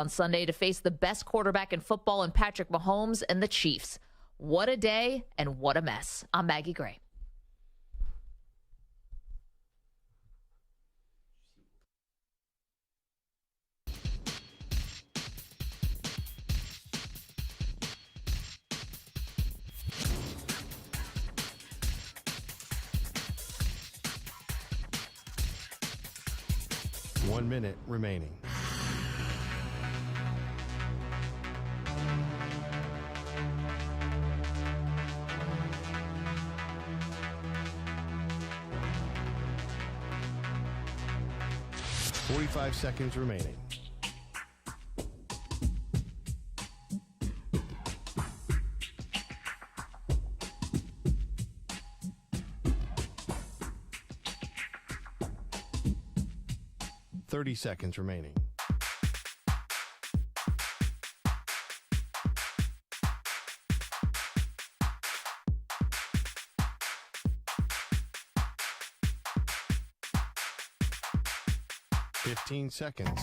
on Sunday to face the best quarterback in football in Patrick Mahomes and the Chiefs. What a day and what a mess. I'm Maggie Gray. One minute remaining. $45 seconds remaining. $30 seconds remaining. $15 seconds.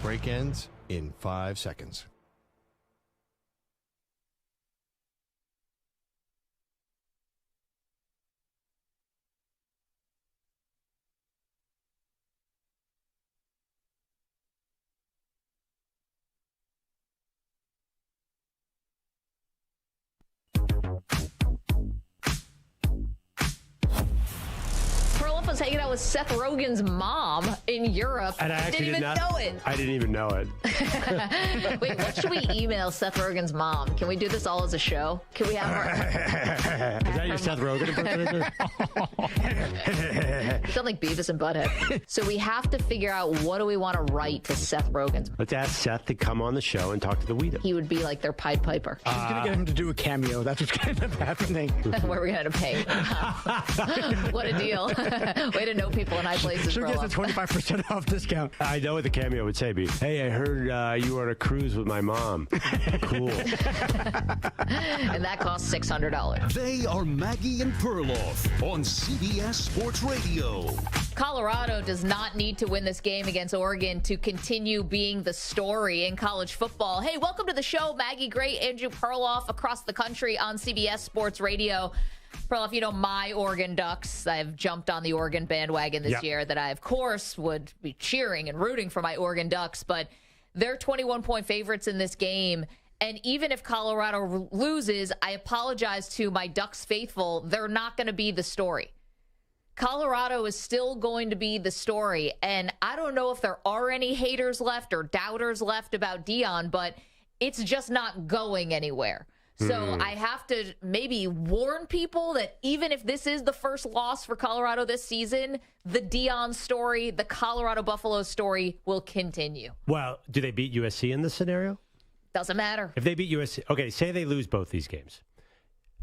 Break ends in 5 seconds. Was hanging out with Seth Rogen's mom in Europe. And I actually didn't even know it. I didn't even know it. Wait, what should we email Seth Rogen's mom? Can we do this all as a show? Can we have her? Is that your Seth Rogen impersonation? You sound like Beavis and Butthead. So we have to figure out, what do we want to write to Seth Rogen's mom? Let's ask Seth to come on the show and talk to the Weedham. He would be like their Pied Piper. She's going to get him to do a cameo. That's what's going to end up happening. Where we're going to pay. What a deal. Way to know people in high places. She gets a 25% off discount. I know what the cameo would say. Be, hey, I heard you were on a cruise with my mom. Cool. And that costs $600. They are Maggie and Perloff on CBS Sports Radio. Colorado does not need to win this game against Oregon to continue being the story in college football. Hey, welcome to the show. Maggie Gray, Andrew Perloff across the country on CBS Sports Radio. Perloff, you know my Oregon Ducks. I've jumped on the Oregon bandwagon this year, that I, of course, would be cheering and rooting for my Oregon Ducks, but they're 21-point favorites in this game. And even if Colorado loses, I apologize to my Ducks faithful. They're not going to be the story. Colorado is still going to be the story. And I don't know if there are any haters left or doubters left about Deion, but it's just not going anywhere. So I have to maybe warn people that even if this is the first loss for Colorado this season, the Deion story, the Colorado Buffaloes story will continue. Well, do they beat USC in this scenario? Doesn't matter. If they beat USC, okay, say they lose both these games.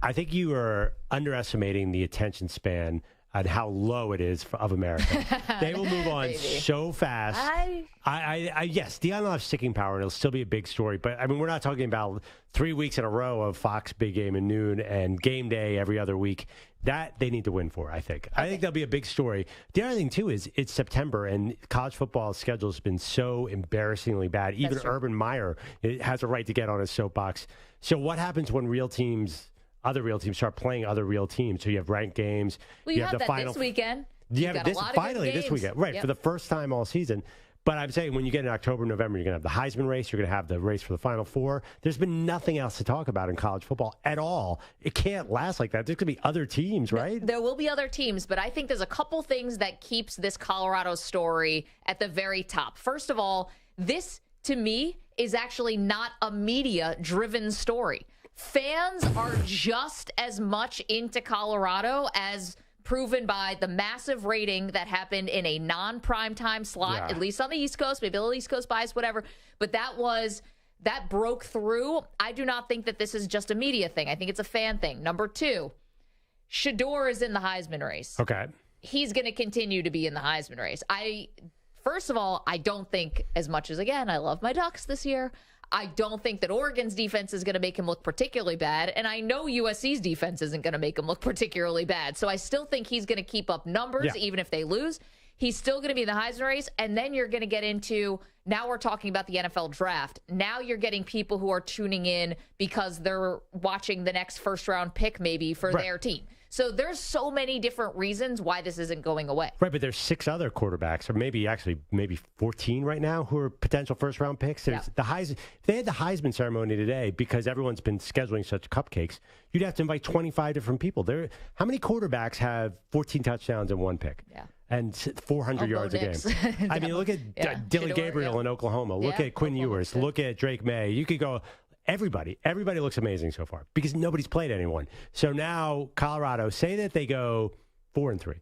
I think you are underestimating the attention span on how low it is of America. They will move on so fast. Yes, Deion will have sticking power, and it'll still be a big story. But, I mean, we're not talking about 3 weeks in a row of Fox Big Game and noon and game day every other week. That they need to win for, I think. I think that'll be a big story. The other thing, too, is it's September, and college football schedule has been so embarrassingly bad. Even Urban Meyer has a right to get on his soapbox. So what happens when other real teams start playing other real teams? So you have ranked games. Well, you have the that final this weekend. You have this finally this weekend, right? Yep. For the first time all season. But I'm saying when you get in October, November, you're going to have the Heisman race. You're going to have the race for the Final Four. There's been nothing else to talk about in college football at all. It can't last like that. There's going to be other teams, right? There will be other teams, but I think there's a couple things that keeps this Colorado story at the very top. First of all, this, to me, is actually not a media-driven story. Fans are just as much into Colorado as proven by the massive rating that happened in a non-primetime slot, at least on the East Coast, maybe a little East Coast bias, whatever. But that broke through. I do not think that this is just a media thing. I think it's a fan thing. Number two, Shedeur is in the Heisman race. Okay. He's going to continue to be in the Heisman race. First of all, I don't think, as much as, again, I love my Ducks this year, I don't think that Oregon's defense is going to make him look particularly bad, and I know USC's defense isn't going to make him look particularly bad. So I still think he's going to keep up numbers, even if they lose. He's still going to be in the Heisman race, and then you're going to get into, now we're talking about the NFL draft. Now you're getting people who are tuning in because they're watching the next first-round pick maybe for their team. So there's so many different reasons why this isn't going away. Right, but there's 6 other quarterbacks, or maybe 14 right now, who are potential first-round picks. There's the Heisman. If they had the Heisman ceremony today, because everyone's been scheduling such cupcakes, you'd have to invite 25 different people. How many quarterbacks have 14 touchdowns and 1 pick? Yeah. And 400 yards a game. I mean, look at Dylan Gabriel in Oklahoma. Look at Quinn Ewers. Look at Drake May. You could go... Everybody looks amazing so far because nobody's played anyone. So now Colorado, say that they go 4-3.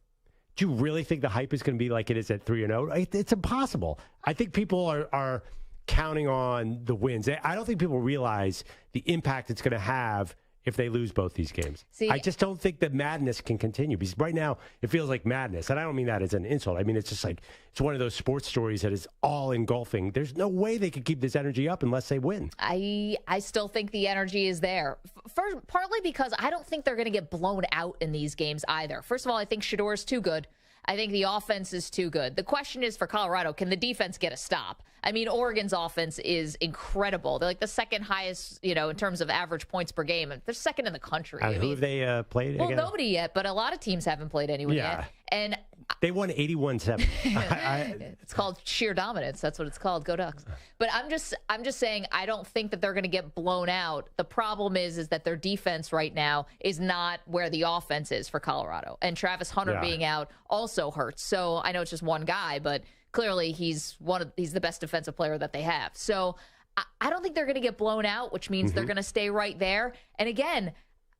Do you really think the hype is going to be like it is at 3-0? It's impossible. I think people are counting on the wins. I don't think people realize the impact it's going to have if they lose both these games. I just don't think that madness can continue because right now it feels like madness. And I don't mean that as an insult. I mean, it's just like it's one of those sports stories that is all engulfing. There's no way they could keep this energy up unless they win. I still think the energy is there. Partly because I don't think they're going to get blown out in these games either. First of all, I think Shedor's too good. I think the offense is too good. The question is for Colorado, can the defense get a stop? I mean, Oregon's offense is incredible. They're like the second highest, in terms of average points per game. They're second in the country. Who have they played again? Well, nobody yet, but a lot of teams haven't played anyone yet. And they won 81-7. It's called sheer dominance. That's what it's called. Go Ducks. But I'm just saying I don't think that they're going to get blown out. The problem is that their defense right now is not where the offense is for Colorado. And Travis Hunter being out also hurts. So I know it's just one guy, but clearly he's the best defensive player that they have. So I don't think they're going to get blown out, which means they're going to stay right there. And again,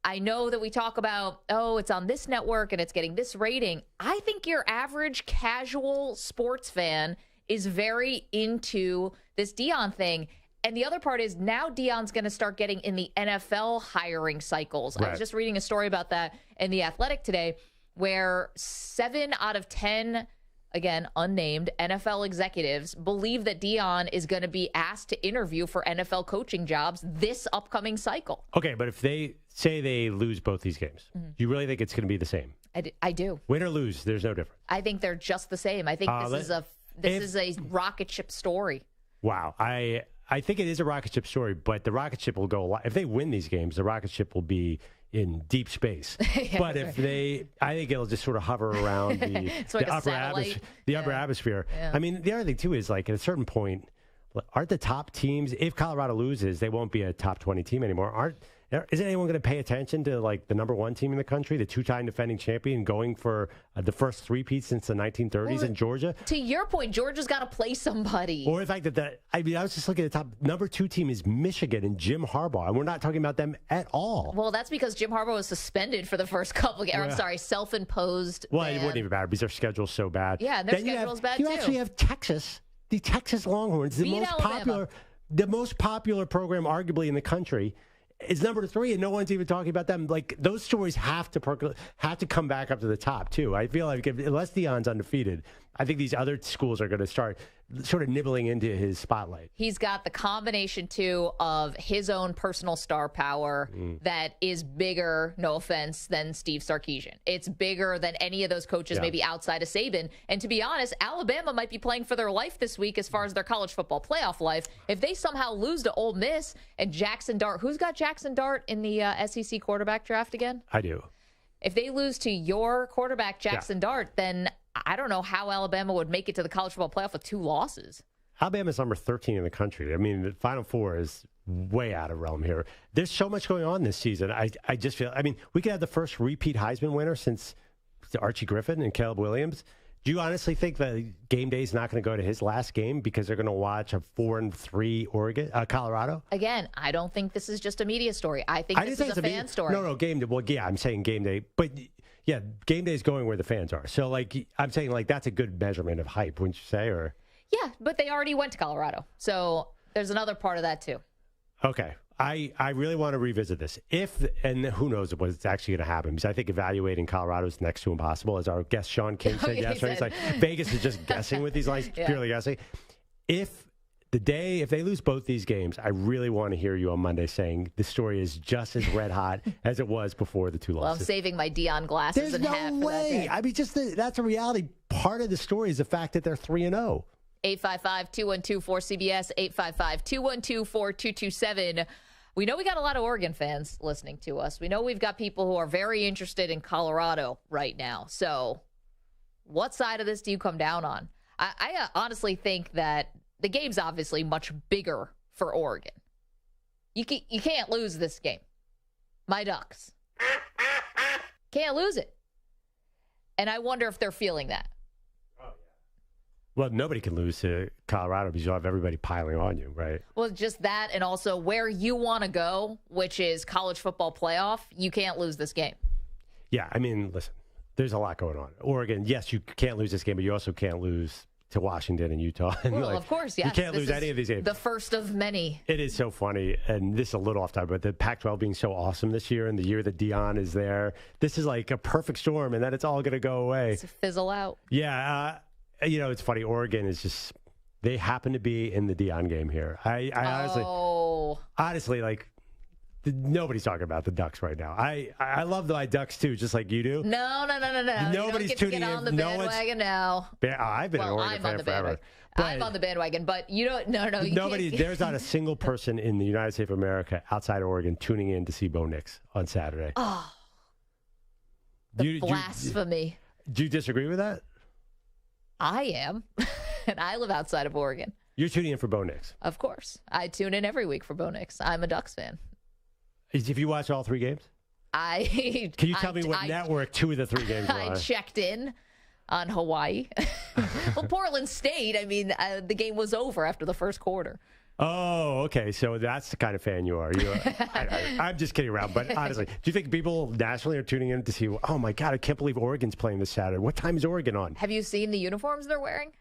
I know that we talk about, it's on this network and it's getting this rating. I think your average casual sports fan is very into this Deion thing. And the other part is now Deion's going to start getting in the NFL hiring cycles. Right. I was just reading a story about that in The Athletic today where 7 out of 10, again, unnamed NFL executives believe that Deion is going to be asked to interview for NFL coaching jobs this upcoming cycle. Okay, but if they say they lose both these games, do you really think it's going to be the same? I do. Win or lose, there's no difference. I think they're just the same. I think this is a rocket ship story. Wow. I think it is a rocket ship story, but the rocket ship will go a lot. If they win these games, the rocket ship will be in deep space. But if I think it'll just sort of hover around the upper atmosphere. Yeah. I mean, the other thing too is like at a certain point, aren't the top teams, if Colorado loses, they won't be a top 20 team anymore. Isn't anyone going to pay attention to like the number 1 team in the country, the 2-time defending champion, going for the first 3-peat since the 1930s in Georgia? To your point, Georgia's got to play somebody. Or the fact I was just looking at the top number 2 team is Michigan and Jim Harbaugh, and we're not talking about them at all. Well, that's because Jim Harbaugh was suspended for the first couple of games. I'm sorry, self-imposed. Well, it wouldn't even matter because their schedule's so bad. Yeah, their schedule's bad too. You actually have Texas, the Texas Longhorns, the most popular program arguably in the country. Is number 3, and no one's even talking about them. Like those stories have to come back up to the top too. I feel like unless Deion's undefeated, I think these other schools are going to start sort of nibbling into his spotlight. He's got the combination too of his own personal star power that is bigger, no offense, than Steve Sarkisian. It's bigger than any of those coaches, maybe outside of Saban. And to be honest, Alabama might be playing for their life this week as far as their college football playoff life. If they somehow lose to Ole Miss and Jackson Dart, who's got Jackson Dart in the SEC quarterback draft again? I do. If they lose to your quarterback, Jackson Dart, then I don't know how Alabama would make it to the college football playoff with 2 losses. Alabama's number 13 in the country. I mean, the Final Four is way out of realm here. There's so much going on this season. I just feel, I mean, we could have the first repeat Heisman winner since Archie Griffin and Caleb Williams. Do you honestly think that game day is not going to go to his last game because they're going to watch a 4-3 Colorado? Again, I don't think this is just a media story. I think this is a fan story. No, game day. Well, yeah, I'm saying game day. But, yeah, game day is going where the fans are. So, like, I'm saying, like, that's a good measurement of hype, wouldn't you say? Or yeah, but they already went to Colorado. So there's another part of that, too. Okay. I really want to revisit this. And who knows what's actually going to happen, because I think evaluating Colorado is next to impossible. As our guest Sean King said yesterday, it's like Vegas is just guessing with these lines, purely guessing. If The day, if they lose both these games, I really want to hear you on Monday saying the story is just as red hot as it was before the two losses. Well, I'm saving my Deion glasses There's and hat no for that way. day. I mean, that's a reality. Part of the story is the fact that they're 3-0. 855-212-4CBS, 855-212-4227. We know we got a lot of Oregon fans listening to us. We know we've got people who are very interested in Colorado right now. So what side of this do you come down on? I honestly think that the game's obviously much bigger for Oregon. You can't lose this game. My Ducks. Can't lose it. And I wonder if they're feeling that. Well, nobody can lose to Colorado because you'll have everybody piling on you, right? Well, just that, and also where you want to go, which is college football playoff, you can't lose this game. Yeah, I mean, listen, there's a lot going on. Oregon, yes, you can't lose this game, but you also can't lose to Washington and Utah. Well, of course, yes. You can't lose any of these games. The first of many. It is so funny, and this is a little off topic, but the Pac-12 being so awesome this year and the year that Deion is there, this is like a perfect storm, and then it's all going to go away. It's a fizzle out. Yeah, it's funny. Oregon is just, they happen to be in the Deion game here. I honestly, like, nobody's talking about the Ducks right now. I love my Ducks too, just like you do. No. Nobody's tuning in. On the bandwagon now. I've been an Oregon fan forever. I'm on the bandwagon, but you don't. No. There's not a single person in the United States of America outside of Oregon tuning in to see Bo Nix on Saturday. Oh, blasphemy. Do you disagree with that? I am, and I live outside of Oregon. You're tuning in for Bo Nix. Of course. I tune in every week for Bo Nix. I'm a Ducks fan. If you watch all 3 games? Can you tell me what network 2 of the 3 games were on? I checked in on Hawaii. Well, Portland State, I mean, the game was over after the first quarter. Oh, okay. So that's the kind of fan you are. I'm just kidding around. But honestly, do you think people nationally are tuning in to see, oh, my God, I can't believe Oregon's playing this Saturday. What time is Oregon on? Have you seen the uniforms they're wearing?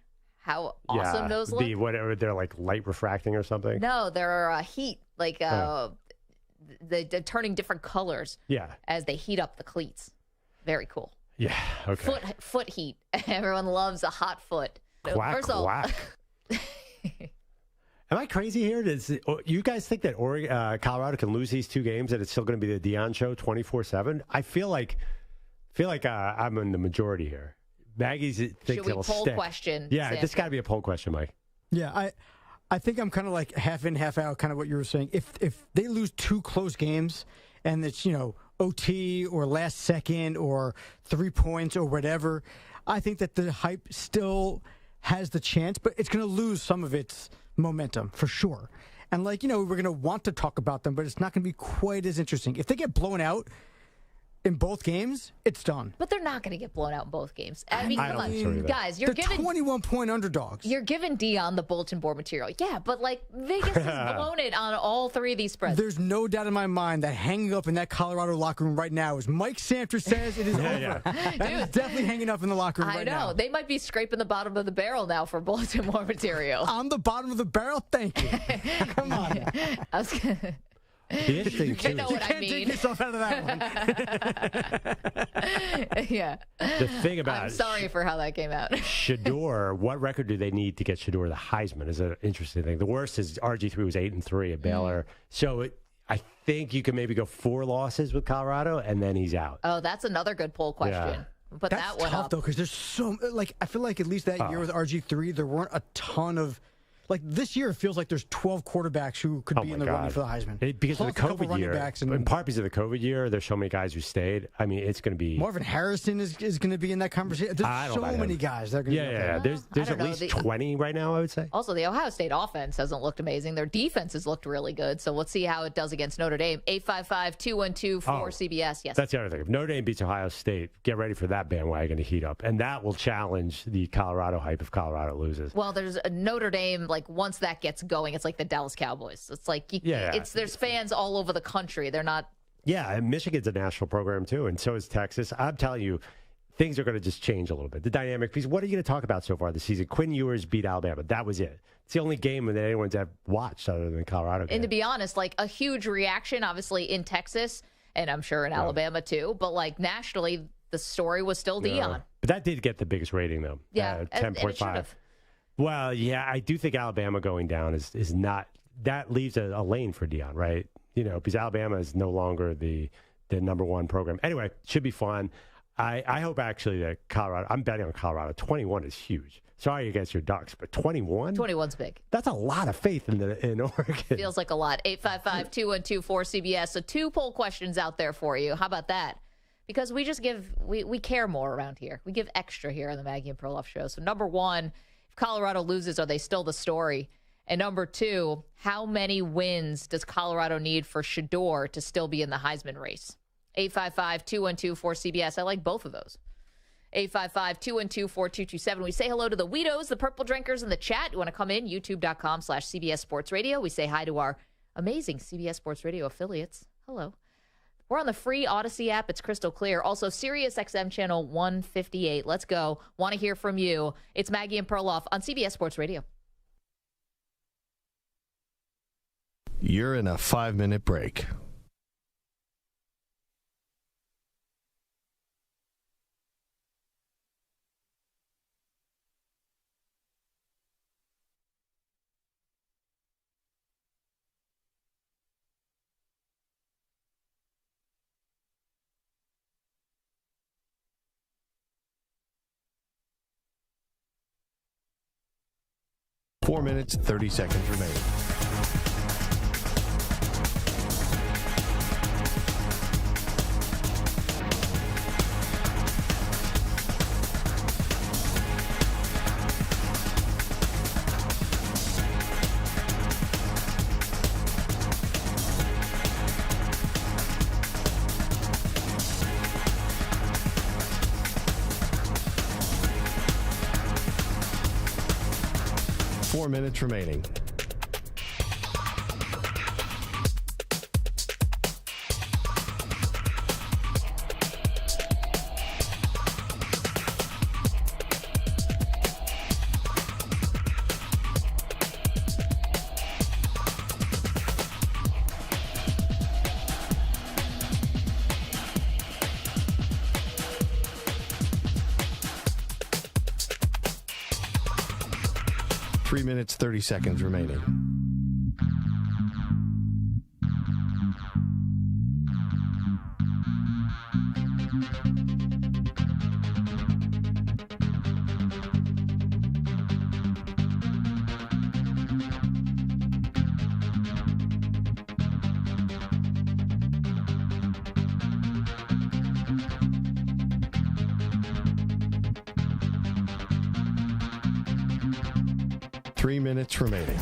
How awesome those look? Whatever, they're like light refracting or something? No, they're heat. Like they're turning different colors as they heat up the cleats. Very cool. Yeah, okay. Foot heat. Everyone loves a hot foot. Quack, quack. Am I crazy here? You guys think that Colorado can lose these 2 games and it's still going to be the Deion show 24/7? I feel like I'm in the majority here. Maggie thinks it'll stick. Should we poll question? Yeah, Sam? This got to be a poll question, Mike. Yeah, I think I'm kind of like half in, half out, kind of what you were saying. If they lose 2 close games and it's, OT or last second or 3 points or whatever, I think that the hype still has the chance, but it's going to lose some of its momentum for sure. And we're going to want to talk about them, but it's not going to be quite as interesting. If they get blown out in both games, it's done. But they're not going to get blown out in both games. I mean, come on. Guys, they're 21-point underdogs. You're giving Deion the bulletin board material. Yeah, but Vegas has blown it on all 3 of these spreads. There's no doubt in my mind that hanging up in that Colorado locker room right now, as Mike Samter says, it is over. Yeah. That is definitely hanging up in the locker room right now. I know. They might be scraping the bottom of the barrel now for bulletin board material. On the bottom of the barrel? Thank you. Come on. I was gonna... The interesting you know what I mean. Take yourself out of that one. Yeah. The thing about I'm sorry for how that came out. Shedeur, what record do they need to get Shedeur the Heisman? Is an interesting thing. The worst is RG3 was 8-3 at Baylor. So I think you can maybe go 4 losses with Colorado, and then he's out. Oh, that's another good poll question. Yeah. But that's that one tough up. though, because there's so I feel like at least that year with RG3, there weren't a ton of. This year, it feels like there's 12 quarterbacks who could be in the running for the Heisman. Because plus of the COVID year. In part because of the COVID year, there's so many guys who stayed. I mean, it's going to be... Marvin Harrison is going to be in that conversation. There's so many guys that are going to be there. There's at least 20 right now, I would say. Also, the Ohio State offense hasn't looked amazing. Their defense has looked really good. So let's see how it does against Notre Dame. 855-212-4CBS. Yes. That's the other thing. If Notre Dame beats Ohio State, get ready for that bandwagon to heat up. And that will challenge the Colorado hype if Colorado loses. Well, there's a Notre Dame, once that gets going, it's like the Dallas Cowboys. It's there's fans all over the country. They're not. Yeah, and Michigan's a national program too, and so is Texas. I'm telling you, things are going to just change a little bit. The dynamic piece. What are you going to talk about so far this season? Quinn Ewers beat Alabama. That was it. It's the only game that anyone's ever watched other than the Colorado game. And to be honest, a huge reaction, obviously in Texas, and I'm sure in Alabama too. But nationally, the story was still Deion. But that did get the biggest rating though. Yeah, 10.5. Well, yeah, I do think Alabama going down is not – that leaves a lane for Deion, right? Because Alabama is no longer the number one program. Anyway, should be fun. I hope actually that Colorado – I'm betting on Colorado. 21 is huge. Sorry against your Ducks, but 21? 21's big. That's a lot of faith in Oregon. Feels like a lot. 855-212-4CBS. So 2 poll questions out there for you. How about that? Because we just we care more around here. We give extra here on the Maggie and Perloff show. So number 1, if Colorado loses, are they still the story? And number 2, how many wins does Colorado need for Shedeur to still be in the Heisman race? 855-212-4CBS. I like both of those. 855-212-4227. We say hello to the Weedos, the Purple Drinkers in the chat. You want to come in, youtube.com/CBS Sports Radio. We say hi to our amazing CBS Sports Radio affiliates. Hello. We're on the free Odyssey app. It's crystal clear. Also, Sirius XM channel 158. Let's go. Want to hear from you. It's Maggie and Perloff on CBS Sports Radio. You're in a 5-minute break. Four minutes, 30 seconds remaining. Four minutes remaining. Three minutes, 30 seconds remaining. Three minutes remaining.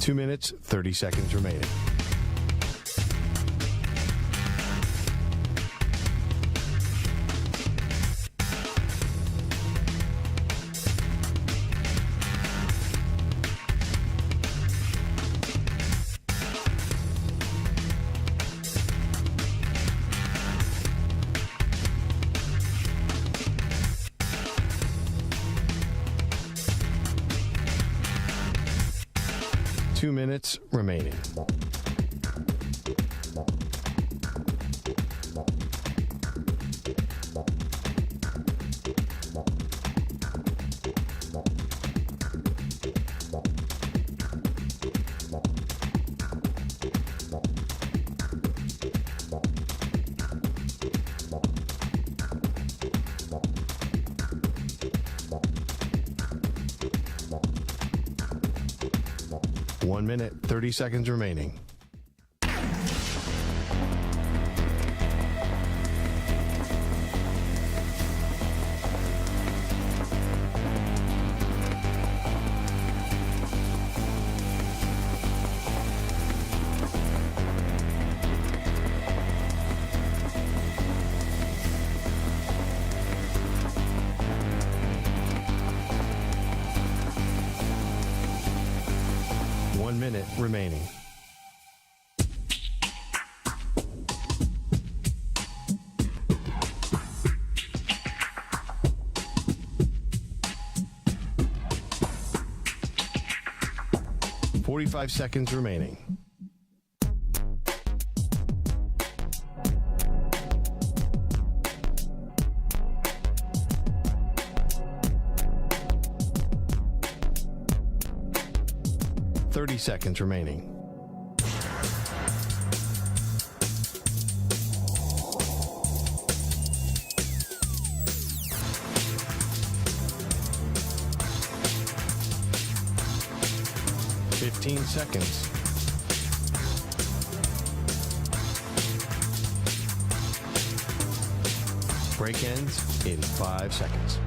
Two minutes, 30 seconds remaining. Two minutes remaining. One minute, 30 seconds remaining. 1 minute remaining. "45 seconds remaining. "30 seconds remaining. "15 seconds. Break ends in 5 seconds.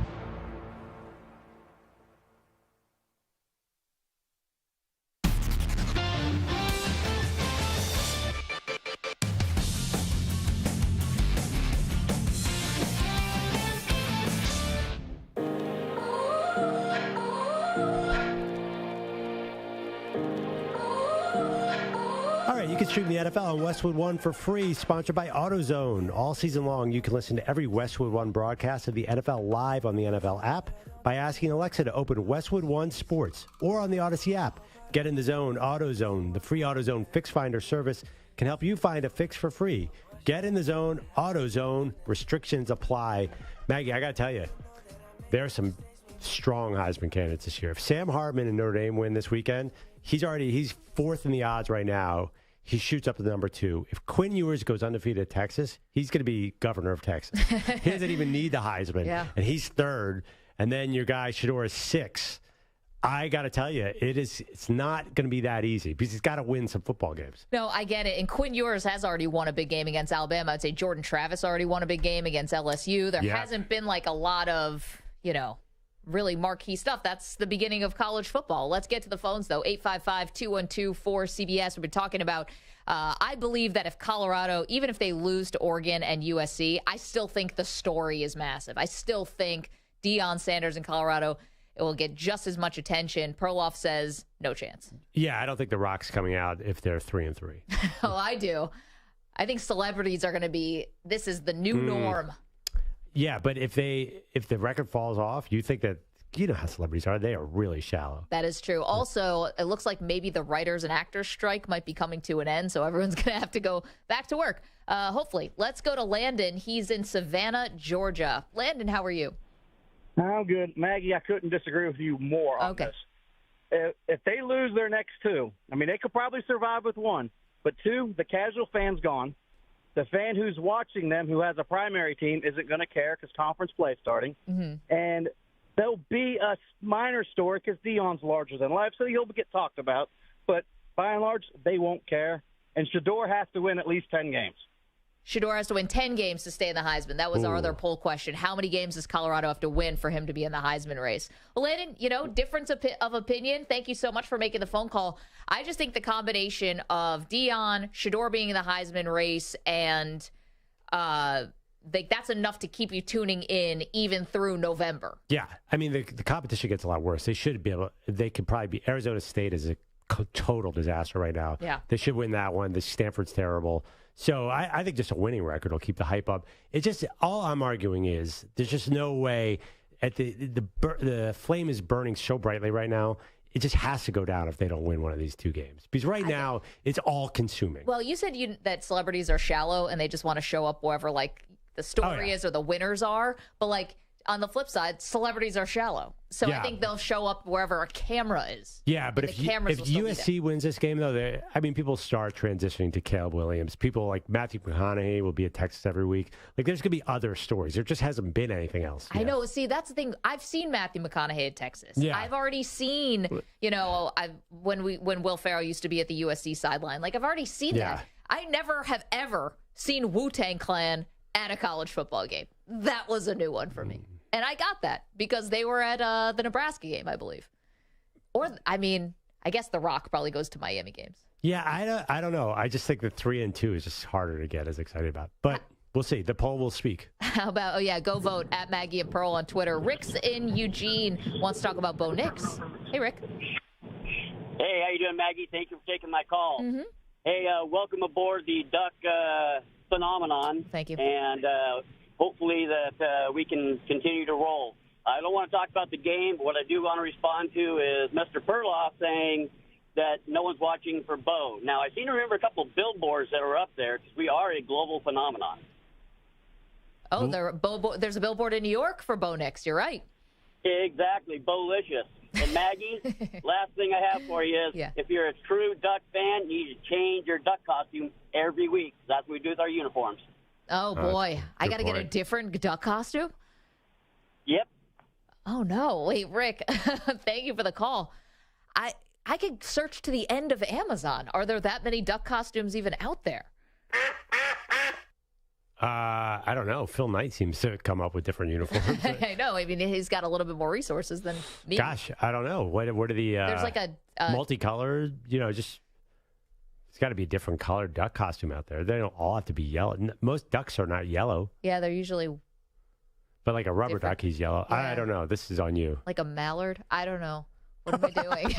You can stream the NFL on Westwood One for free, sponsored by AutoZone. All season long, you can listen to every Westwood One broadcast of the NFL live on the NFL app by asking Alexa to open Westwood One Sports or on the Odyssey app. Get in the zone, AutoZone. The free AutoZone Fix Finder service can help you find a fix for free. Get in the zone, AutoZone. Restrictions apply. Maggie, I got to tell you, there are some strong Heisman candidates this year. If Sam Hartman and Notre Dame win this weekend, he's fourth in the odds right now. He shoots up to number 2. If Quinn Ewers goes undefeated at Texas, he's going to be governor of Texas. He doesn't even need the Heisman. Yeah. And he's third. And then your guy, Shedeur, is 6. I got to tell you, it's not going to be that easy because he's got to win some football games. No, I get it. And Quinn Ewers has already won a big game against Alabama. I'd say Jordan Travis already won a big game against LSU. There hasn't been like a lot of, really marquee stuff. That's the beginning of college football. Let's get to the phones, though. 855-212-4CBS. We've been talking about, I believe that if Colorado, even if they lose to Oregon and USC, I still think the story is massive. I still think Deion Sanders in Colorado, it will get just as much attention. Perloff says no chance. Yeah, I don't think the Rock's coming out if they're 3-3. Oh, I do. I think celebrities are going to be, this is the new norm. Yeah, but if the record falls off, you think that, how celebrities are. They are really shallow. That is true. Also, it looks like maybe the writers and actors strike might be coming to an end, so everyone's going to have to go back to work. Hopefully. Let's go to Landon. He's in Savannah, Georgia. Landon, how are you? I'm good. Maggie, I couldn't disagree with you more on this. If they lose their next 2, they could probably survive with 1, but 2, the casual fan's gone. The fan who's watching them, who has a primary team, isn't going to care because conference play is starting. Mm-hmm. And there'll be a minor story because Deion's larger than life, so he'll get talked about. But by and large, they won't care. And Shedeur has to win at least 10 games. Shedeur has to win 10 games to stay in the Heisman. That was our other poll question. How many games does Colorado have to win for him to be in the Heisman race? Well, Landon, difference of opinion. Thank you so much for making the phone call. I just think the combination of Deion, Shedeur being in the Heisman race, and that's enough to keep you tuning in even through November. Yeah. The competition gets a lot worse. They could probably be. Arizona State is a total disaster right now. Yeah. They should win that one. Stanford's terrible. So I think just a winning record will keep the hype up. It's just, all I'm arguing is there's just no way the flame is burning so brightly right now. It just has to go down if they don't win one of these 2 games. Because right now, it's all consuming. Well, you said that celebrities are shallow and they just want to show up wherever the story is or the winners are. But on the flip side, celebrities are shallow. So I think they'll show up wherever a camera is. Yeah, but if USC wins this game, though, people start transitioning to Caleb Williams. People like Matthew McConaughey will be at Texas every week. There's going to be other stories. There just hasn't been anything else yet. I know. See, that's the thing. I've seen Matthew McConaughey at Texas. Yeah. I've already seen, when Will Ferrell used to be at the USC sideline. I've already seen that. I never have ever seen Wu-Tang Clan at a college football game. That was a new one for me. And I got that because they were at the Nebraska game, I believe. Or, I guess The Rock probably goes to Miami games. Yeah, I don't know. I just think that 3-2 is just harder to get as excited about. But we'll see. The poll will speak. How about, go vote at Maggie and Pearl on Twitter. Rick's in Eugene wants to talk about Bo Nix. Hey, Rick. Hey, how you doing, Maggie? Thank you for taking my call. Mm-hmm. Hey, welcome aboard the Duck phenomenon. Thank you. And hopefully that we can continue to roll. I don't want to talk about the game, but what I do want to respond to is Mr. Perloff saying that no one's watching for Bo. Now, I seem to remember a couple of billboards that were up there because we are a global phenomenon. Oh, there's a billboard in New York for Bo Nix. You're right. Exactly, Bolicious. And Maggie, last thing I have for you is if you're a true Duck fan, you need to change your Duck costume every week. That's what we do with our uniforms. Oh, boy. I got to get a different Duck costume? Yep. Oh, no. Wait, Rick, thank you for the call. I could search to the end of Amazon. Are there that many Duck costumes even out there? I don't know. Phil Knight seems to come up with different uniforms. I know. I mean, he's got a little bit more resources than me. Gosh, I don't know. What are the there's like a multicolored? Just it's got to be a different colored duck costume out there. They don't all have to be yellow. Most ducks are not yellow. Yeah, they're usually. But like a rubber duck, he's yellow. Yeah. I don't know. This is on you. Like a mallard? I don't know. What am I doing?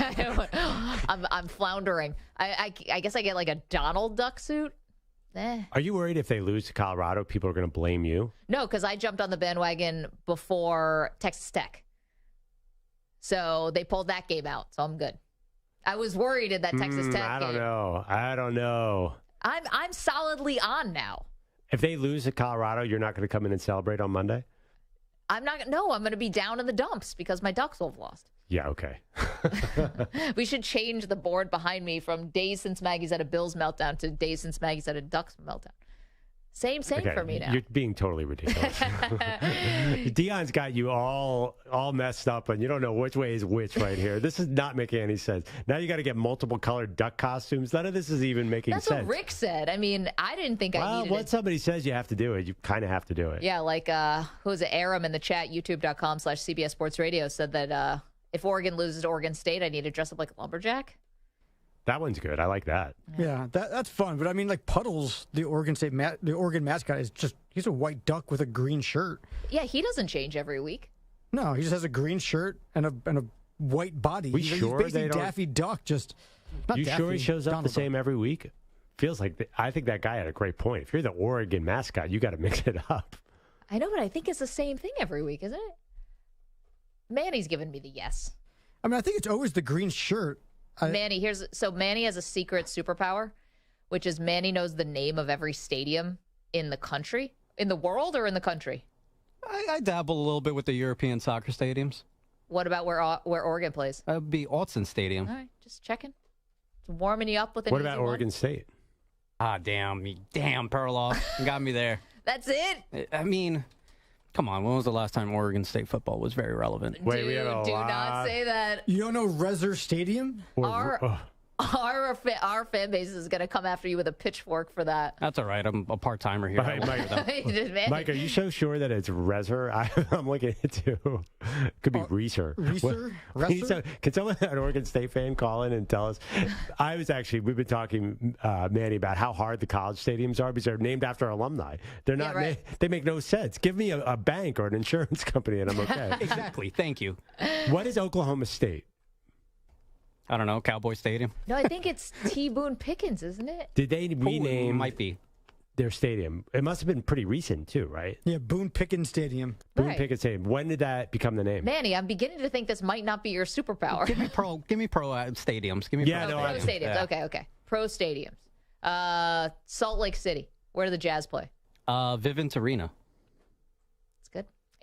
I'm floundering. I guess I get like a Donald Duck suit. Are you worried if they lose to Colorado, people are going to blame you? No, because I jumped on the bandwagon before Texas Tech. So they pulled that game out, so I'm good. I was worried in that Texas Tech I don't game. know. I'm solidly on now. If they lose to Colorado, you're not going to come in and celebrate on Monday? I'm not. No, I'm going to be down in the dumps because my Ducks will have lost. Yeah, okay. We should change the board behind me from days since Maggie's had a Bills meltdown to days since Maggie's had a Ducks meltdown. Same okay, for me now. You're being totally ridiculous. Deion's got you all messed up, and you don't know which way is which right here. This is not making any sense. Now you got to get multiple colored duck costumes. None of this is even making sense. That's what Rick said. I mean, I didn't think I needed it. Somebody says you have to do it, you kind of have to do it. Yeah, like who was it? Aram in the chat, youtube.com/CBS Sports Radio said that if Oregon loses to Oregon State, I need to dress up like a lumberjack. That one's good. I like that. Yeah, that's fun. But I mean, like Puddles, the Oregon mascot he's a white duck with a green shirt. Yeah, he doesn't change every week. No, he just has a green shirt and a white body. He's basically Daffy Duck. Sure he shows up the same every week? Feels like I think that guy had a great point. If you're the Oregon mascot, you got to mix it up. I know, but I think it's the same thing every week, isn't it? Manny's giving me the yes. I mean, I think it's always the green shirt. Manny has a secret superpower, which is Manny knows the name of every stadium in the country, in the world, or in the country. I dabble a little bit with the European soccer stadiums. What about where Oregon plays? That would be Autzen Stadium. All right, just checking. It's warming you up with an What about Oregon State? Damn Perloff, you got me there. That's it. I mean, come on. When was the last time Oregon State football was very relevant? Wait, we have a do lot. not say that. You don't know Reser Stadium? Our fan base is going to come after you with a pitchfork for that. That's all right. I'm a part-timer here. Mike, are you so sure that it's Reser? I'm looking at it too. Could be Reeser. Reeser? Can someone, an Oregon State fan, call in and tell us? We've been talking, Manny, about how hard the college stadiums are because they're named after alumni. They're not. Yeah, right. They make no sense. Give me a bank or an insurance company and I'm okay. Exactly. Thank you. What is Oklahoma State? I don't know, Cowboy Stadium? No, I think it's T. Boone Pickens, isn't it? Did they rename might be their stadium? It must have been pretty recent, too, right? Yeah, Boone Pickens Stadium. Boone Pickens Stadium. When did that become the name? Manny, I'm beginning to think this might not be your superpower. Give me pro stadiums. Give me pro stadiums. Yeah. Okay. Pro stadiums. Salt Lake City. Where do the Jazz play? Vivint Arena.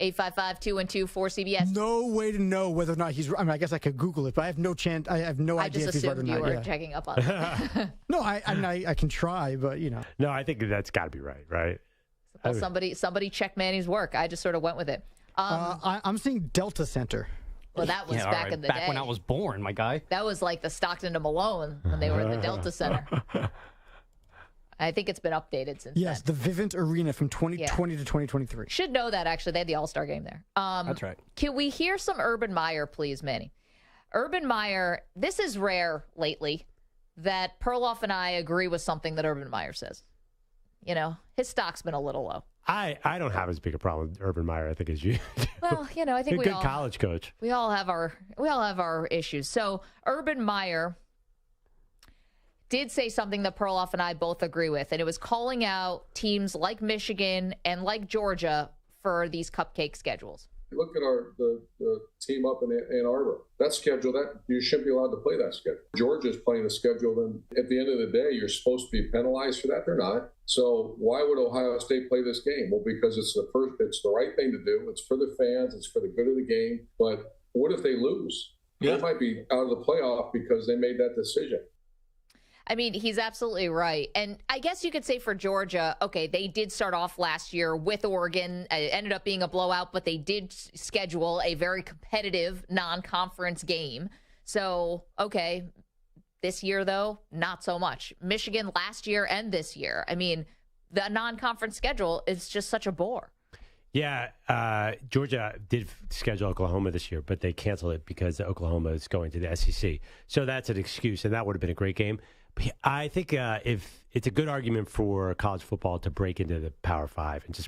855-212-4CBS. No way to know whether or not he's. I mean, I guess I could Google it, but I have no chance. I have no idea if he's right or not. I just assumed you were checking up on it. No, I can try, but you know. No, I think that's got to be right. Well, somebody check Manny's work. I just sort of went with it. I'm seeing Delta Center. Well, that was back in the day. Back when I was born, my guy. That was like the Stockton to Malone when they were at the Delta Center. I think it's been updated since Yes, then. the Vivint Arena from 2020 to 2023. Should know that, actually. They had the All-Star game there. That's right. Can we hear some Urban Meyer, please, Manny? Urban Meyer, this is rare lately that Perloff and I agree with something that Urban Meyer says. You know, his stock's been a little low. I don't have as big a problem with Urban Meyer, I think, as you do. Well, you know, I think He's a good college coach. We all have our issues. So Urban Meyer did say something that Perloff and I both agree with, and it was calling out teams like Michigan and like Georgia for these cupcake schedules. Look at the team up in Ann Arbor. That schedule, that you shouldn't be allowed to play that schedule. Georgia's playing a schedule, and at the end of the day, you're supposed to be penalized for that. They're not. So why would Ohio State play this game? Well, because it's the right thing to do. It's for the fans. It's for the good of the game. But what if they lose? They might be out of the playoff because they made that decision. I mean, he's absolutely right. And I guess you could say for Georgia, okay, they did start off last year with Oregon. It ended up being a blowout, but they did schedule a very competitive non-conference game. So, okay, this year, though, not so much. Michigan last year and this year. I mean, the non-conference schedule is just such a bore. Yeah, Georgia did schedule Oklahoma this year, but they canceled it because Oklahoma is going to the SEC. So that's an excuse, and that would have been a great game. But I think if it's a good argument for college football to break into the Power Five and just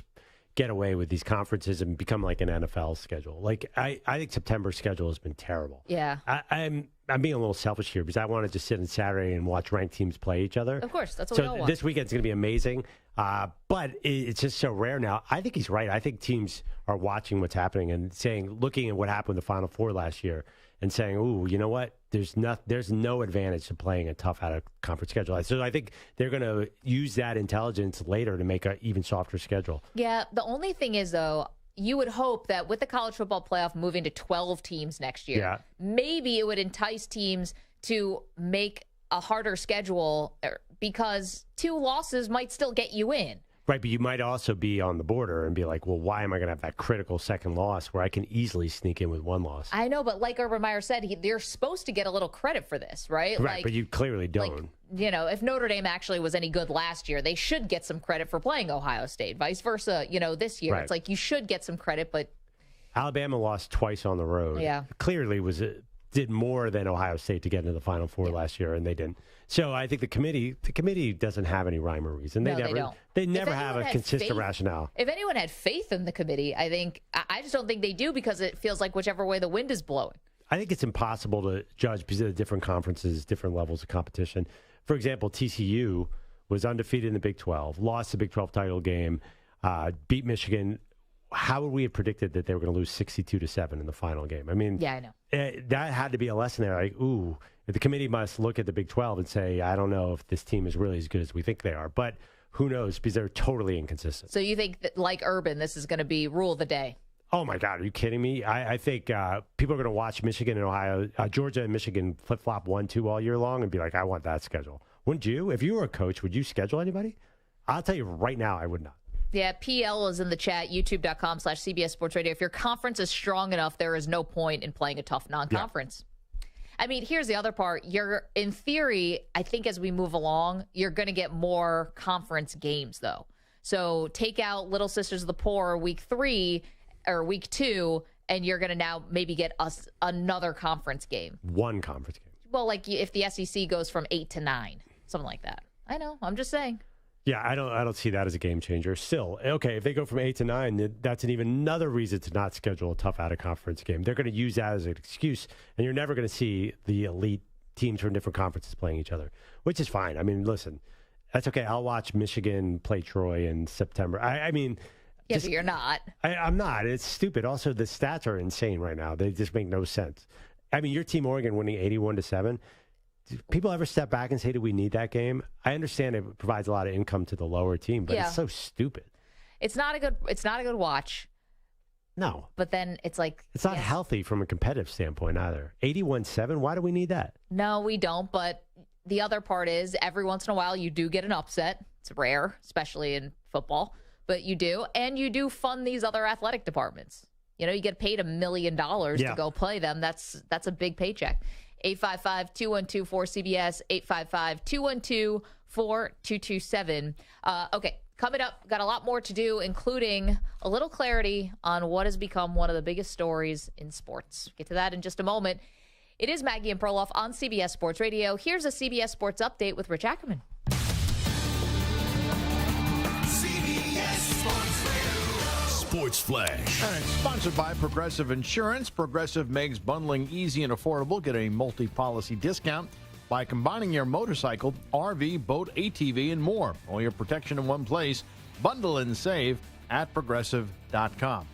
get away with these conferences and become like an NFL schedule. Like I think September's schedule has been terrible. Yeah, I'm being a little selfish here because I want to just sit on Saturday and watch ranked teams play each other. Of course, that's what we all want. This weekend's going to be amazing, but it's just so rare now. I think he's right. I think teams are watching what's happening and looking at what happened in the Final Four last year and saying, "Ooh, you know what? There's no advantage to playing a tough out-of-conference schedule." So I think they're going to use that intelligence later to make an even softer schedule. Yeah, the only thing is, though, you would hope that with the college football playoff moving to 12 teams next year, maybe it would entice teams to make a harder schedule because 2 losses might still get you in. Right, but you might also be on the border and be like, well, why am I going to have that critical second loss where I can easily sneak in with 1 loss? I know, but like Urban Meyer said, they're supposed to get a little credit for this, right? Right, but you clearly don't. If Notre Dame actually was any good last year, they should get some credit for playing Ohio State. Vice versa, this year. Right. It's like you should get some credit, but Alabama lost twice on the road. Yeah. Clearly did more than Ohio State to get into the Final Four last year, and they didn't. So I think the committee doesn't have any rhyme or reason. They don't. They never have a consistent rationale. If anyone had faith in the committee, I just don't think they do because it feels like whichever way the wind is blowing. I think it's impossible to judge because of the different conferences, different levels of competition. For example, TCU was undefeated in the Big 12, lost the Big 12 title game, beat Michigan. How would we have predicted that they were going to lose 62-7 in the final game? I mean, yeah, I know. That had to be a lesson there. Like, the committee must look at the Big 12 and say, I don't know if this team is really as good as we think they are. But who knows? Because they're totally inconsistent. So you think that, like Urban, this is going to be rule of the day? Oh, my God. Are you kidding me? I think people are going to watch Michigan and Ohio, Georgia and Michigan flip-flop 1-2 all year long and be like, I want that schedule. Wouldn't you? If you were a coach, would you schedule anybody? I'll tell you right now, I would not. Yeah, PL is in the chat, youtube.com/CBS Sports Radio. If your conference is strong enough, there is no point in playing a tough non-conference. Yeah. I mean, here's the other part. In theory, I think as we move along, you're going to get more conference games, though. So take out Little Sisters of the Poor week 3 or week 2, and you're going to now maybe get us another conference game. 1 conference game. Well, like if the SEC goes from 8 to 9, something like that. I know. I'm just saying. Yeah, I don't see that as a game changer. Still, okay, if they go from 8 to 9, that's another reason to not schedule a tough out-of-conference game. They're going to use that as an excuse, and you're never going to see the elite teams from different conferences playing each other, which is fine. I mean, listen, that's okay. I'll watch Michigan play Troy in September. I mean... Yeah, but you're not. I'm not. It's stupid. Also, the stats are insane right now. They just make no sense. I mean, your team, Oregon, winning 81-7. Do people ever step back and say, do we need that game? I understand it provides a lot of income to the lower team, but It's so stupid. It's not a good watch. No. But then it's like... It's not healthy from a competitive standpoint either. 81-7, why do we need that? No, we don't. But the other part is every once in a while you do get an upset. It's rare, especially in football. But you do. And you do fund these other athletic departments. You get paid $1 million to go play them. That's a big paycheck. 855-212-4CBS, 855-212-4227. Okay, coming up, got a lot more to do, including a little clarity on what has become one of the biggest stories in sports. Get to that in just a moment. It is Maggie and Perloff on CBS Sports Radio. Here's a CBS Sports Update with Rich Ackerman. Sports Flash. And it's sponsored by Progressive Insurance. Progressive makes bundling easy and affordable. Get a multi-policy discount. by combining your motorcycle, RV, boat, ATV, and more. All your protection in one place. Bundle and save at Progressive.com.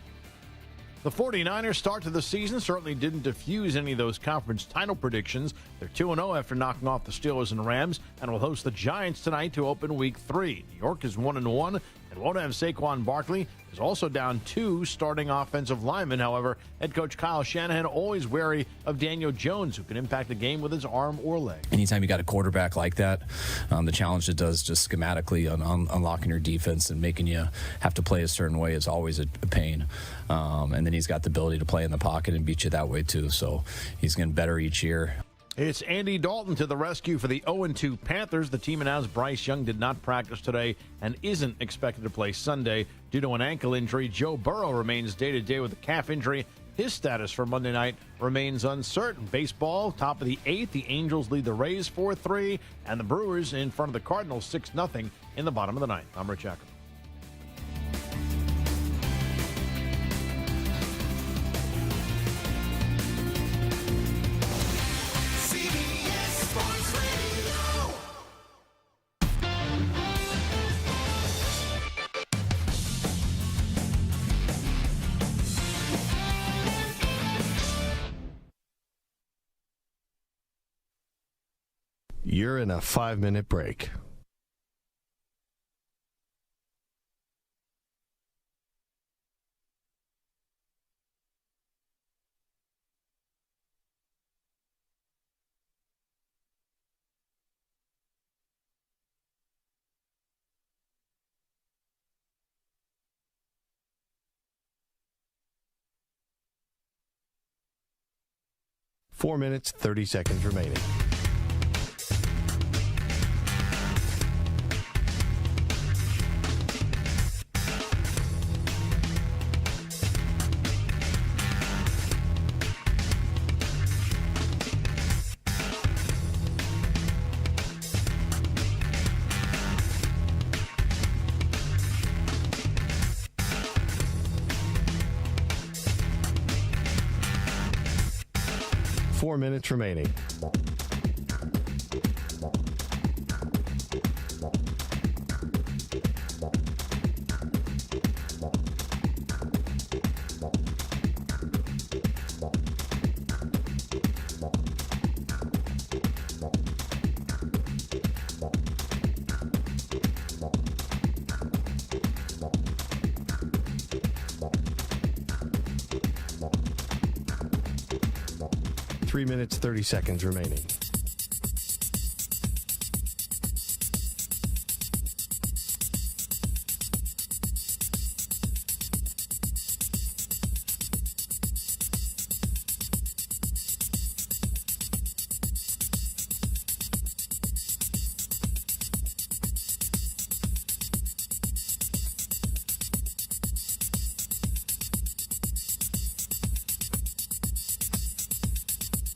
The 49ers start to the season certainly didn't diffuse any of those conference title predictions. They're 2-0 after knocking off the Steelers and Rams and will host the Giants tonight to open Week 3. New York is 1-1 and won't have Saquon Barkley. Is also down 2 starting offensive linemen. However, head coach Kyle Shanahan always wary of Daniel Jones, who can impact the game with his arm or leg. Anytime you got a quarterback like that, the challenge it does just schematically on unlocking your defense and making you have to play a certain way is always a pain. And then he's got the ability to play in the pocket and beat you that way too. So he's getting better each year. It's Andy Dalton to the rescue for the 0-2 Panthers. The team announced Bryce Young did not practice today and isn't expected to play Sunday due to an ankle injury. Joe Burrow remains day-to-day with a calf injury. His status for Monday night remains uncertain. Baseball, top of the 8th. The Angels lead the Rays 4-3, and the Brewers in front of the Cardinals 6-0 in the bottom of the 9th. I'm Rich Ackerman. You're in a 5-minute break. Four minutes, 30 seconds remaining. Four minutes remaining. Three minutes, 30 seconds remaining.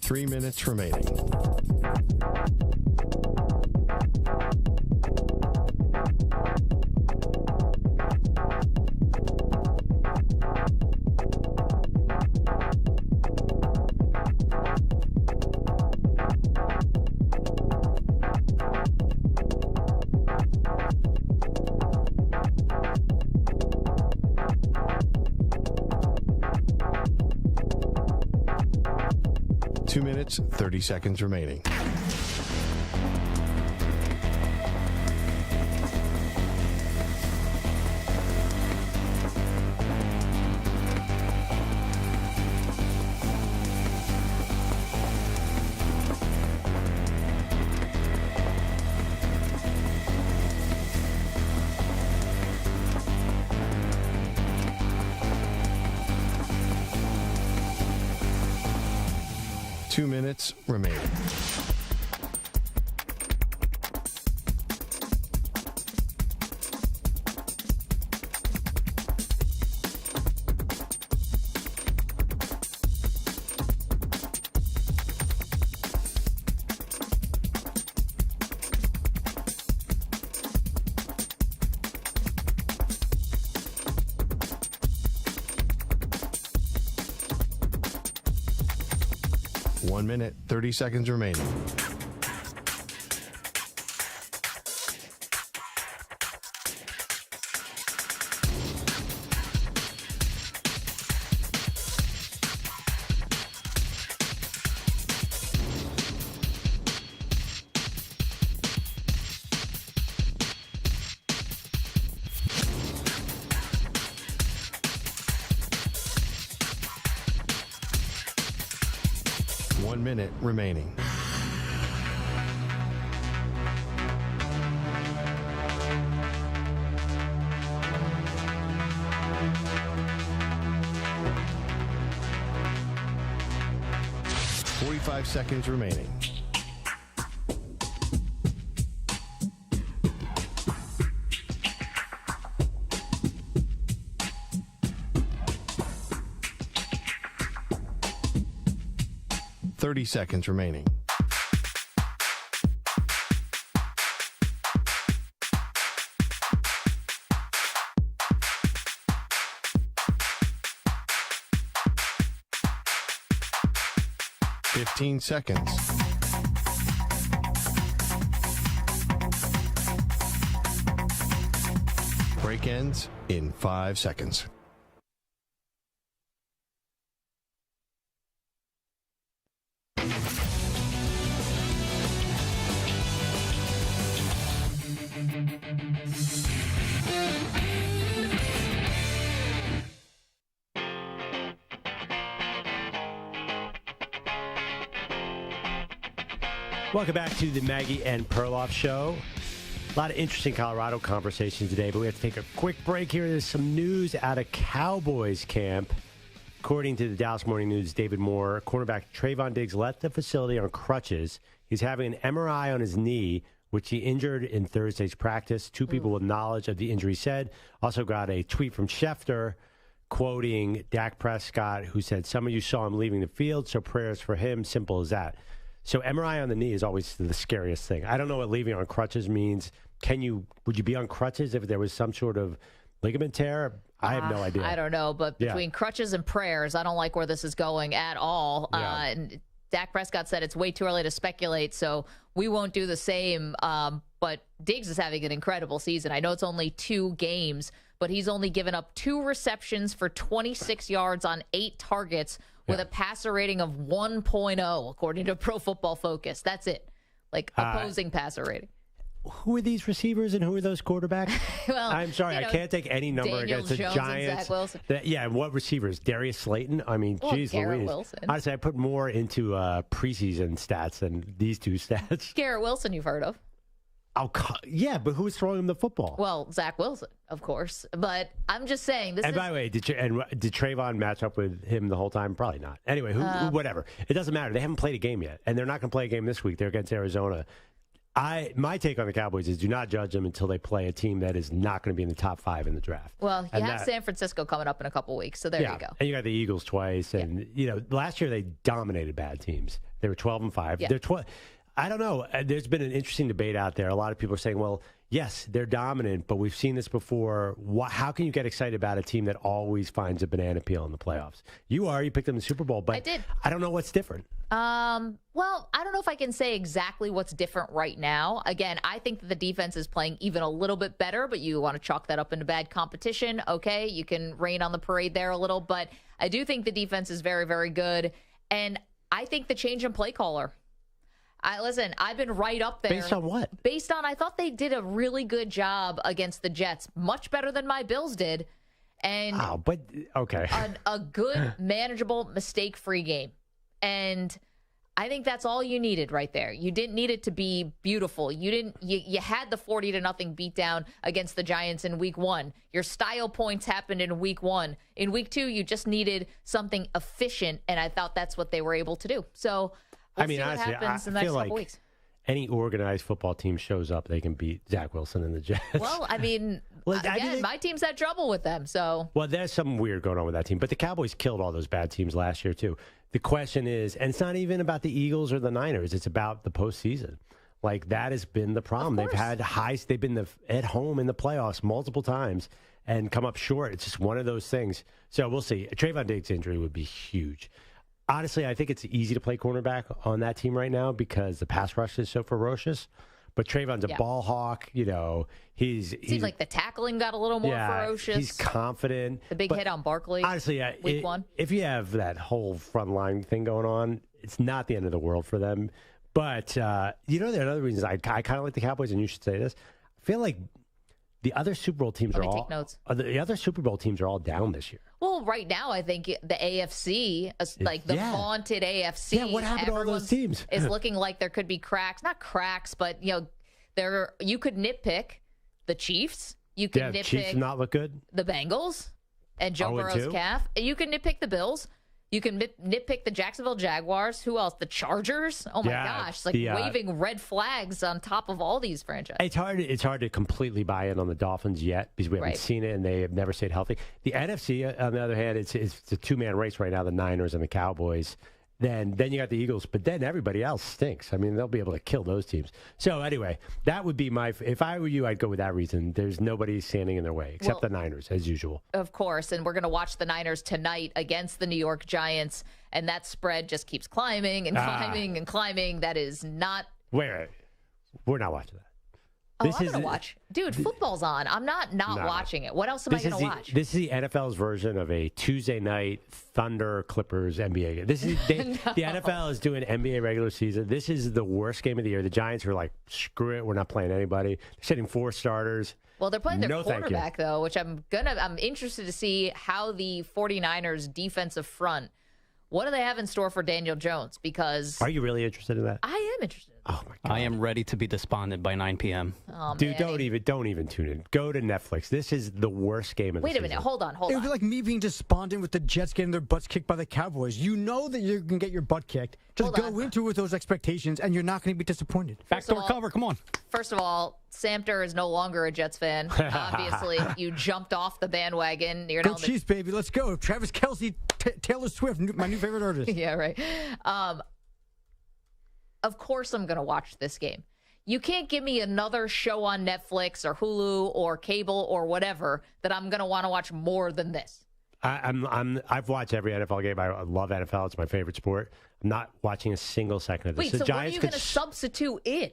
Three minutes remaining. Two minutes, 30 seconds remaining. Two minutes remaining. One minute, 30 seconds remaining. minute remaining. Seconds remaining. Thirty seconds remaining. Fifteen seconds. Break ends in 5 seconds. Welcome back to the Maggie and Perloff Show. A lot of interesting Colorado conversations today, but we have to take a quick break here. There's some news out of Cowboys camp. According to the Dallas Morning News, David Moore, cornerback Trayvon Diggs left the facility on crutches. He's having an MRI on his knee, which he injured in Thursday's practice. Two people with knowledge of the injury said. Also got a tweet from Schefter quoting Dak Prescott, who said, "Some of you saw him leaving the field, so prayers for him, simple as that." So MRI on the knee is always the scariest thing. I don't know what leaving on crutches means. Would you be on crutches if there was some sort of ligament tear? I have no idea. I don't know, but between crutches and prayers, I don't like where this is going at all. Yeah. And Dak Prescott said it's way too early to speculate, so we won't do the same. But Diggs is having an incredible season. I know it's only 2 games, but he's only given up 2 receptions for 26 yards on 8 targets with a passer rating of 1.0, according to Pro Football Focus. That's it. Like, opposing passer rating. Who are these receivers and who are those quarterbacks? Well, I'm sorry, I can't take any number Daniel against the Jones Giants. And Zach Wilson. And what receivers? Darius Slayton? I mean, geez Garrett Louise. Wilson. Honestly, I put more into preseason stats than these 2 stats. Garrett Wilson, you've heard of. Oh, yeah, but who's throwing him the football? Well, Zach Wilson, of course. But I'm just saying this. And by the way, did Trayvon match up with him the whole time? Probably not. Anyway, whatever. It doesn't matter. They haven't played a game yet, and they're not going to play a game this week. They're against Arizona. My take on the Cowboys is do not judge them until they play a team that is not going to be in the top 5 in the draft. Well, you have San Francisco coming up in a couple weeks, so there you go. And you got the Eagles twice, and last year they dominated bad teams. They were 12-5. Yeah. They're 12. I don't know. There's been an interesting debate out there. A lot of people are saying, well, yes, they're dominant, but we've seen this before. How can you get excited about a team that always finds a banana peel in the playoffs? You picked them in the Super Bowl, but I did. I don't know what's different. Well, I don't know if I can say exactly what's different right now. Again, I think that the defense is playing even a little bit better, but you want to chalk that up into bad competition. Okay, you can rain on the parade there a little, but I do think the defense is very, very good. And I think the change in play caller. Listen, I've been right up there. Based on what? Based on, I thought they did a really good job against the Jets, much better than my Bills did. And okay. a good, manageable, mistake-free game. And I think that's all you needed right there. You didn't need it to be beautiful. You had the 40-0 beatdown against the Giants in week 1. Your style points happened in week 1. In week 2, you just needed something efficient, and I thought that's what they were able to do. So we'll see what happens in the next couple weeks. Any organized football team shows up, they can beat Zach Wilson and the Jets. Well, I mean, my team's had trouble with them. So, well, there's something weird going on with that team. But the Cowboys killed all those bad teams last year, too. The question is, and it's not even about the Eagles or the Niners. It's about the postseason. Like, that has been the problem. They've had they've been at home in the playoffs multiple times and come up short. It's just one of those things. So we'll see. Trayvon Diggs' injury would be huge. Honestly, I think it's easy to play cornerback on that team right now because the pass rush is so ferocious. But Trayvon's a ball hawk. He's seems like the tackling got a little more ferocious. He's confident. The big hit on Barkley. Honestly, week 1. If you have that whole front line thing going on, it's not the end of the world for them. But there are other reasons I kind of like the Cowboys, and you should say this. I feel like The other Super Bowl teams take notes. The other Super Bowl teams are all down this year. Well, right now, I think the AFC, like the vaunted AFC. Yeah, what happened to all those teams? Is looking like there could be cracks. Not cracks, but you could nitpick the Chiefs. You could nitpick Chiefs not look good. The Bengals and Joe Burrow's calf. You can nitpick the Bills. You can nitpick the Jacksonville Jaguars. Who else? The Chargers. Oh my gosh! It's like waving red flags on top of all these franchises. It's hard to completely buy in on the Dolphins yet because we haven't seen it and they have never stayed healthy. The NFC, on the other hand, it's a two-man race right now. The Niners and the Cowboys. Then you got the Eagles, but then everybody else stinks. I mean, they'll be able to kill those teams. So anyway, that would be if I were you, I'd go with that reason. There's nobody standing in their way except the Niners, as usual. Of course, and we're going to watch the Niners tonight against the New York Giants, and that spread just keeps climbing and climbing and climbing. That is not... Wait, we're not watching that. I'm going to watch. Dude, football's on. I'm not watching it. What else am I going to watch? This is the NFL's version of a Tuesday night Thunder Clippers NBA game. This is the NFL is doing NBA regular season. This is the worst game of the year. The Giants are like, screw it, we're not playing anybody. They're sitting 4 starters. Well, they're playing their quarterback, though, which I'm interested to see how the 49ers defensive front, what do they have in store for Daniel Jones? Because... Are you really interested in that? I am interested. Oh my God. I am ready to be despondent by 9 p.m. Oh, dude, don't even tune in. Go to Netflix. This is the worst game of the season. Wait a minute. Hold on. It would be like me being despondent with the Jets getting their butts kicked by the Cowboys. You know that you're going to get your butt kicked. Just go into it with those expectations, and you're not going to be disappointed. Backdoor cover. Come on. First of all, Samter is no longer a Jets fan. Obviously, you jumped off the bandwagon. You're go Chiefs, baby. Let's go. Travis Kelce, Taylor Swift, my new favorite artist. Yeah, right. Of course I'm going to watch this game. You can't give me another show on Netflix or Hulu or cable or whatever that I'm going to want to watch more than this. I've watched every NFL game. I love NFL. It's my favorite sport. I'm not watching a single second of this. Wait, so what are you going to substitute in?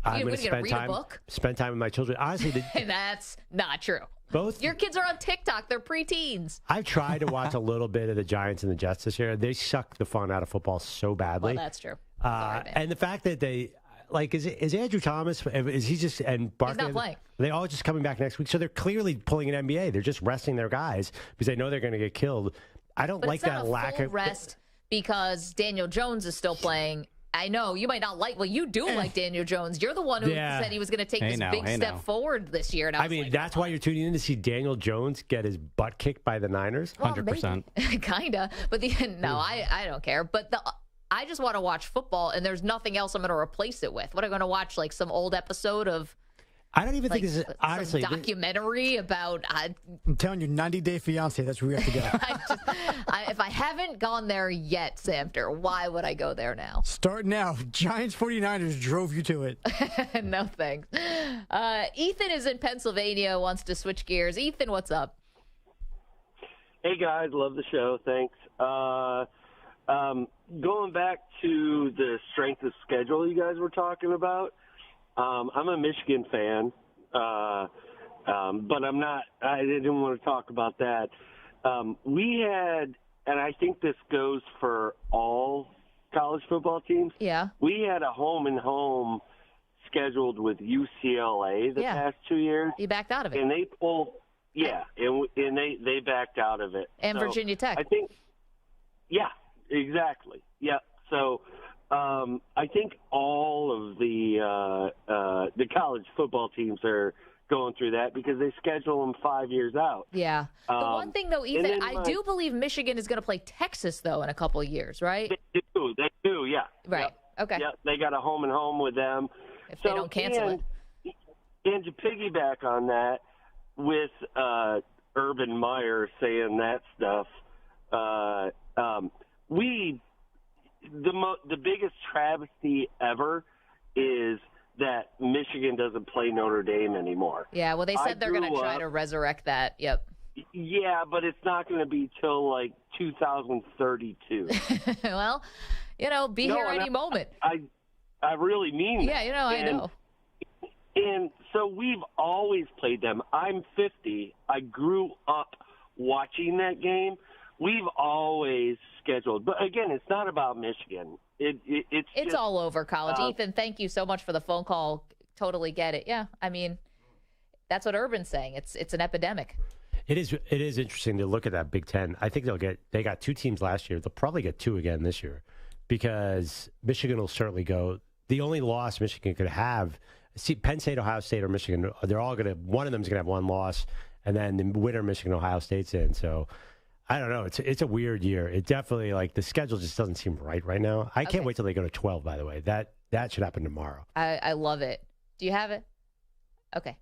I'm going to read a book? Spend time with my children. Honestly, that's not true. Both your kids are on TikTok. They're preteens. I've tried to watch a little bit of the Giants and the Jets this year. They suck the fun out of football so badly. Well, that's true. And the fact that they is Andrew Thomas, is he just, and Barkley, he's not playing. Are they all just coming back next week? So they're clearly pulling an NBA. They're just resting their guys because they know they're going to get killed. I don't like that lack of rest because Daniel Jones is still playing. I know you might not like. Well, you do like Daniel Jones. You're the one who said he was going to take this big step forward this year. And I mean, that's why you're tuning in to see Daniel Jones get his butt kicked by the Niners. 100%. Kinda, but I don't care. But I just want to watch football, and there's nothing else I'm going to replace it with. What am I going to watch? Like some old episode of? I don't even think this is honestly documentary about. I'm telling you, 90 Day Fiance. That's where we have to go. If I haven't gone there yet, Samter, why would I go there now? Start now. Giants 49ers drove you to it. No thanks. Ethan is in Pennsylvania. Wants to switch gears. Ethan, what's up? Hey guys, love the show. Thanks. Going back to the strength of schedule you guys were talking about. I'm a Michigan fan, but I'm not. I didn't want to talk about that. We had, and I think this goes for all college football teams. Yeah. We had a home and home scheduled with UCLA the past 2 years. You backed out of it, and they pulled. Yeah, and they backed out of it. And so Virginia Tech. I think. Yeah, exactly. Yeah. So. I think all of the college football teams are going through that because they schedule them 5 years out. Yeah. The one thing, though, Ethan, I do believe Michigan is going to play Texas, though, in a couple of years, right? They do, yeah. Right. Yep. Okay. Yeah, they got a home and home with them. If they don't cancel it. And to piggyback on that, with Urban Meyer saying that stuff, the biggest travesty ever is that Michigan doesn't play Notre Dame anymore. Yeah, well, they said they're going to try to resurrect that. Yep. Yeah, but it's not going to be till like 2032. Well, be here any moment. I really mean that. Yeah, I know. And so we've always played them. I'm 50. I grew up watching that game. We've always scheduled, but again, it's not about Michigan. It's just, all over college. Ethan, thank you so much for the phone call. Totally get it. Yeah, I mean, That's what Urban's saying. It's an epidemic. It is interesting to look at that Big Ten. I think they got 2 teams last year. They'll probably get 2 again this year because Michigan will certainly go. The only loss Michigan could have, Penn State, Ohio State, or Michigan, they're all going to, one of them is going to have 1 loss, and then the winner, Michigan, Ohio State's in. So I don't know. It's a weird year. It definitely, the schedule just doesn't seem right now. I can't wait till they go to 12, by the way. That should happen tomorrow. I love it. Do you have it? Okay.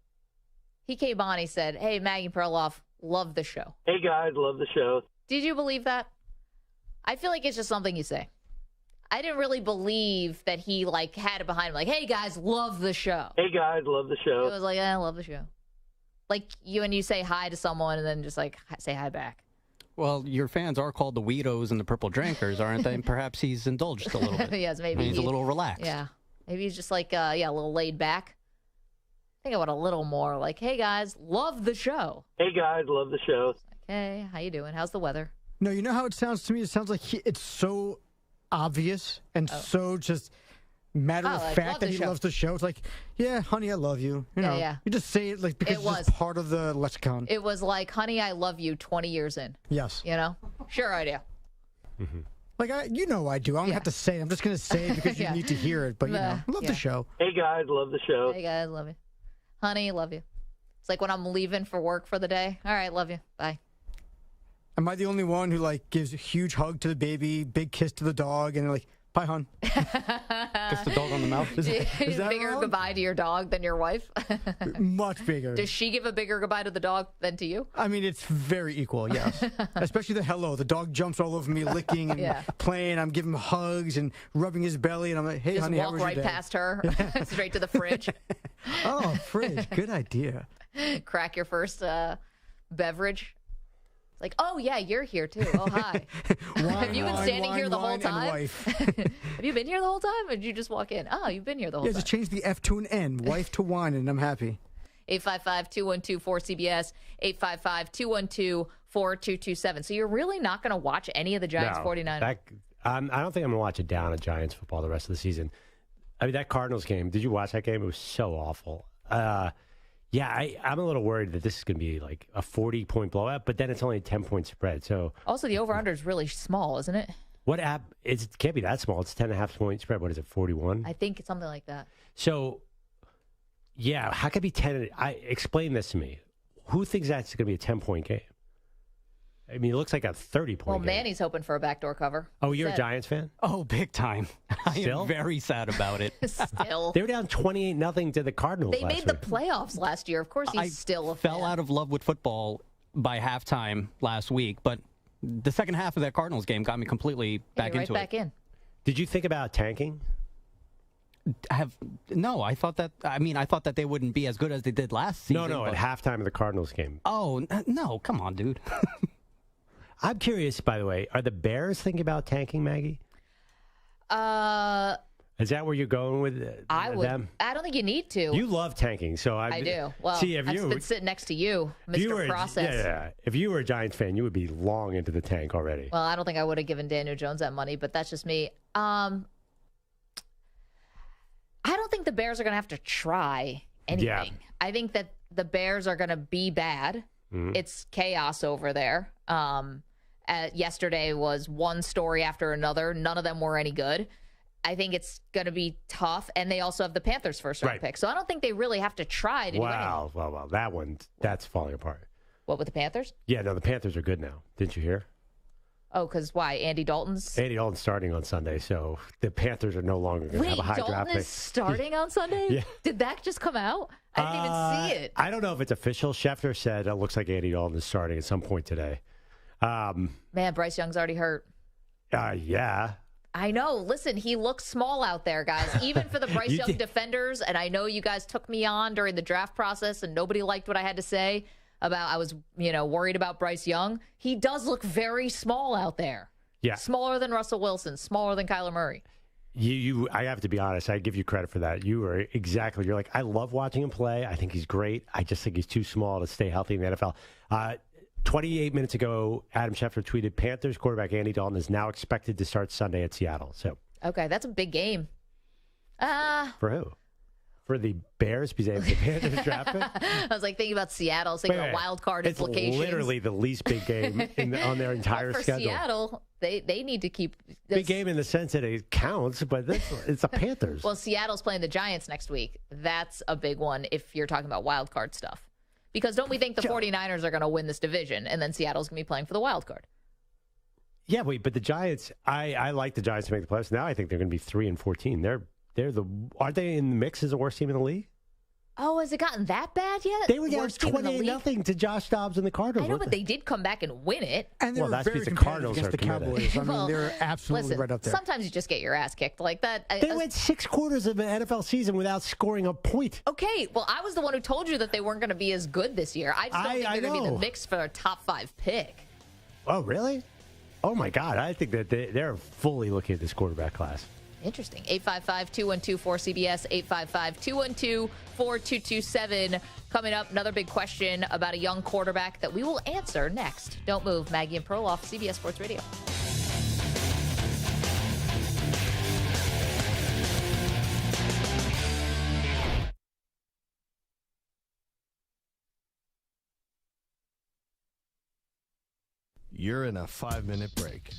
He came on, he said, hey, Maggie and Perloff, love the show. Hey, guys, love the show. Did you believe that? I feel like it's just something you say. I didn't really believe that he, had it behind him, hey, guys, love the show. Hey, guys, love the show. It was I love the show. Like when you say hi to someone and then just, say hi back. Well, your fans are called the Weedos and the Purple Drinkers, aren't they? Perhaps he's indulged a little bit. Yes, maybe. He's a little relaxed. Yeah. Maybe he's just a little laid back. I think I want a little more hey, guys, love the show. Hey, guys, love the show. Hey, how you doing? How's the weather? No, you know how it sounds to me? It sounds like it's so obvious and so just matter of fact that he loves the show. It's yeah, honey, I love you. You know, you just say it because it's just part of the lexicon. It was honey, I love you 20 years in. Yes. You know? Sure I do. Mm-hmm. I do. I don't have to say it. I'm just going to say it because you need to hear it. But, love the show. Hey, guys, love the show. Hey, guys, love you. Honey, love you. It's like when I'm leaving for work for the day. All right, love you. Bye. Am I the only one who, gives a huge hug to the baby, big kiss to the dog, and they're bye, hon? Kiss the dog on the mouth? Is that bigger wrong? goodbye to your dog than your wife? Much bigger. Does she give a bigger goodbye to the dog than to you? I mean, it's very equal, yes. Especially the hello. The dog jumps all over me, licking and playing. I'm giving him hugs and rubbing his belly, and I'm like, hey, just honey, walk how was your right day? past her, straight to the fridge. Oh, fridge. Good idea. Crack your first beverage. Oh, yeah, you're here, too. Oh, hi. Have you been standing here the whole time? Have you been here the whole time? Or did you just walk in? Oh, you've been here the whole time. Yeah, just change the F to an N. Wife to wine, and I'm happy. 855-212-4CBS, 855-212-4227. So you're really not going to watch any of the Giants 49ers? I don't think I'm going to watch it down at Giants football the rest of the season. I mean, that Cardinals game, did you watch that game? It was so awful. I'm a little worried that this is going to be a 40-point blowout, but then it's only a 10-point spread. So also, the over-under is really small, isn't it? It can't be that small. It's a 10.5-point spread. What is it, 41? I think it's something like that. So, how could it be 10? Explain this to me. Who thinks that's going to be a 10-point game? I mean, it looks like a 30-point game. Well, Manny's hoping for a backdoor cover. Oh, you're a Giants fan? Oh, big time. I am very sad about it. Still. They were down 28-0 to the Cardinals They made the playoffs last year. Of course, he's still a fan. Fell out of love with football by halftime last week, but the second half of that Cardinals game got me completely back into back it. In. Did you think about tanking? No, I thought that they wouldn't be as good as they did last season. No, at halftime of the Cardinals game. Oh, no, come on, dude. I'm curious, by the way, are the Bears thinking about tanking, Maggie? Is that where you're going with them? I don't think you need to. You love tanking, so I do. Well, I've been sitting next to you, Mr. Process. Yeah. If you were a Giants fan, you would be long into the tank already. Well, I don't think I would have given Daniel Jones that money, but that's just me. I don't think the Bears are going to have to try anything. Yeah. I think that the Bears are going to be bad. Mm-hmm. It's chaos over there. Yesterday was one story after another. None of them were any good. I think it's going to be tough, and they also have the Panthers' first-round pick. So I don't think they really have to try to do anything. Well, that's falling apart. What, with the Panthers? Yeah, no, the Panthers are good now. Didn't you hear? Oh, because why? Andy Dalton's starting on Sunday, so the Panthers are no longer going to have a high Dalton draft pick. Is starting on Sunday? Yeah. Did that just come out? I didn't even see it. I don't know if it's official. Schefter said it looks like Andy Dalton is starting at some point today. Man, Bryce Young's already hurt. Yeah. I know. Listen, he looks small out there, guys. Even for the Bryce Young defenders, and I know you guys took me on during the draft process, and nobody liked what I had to say about I was, worried about Bryce Young. He does look very small out there. Yeah. Smaller than Russell Wilson, smaller than Kyler Murray. I have to be honest. I give you credit for that. You are exactly. You're like, I love watching him play. I think he's great. I just think he's too small to stay healthy in the NFL. 28 minutes ago, Adam Schefter tweeted, Panthers quarterback Andy Dalton is now expected to start Sunday at Seattle. So okay, that's a big game. For who? For the Bears, because they have the Panthers draft pick? I was like thinking about Seattle, thinking about wild card implications. It's literally the least big game on their entire for schedule. Seattle, they need to keep big game in the sense that it counts, but it's the Panthers. Well, Seattle's playing the Giants next week. That's a big one if you're talking about wild card stuff. Because don't we think the 49ers are going to win this division, and then Seattle's going to be playing for the wild card? Yeah, but the Giants, I like the Giants to make the playoffs. Now I think they're going to be 3-14. Aren't they in the mix as the worst team in the league? Oh, has it gotten that bad yet? They were down 28-0 to Josh Dobbs and the Cardinals. I know, but they did come back and win it. And they were that's very because the competitive Cardinals against are the Cowboys. I mean, they're absolutely right up there. Sometimes you just get your ass kicked like that. They went 6 quarters of an NFL season without scoring a point. Okay, well, I was the one who told you that they weren't going to be as good this year. I just don't think they're going to be in the mix for a top 5 pick. Oh, really? Oh, my God. I think that they're fully looking at this quarterback class. Interesting. 855-212-4CBS, 855-212-4227. Coming up, another big question about a young quarterback that we will answer next. Don't move. Maggie and Perloff, CBS Sports Radio. You're in a 5-minute break.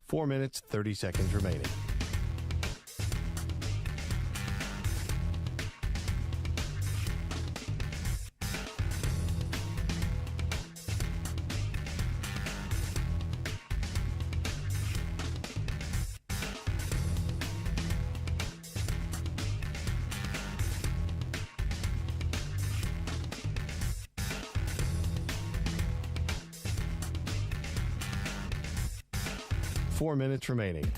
Four minutes, 30 seconds remaining. Four minutes remaining.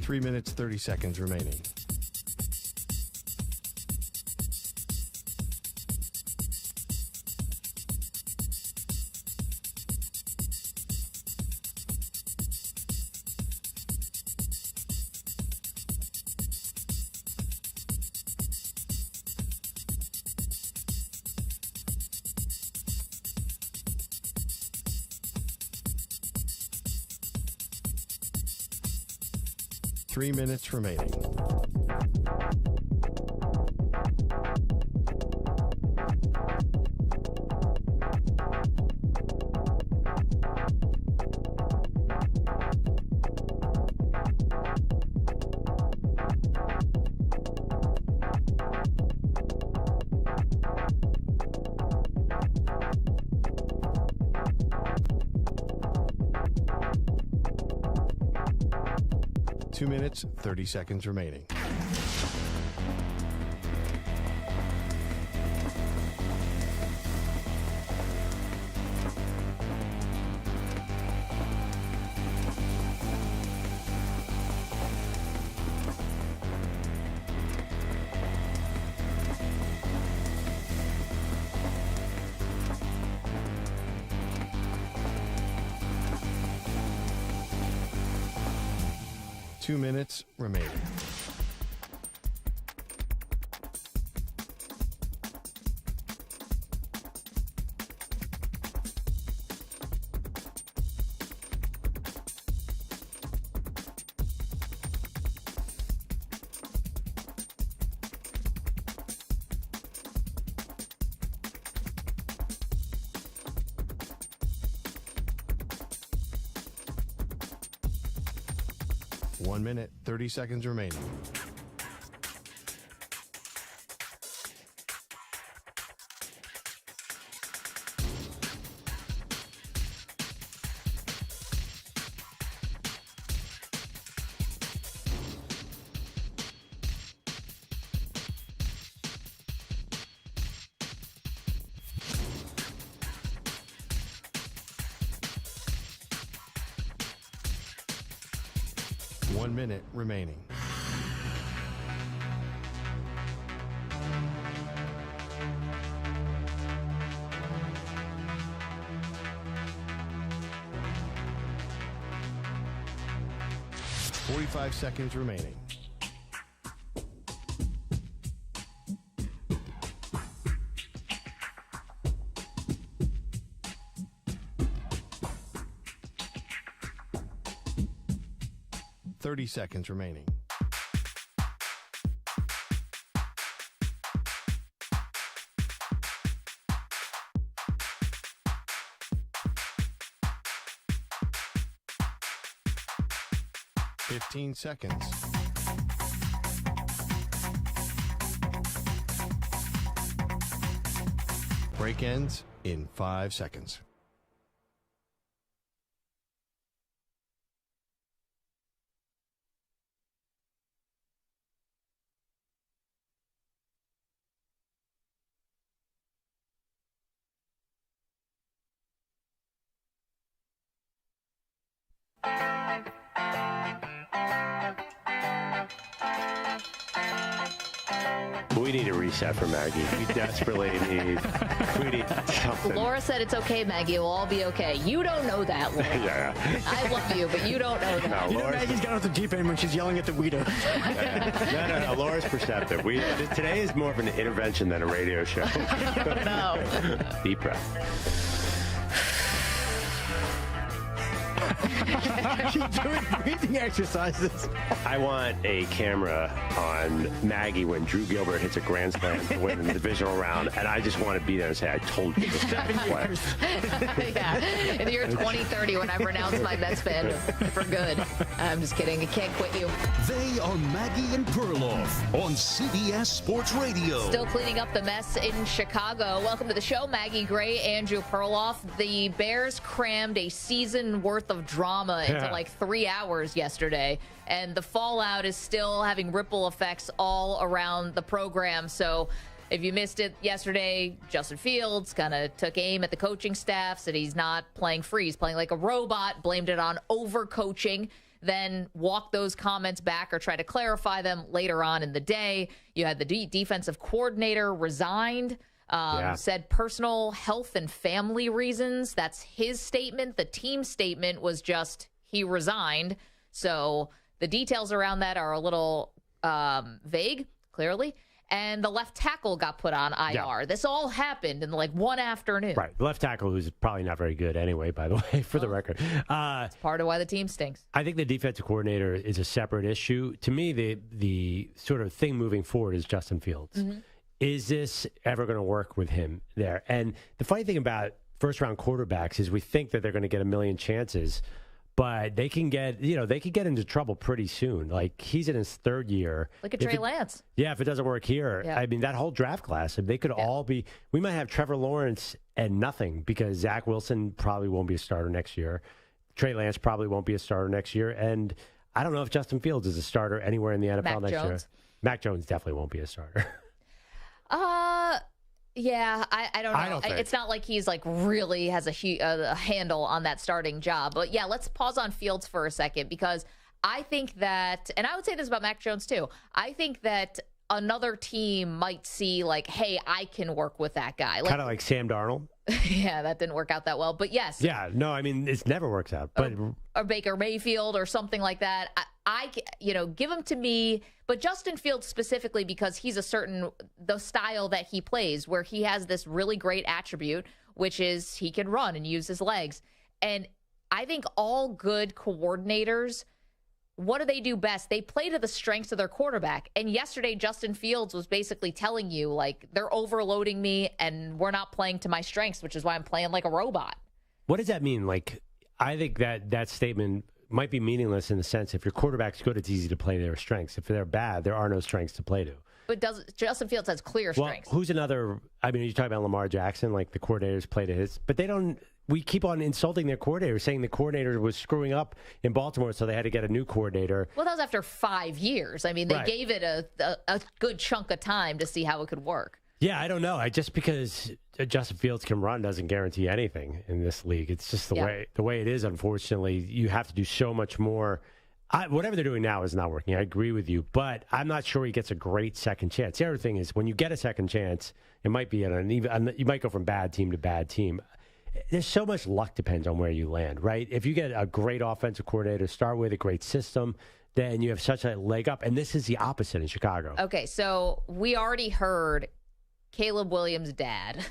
Three minutes, 30 seconds remaining. Three minutes remaining. Two minutes, 30 seconds remaining. Two minutes remaining. One minute, 30 seconds remaining. 1 minute remaining. Five seconds remaining. Seconds remaining. Seconds. Break ends in 5 seconds. We need a reset for Maggie. We desperately need something. Laura said it's okay, Maggie. We'll all be okay. You don't know that, Laura. Yeah. I love you, but you don't know that. No, Maggie's got off the deep end when she's yelling at the Weedo. No. Laura's perceptive. Today is more of an intervention than a radio show. No. Deep breath. She's doing breathing exercises. I want a camera on Maggie when Drew Gilbert hits a grand slam to win in the divisional round, and I just want to be there and say, I told you. 7 years. Yeah, in the year 2030 when I renounce my Mets fan for good. I'm just kidding. I can't quit you. They are Maggie and Perloff on CBS Sports Radio. Still cleaning up the mess in Chicago. Welcome to the show, Maggie Gray, Andrew Perloff. The Bears crammed a season worth of drama into like 3 hours yesterday, and the fallout is still having ripple effects all around the program. So if you missed it yesterday, Justin Fields kind of took aim at the coaching staff, said he's not playing free, he's playing like a robot, blamed it on overcoaching, then walked those comments back or tried to clarify them later on in the day. You had the defensive coordinator resigned. Said personal health and family reasons. That's his statement. The team's statement was just he resigned. So the details around that are a little vague, clearly. And the left tackle got put on IR. Yeah. This all happened in like one afternoon. Right. The left tackle, who's probably not very good anyway, by the way, for the record. It's part of why the team stinks. I think the defensive coordinator is a separate issue. To me, the sort of thing moving forward is Justin Fields. Mm-hmm. Is this ever going to work with him there? And the funny thing about first-round quarterbacks is we think that they're going to get a million chances, but they can get into trouble pretty soon. Like, he's in his third year. Look at Trey Lance. Yeah, if it doesn't work here. Yeah. I mean, that whole draft class, they could all be – we might have Trevor Lawrence and nothing because Zach Wilson probably won't be a starter next year. Trey Lance probably won't be a starter next year. And I don't know if Justin Fields is a starter anywhere in the NFL next year. Mac Jones definitely won't be a starter. Yeah, I don't know. It's not like he's like really has a handle on that starting job. But yeah, let's pause on Fields for a second because I think that, and I would say this about Mac Jones too, I think that another team might see like, hey, I can work with that guy. Kind of like Sam Darnold. Yeah, that didn't work out that well. But yes. Yeah, no, I mean, it never works out. But or Baker Mayfield or something like that. I give him to me. But Justin Fields specifically because he's the style that he plays where he has this really great attribute, which is he can run and use his legs. And I think all good coordinators, what do they do best? They play to the strengths of their quarterback. And yesterday, Justin Fields was basically telling you, like, they're overloading me and we're not playing to my strengths, which is why I'm playing like a robot. What does that mean? Like, I think that statement might be meaningless in the sense if your quarterback's good, it's easy to play to their strengths. If they're bad, there are no strengths to play to. But Justin Fields has clear strengths. Who's another? I mean, are you talking about Lamar Jackson? Like the coordinators play to his, but they don't. We keep on insulting their coordinator, saying the coordinator was screwing up in Baltimore, so they had to get a new coordinator. Well, that was after 5 years. I mean, they gave it a good chunk of time to see how it could work. Yeah, I don't know. Just because Justin Fields can run doesn't guarantee anything in this league. It's just the way it is. Unfortunately, you have to do so much more Whatever they're doing now is not working. I agree with you, but I'm not sure he gets a great second chance. The other thing is when you get a second chance, it might be you might go from bad team to bad team. There's so much luck depends on where you land, right? If you get a great offensive coordinator, start with a great system, then you have such a leg up. And this is the opposite in Chicago. Okay, so we already heard Caleb Williams' dad,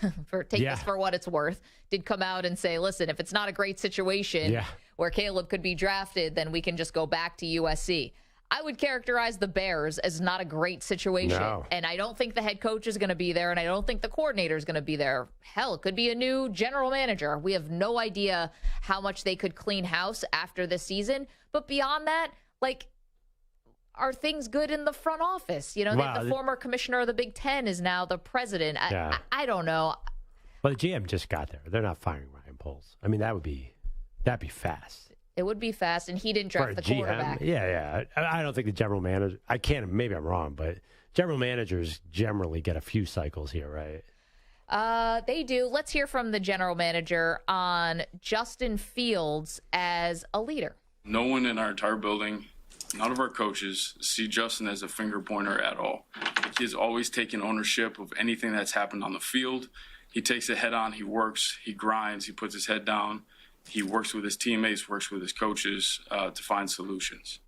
this for what it's worth, did come out and say, listen, if it's not a great situation where Caleb could be drafted, then we can just go back to USC. I would characterize the Bears as not a great situation. No. And I don't think the head coach is going to be there, and I don't think the coordinator is going to be there. Hell, it could be a new general manager. We have no idea how much they could clean house after this season. But beyond that, are things good in the front office? The former commissioner of the Big Ten is now the president. I don't know. Well, the GM just got there. They're not firing Ryan Poles. I mean, that'd be fast. It would be fast, and he didn't draft the quarterback. Yeah. I don't think the general manager. Maybe I'm wrong, but general managers generally get a few cycles here, right? They do. Let's hear from the general manager on Justin Fields as a leader. No one in our entire building, none of our coaches, see Justin as a finger pointer at all. He's always taken ownership of anything that's happened on the field. He takes it head on. He works. He grinds. He puts his head down. He works with his teammates, works with his coaches to find solutions.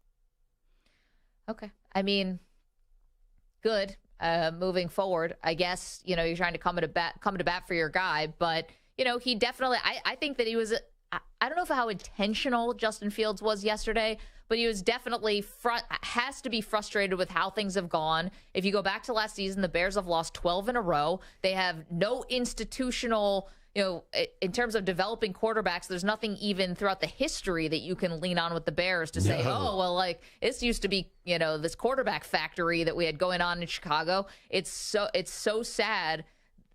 Okay. I mean, good. Moving forward, I guess, you're trying to come to bat for your guy, but, he definitely, I think that he was, I don't know how intentional Justin Fields was yesterday, but he was definitely has to be frustrated with how things have gone. If you go back to last season, the Bears have lost 12 in a row. They have no institutional, in terms of developing quarterbacks, there's nothing even throughout the history that you can lean on with the Bears to say, this used to be, this quarterback factory that we had going on in Chicago. It's so sad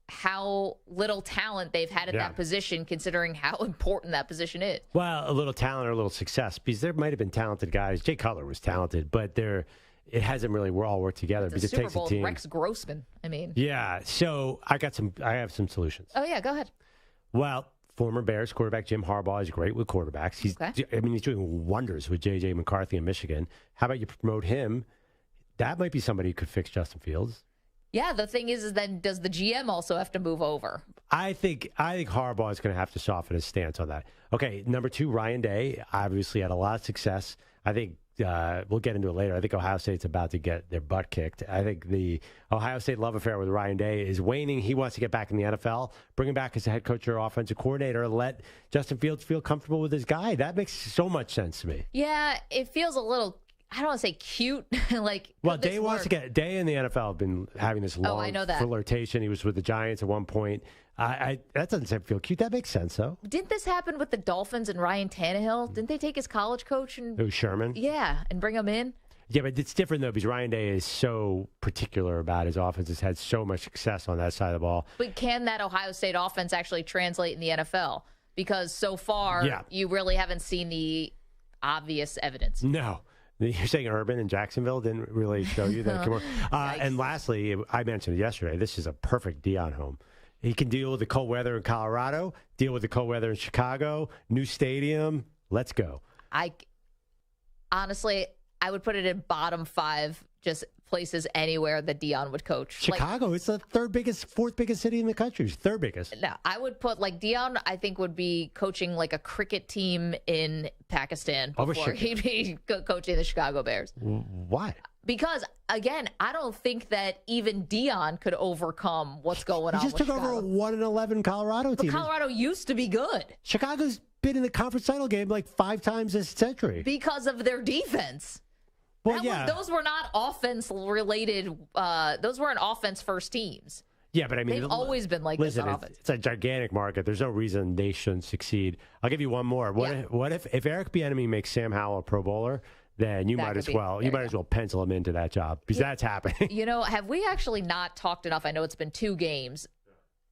how little talent they've had at that position, considering how important that position is. Well, a little talent or a little success, because there might have been talented guys. Jay Cutler was talented, but it hasn't really all worked together. It's a Super Bowl with Rex Grossman. I mean, So I have some solutions. Oh yeah, go ahead. Well, former Bears quarterback Jim Harbaugh is great with quarterbacks. He's doing wonders with J.J. McCarthy in Michigan. How about you promote him? That might be somebody who could fix Justin Fields. Yeah, the thing is then does the GM also have to move over? I think Harbaugh is going to have to soften his stance on that. Okay, number 2, Ryan Day obviously had a lot of success. I think we'll get into it later. I think Ohio State's about to get their butt kicked. I think the Ohio State love affair with Ryan Day is waning. He wants to get back in the NFL, bring him back as a head coach or offensive coordinator, let Justin Fields feel comfortable with his guy. That makes so much sense to me. Yeah, it feels a little, I don't want to say cute. Day wants to get Day in the NFL have been having this long flirtation. He was with the Giants at one point. That doesn't feel cute. That makes sense, though. Didn't this happen with the Dolphins and Ryan Tannehill? Didn't they take his college coach and Sherman? Yeah, and bring him in. Yeah, but it's different though because Ryan Day is so particular about his offense. Has had so much success on that side of the ball. But can that Ohio State offense actually translate in the NFL? Because so far, you really haven't seen the obvious evidence. No. You're saying Urban and Jacksonville didn't really show you that? And lastly, I mentioned it yesterday, this is a perfect Deion home. He can deal with the cold weather in Colorado, deal with the cold weather in Chicago, new stadium. Let's go. Honestly, I would put it in bottom 5 just places anywhere that Deion would coach. Chicago, it's the fourth biggest city in the country. It's third biggest. No, I would put Deion, I think, would be coaching a cricket team in Pakistan before he'd be coaching the Chicago Bears. Why? Because, again, I don't think that even Deion could overcome what's going on. He just took over a 1-11 Colorado team. But Colorado used to be good. Chicago's been in the conference title game 5 times this century. Because of their defense. Well, those were not offense-related. Those weren't offense-first teams. Yeah, but I mean, they've always been this on offense. It's a gigantic market. There's no reason they shouldn't succeed. I'll give you one more. What if Eric Bieniemy makes Sam Howell a Pro Bowler? Then you might as well pencil him into that job because that's happening. Have we actually not talked enough? I know it's been 2 games.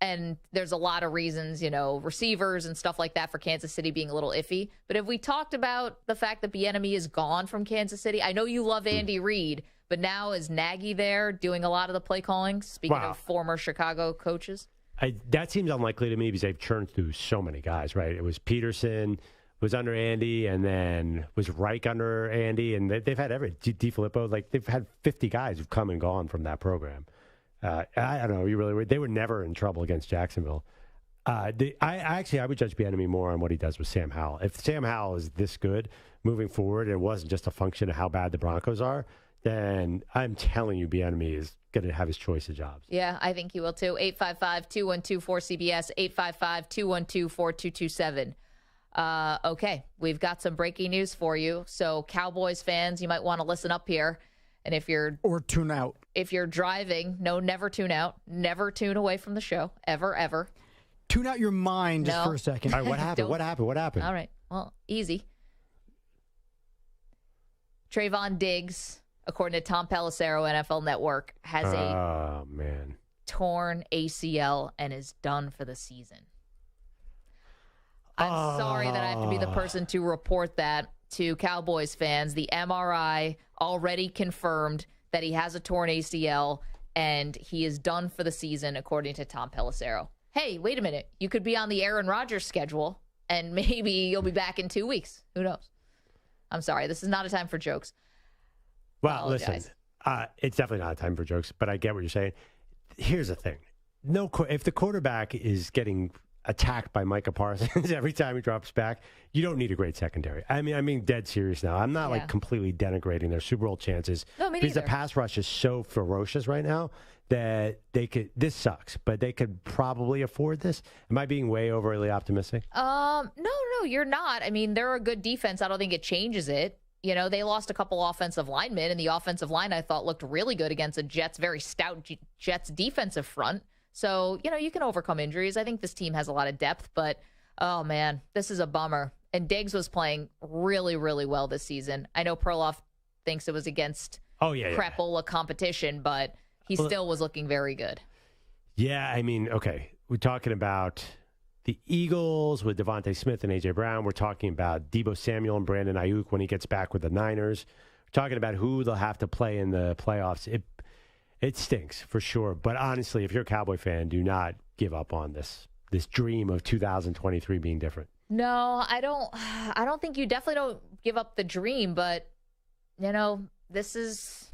And there's a lot of reasons, receivers and stuff like that for Kansas City being a little iffy. But have we talked about the fact that Bieniemy is gone from Kansas City? I know you love Andy Reid, but now is Nagy there doing a lot of the play calling? Speaking of former Chicago coaches. That seems unlikely to me because they've churned through so many guys, right? It was Peterson, was under Andy, and then was Reich under Andy, and they've had DiFilippo, like they've had 50 guys who've come and gone from that program. I don't know. They were never in trouble against Jacksonville. I would judge Bieniemy more on what he does with Sam Howell. If Sam Howell is this good moving forward, and it wasn't just a function of how bad the Broncos are, then I'm telling you, Bieniemy is going to have his choice of jobs. Yeah, I think he will too. 855-212-4CBS, 855-212-4227. Okay, we've got some breaking news for you. So Cowboys fans, you might want to listen up here. And or tune out. If you're driving, never tune out. Never tune away from the show. Ever. Tune out your mind just for a second. All right, what happened? What happened? All right. Well, easy. Trayvon Diggs, according to Tom Pelissero, NFL Network, has a torn ACL and is done for the season. I'm sorry that I have to be the person to report that to Cowboys fans. The MRI already confirmed that he has a torn ACL and he is done for the season, according to Tom Pelissero. Hey, wait a minute. You could be on the Aaron Rodgers schedule and maybe you'll be back in 2 weeks. Who knows? I'm sorry. This is not a time for jokes. Well, listen, it's definitely not a time for jokes, but I get what you're saying. Here's the thing. If the quarterback is getting attacked by Micah Parsons every time he drops back, you don't need a great secondary. I mean, dead serious now. I'm not like completely denigrating their Super Bowl chances. No, me because neither. The pass rush is so ferocious right now that this sucks, but they could probably afford this. Am I being way overly optimistic? No, you're not. I mean, they're a good defense. I don't think it changes it. You know, they lost a couple offensive linemen, and the offensive line I thought looked really good against a very stout Jets defensive front. So, you can overcome injuries. I think this team has a lot of depth, but, oh, man, this is a bummer. And Diggs was playing really, really well this season. I know Perloff thinks it was against crapola competition, but he still was looking very good. Yeah, I mean, okay, we're talking about the Eagles with Devontae Smith and A.J. Brown. We're talking about Deebo Samuel and Brandon Ayuk when he gets back with the Niners. We're talking about who they'll have to play in the playoffs. It stinks for sure. But honestly, if you're a Cowboy fan, do not give up on this dream of 2023 being different. No, I don't think you definitely don't give up the dream, but this is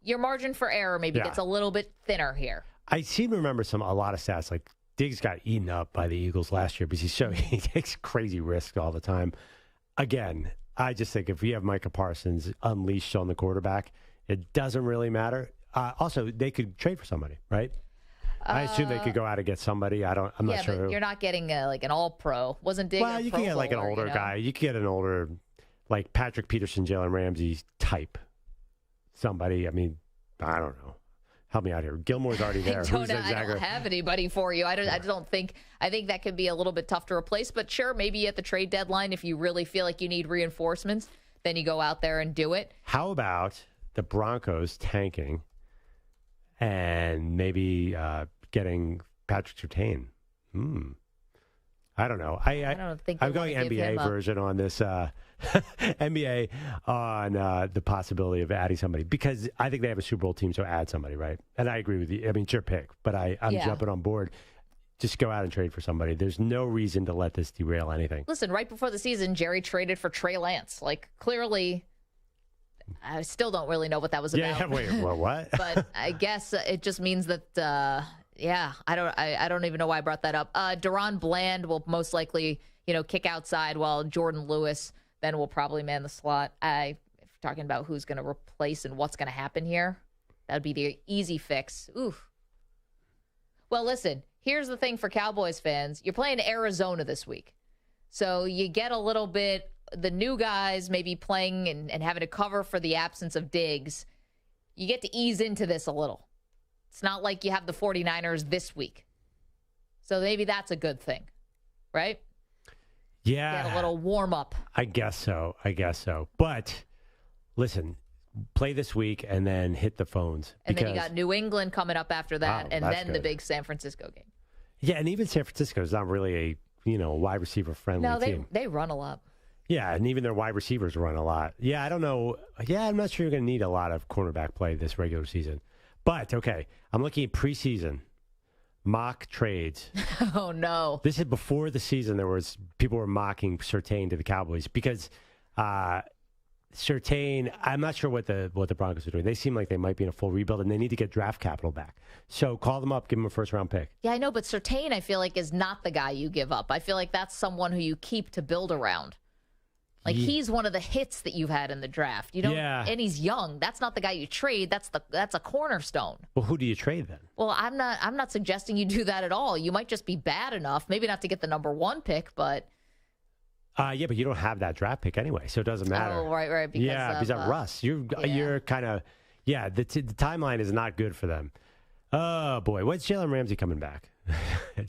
your margin for error maybe gets a little bit thinner here. I seem to remember a lot of stats like Diggs got eaten up by the Eagles last year because he takes crazy risks all the time. Again, I just think if we have Micah Parsons unleashed on the quarterback, it doesn't really matter. Also, they could trade for somebody, right? I assume they could go out and get somebody. I'm not sure. Yeah, but you're not getting an all-pro. Wasn't Diggs you can get like an older guy. You can get an older, like Patrick Peterson, Jalen Ramsey type somebody. I mean, I don't know. Help me out here. Gilmore's already there. I don't have anybody for you. I think that could be a little bit tough to replace. But sure, maybe at the trade deadline, if you really feel like you need reinforcements, then you go out there and do it. How about the Broncos tanking and maybe getting Patrick Surtain? I don't know. I don't think I'm going NBA version on this. NBA on the possibility of adding somebody because I think they have a Super Bowl team, so add somebody, right? And I agree with you. I mean, it's your pick, but I'm jumping on board. Just go out and trade for somebody. There's no reason to let this derail anything. Listen, right before the season, Jerry traded for Trey Lance. Like, clearly, I still don't really know what that was about. Yeah, wait, well, what? But I guess it just means that, I don't even know why I brought that up. Deron Bland will most likely, kick outside while Jordan Lewis then will probably man the slot. If you're talking about who's going to replace and what's going to happen here, that would be the easy fix. Oof. Well, listen, here's the thing for Cowboys fans. You're playing Arizona this week. So you get a little bit, the new guys maybe playing and having to cover for the absence of Diggs. You get to ease into this a little. It's not like you have the 49ers this week. So maybe that's a good thing, right? Yeah. Get a little warm up. I guess so. But listen, play this week and then hit the phones. And then you got New England coming up after that, and then good. the big San Francisco game. Yeah, and even San Francisco is not really a wide receiver friendly team. No, they run a lot. Yeah, and even their wide receivers run a lot. Yeah, I don't know. Yeah, I'm not sure you're going to need a lot of cornerback play this regular season. But, okay, I'm looking at preseason. mock trades. Oh, no. This is before the season. People were mocking Surtain to the Cowboys because Surtain, I'm not sure what the Broncos are doing. They seem like they might be in a full rebuild, and they need to get draft capital back. So call them up, give them a first-round pick. Yeah, I know, but Surtain, I feel like, is not the guy you give up. I feel like that's someone who you keep to build around. Like, he's one of the hits that you've had in the draft. You don't, and he's young. That's not the guy you trade. That's a cornerstone. Well, who do you trade then? Well, I'm not suggesting you do that at all. You might just be bad enough, maybe not to get the number 1 pick, but. Yeah, but you don't have that draft pick anyway, so it doesn't matter. Oh, right. Because of Russ. You're kind of, the timeline is not good for them. Oh, boy. When's Jalen Ramsey coming back?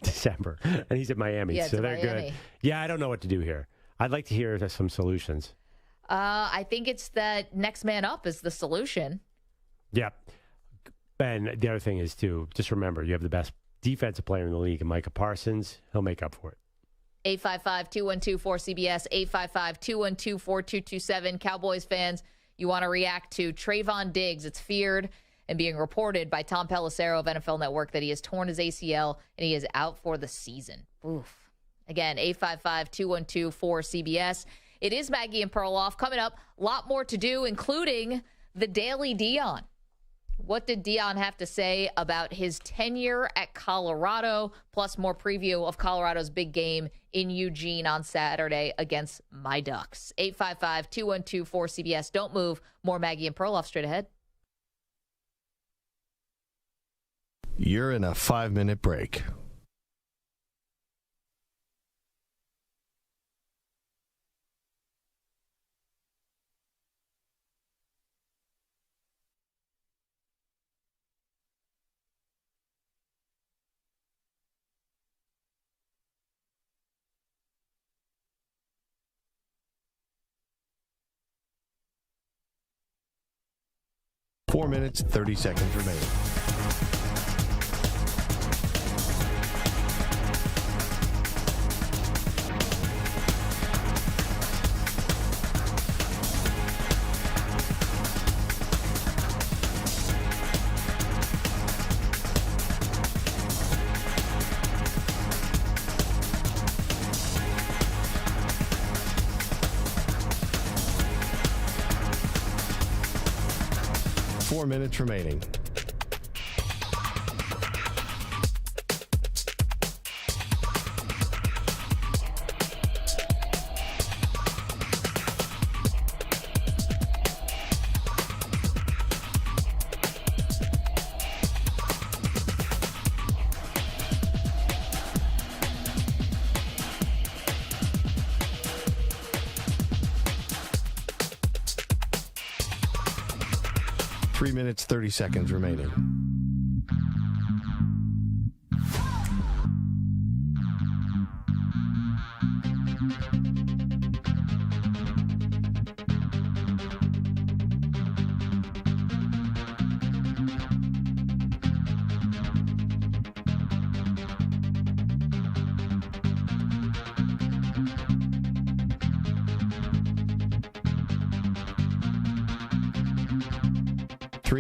December. And he's at Miami, so they're Miami. good. Yeah, I don't know what to do here. I'd like to hear some solutions. I think it's that next man up is the solution. Yeah. And the other thing is, too, just remember, you have the best defensive player in the league, Micah Parsons. He'll make up for it. 855-212-4CBS, 855-212-4227. Cowboys fans, you want to react to Trayvon Diggs. It's feared and being reported by Tom Pelissero of NFL Network that he has torn his ACL and he is out for the season. Oof. Again, 855-212-4CBS. It is Maggie and Perloff. Coming up, a lot more to do, including the Daily Deion. What did Deion have to say about his tenure at Colorado, plus more preview of Colorado's big game in Eugene on Saturday against my Ducks? 855-212-4CBS. Don't move. More Maggie and Perloff straight ahead. You're in a 5-minute break. Four minutes, 30 seconds remaining. Minutes remaining. Three minutes, 30 seconds remaining.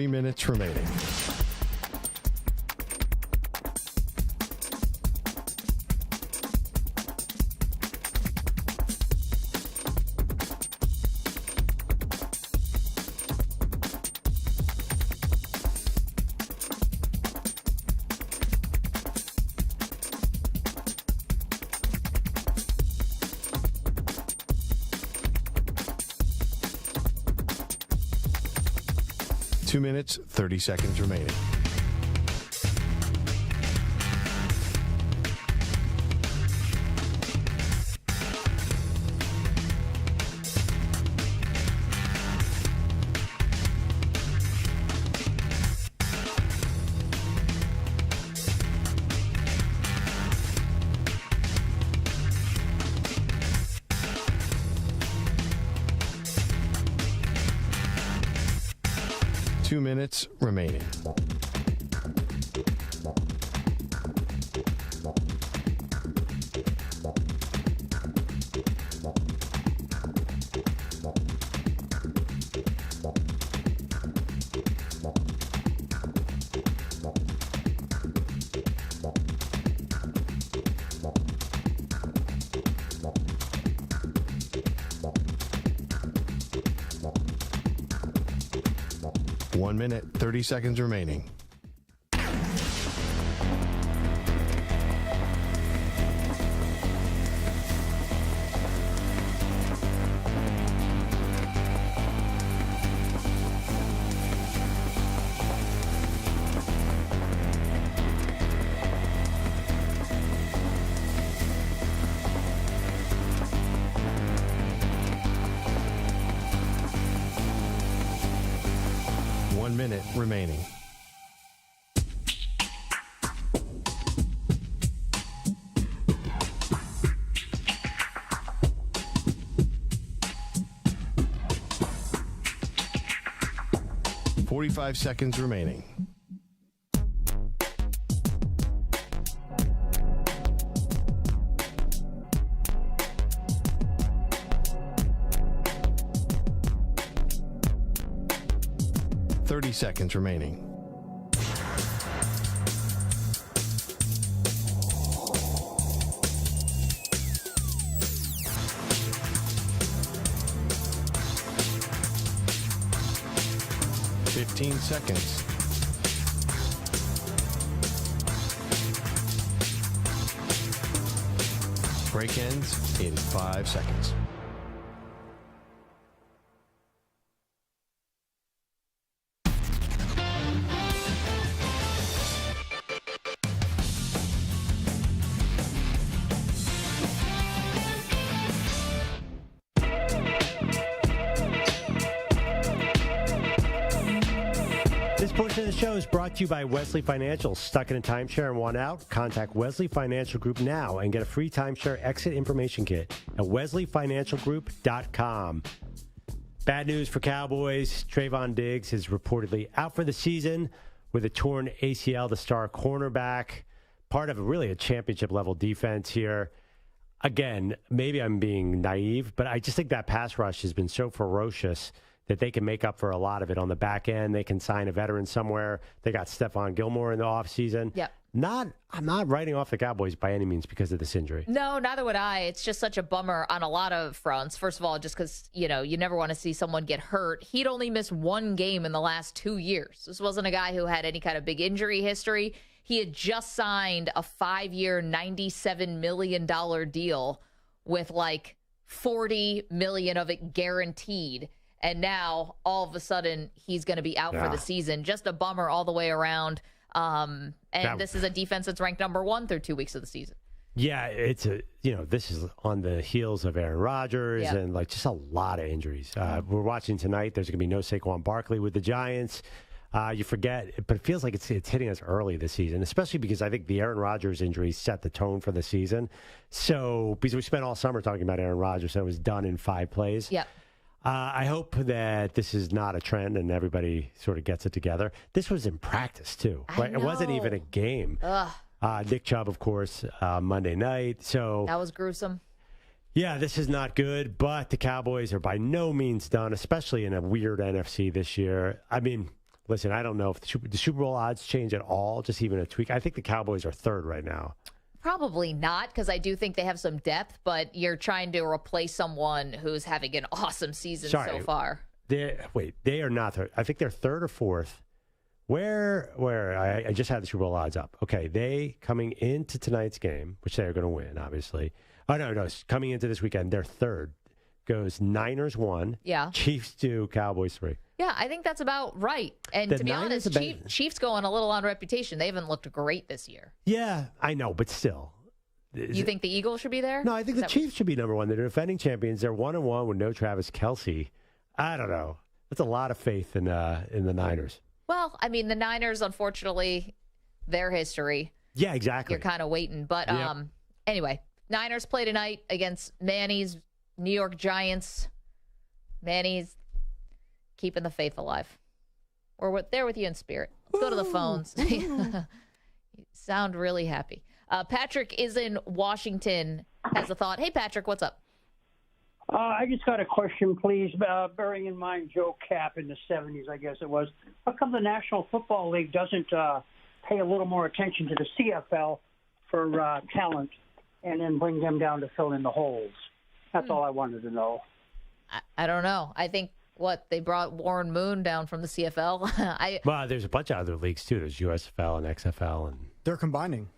Minutes remaining. Two minutes, 30 seconds remaining. Two minutes remaining. 1 minute, 30 seconds remaining. Minute remaining. "45 seconds remaining. Seconds remaining. "15 seconds. Break ends in 5 seconds. This portion of the show is brought to you by Wesley Financial. Stuck in a timeshare and want out? Contact Wesley Financial Group now and get a free timeshare exit information kit at wesleyfinancialgroup.com. Bad news for Cowboys. Trayvon Diggs is reportedly out for the season with a torn ACL, the star cornerback. Part of really a championship-level defense here. Again, maybe I'm being naive, but I just think that pass rush has been so ferocious that they can make up for a lot of it on the back end. They can sign a veteran somewhere. They got Stephon Gilmore in the offseason. Yep. I'm not writing off the Cowboys by any means because of this injury. No, neither would I. It's just such a bummer on a lot of fronts. First of all, just because, you never want to see someone get hurt. He'd only missed one game in the last 2 years. This wasn't a guy who had any kind of big injury history. He had just signed a 5-year, $97 million deal with like $40 million of it guaranteed. And now, all of a sudden, he's going to be out for the season. Just a bummer all the way around. This is a defense that's ranked number 1 through 2 weeks of the season. Yeah, this is on the heels of Aaron Rodgers and like just a lot of injuries. We're watching tonight. There's going to be no Saquon Barkley with the Giants. You forget, but it feels like it's hitting us early this season, especially because I think the Aaron Rodgers injury set the tone for the season. So, because we spent all summer talking about Aaron Rodgers, and it was done in 5 plays. Yep. I hope that this is not a trend and everybody sort of gets it together. This was in practice, too. Right? It wasn't even a game. Nick Chubb, of course, Monday night. So that was gruesome. Yeah, this is not good, but the Cowboys are by no means done, especially in a weird NFC this year. I mean, listen, I don't know if the Super Bowl odds change at all, just even a tweak. I think the Cowboys are 3rd right now. Probably not, because I do think they have some depth, but you're trying to replace someone who's having an awesome season so far. They are not 3rd. I think they're 3rd or 4th. Where I just had the Super Bowl odds up. Okay, they coming into tonight's game, which they're going to win, obviously. Oh, no, coming into this weekend, they're 3rd. Goes Niners 1, Chiefs 2, Cowboys 3. Yeah, I think that's about right. And to be honest, Chiefs going a little on reputation. They haven't looked great this year. Yeah, I know, but still. You think the Eagles should be there? No, I think the Chiefs should be number 1. They're defending champions. They're 1-1 with no Travis Kelce. I don't know. That's a lot of faith in the Niners. Well, I mean, the Niners, unfortunately, their history. Yeah, exactly. You're kind of waiting. But anyway, Niners play tonight against Manny's New York Giants. Manny's keeping the faith alive. We're there with you in spirit. Let's go to the phones. You sound really happy. Patrick is in Washington, has a thought. Hey, Patrick, what's up? I just got a question, please. Bearing in mind Joe Kapp in the 70s, I guess it was. How come the National Football League doesn't pay a little more attention to the CFL for talent and then bring them down to fill in the holes? That's all I wanted to know. I don't know. I think What, they brought Warren Moon down from the CFL? Well, there's a bunch of other leagues, too. There's USFL and XFL. And they're combining.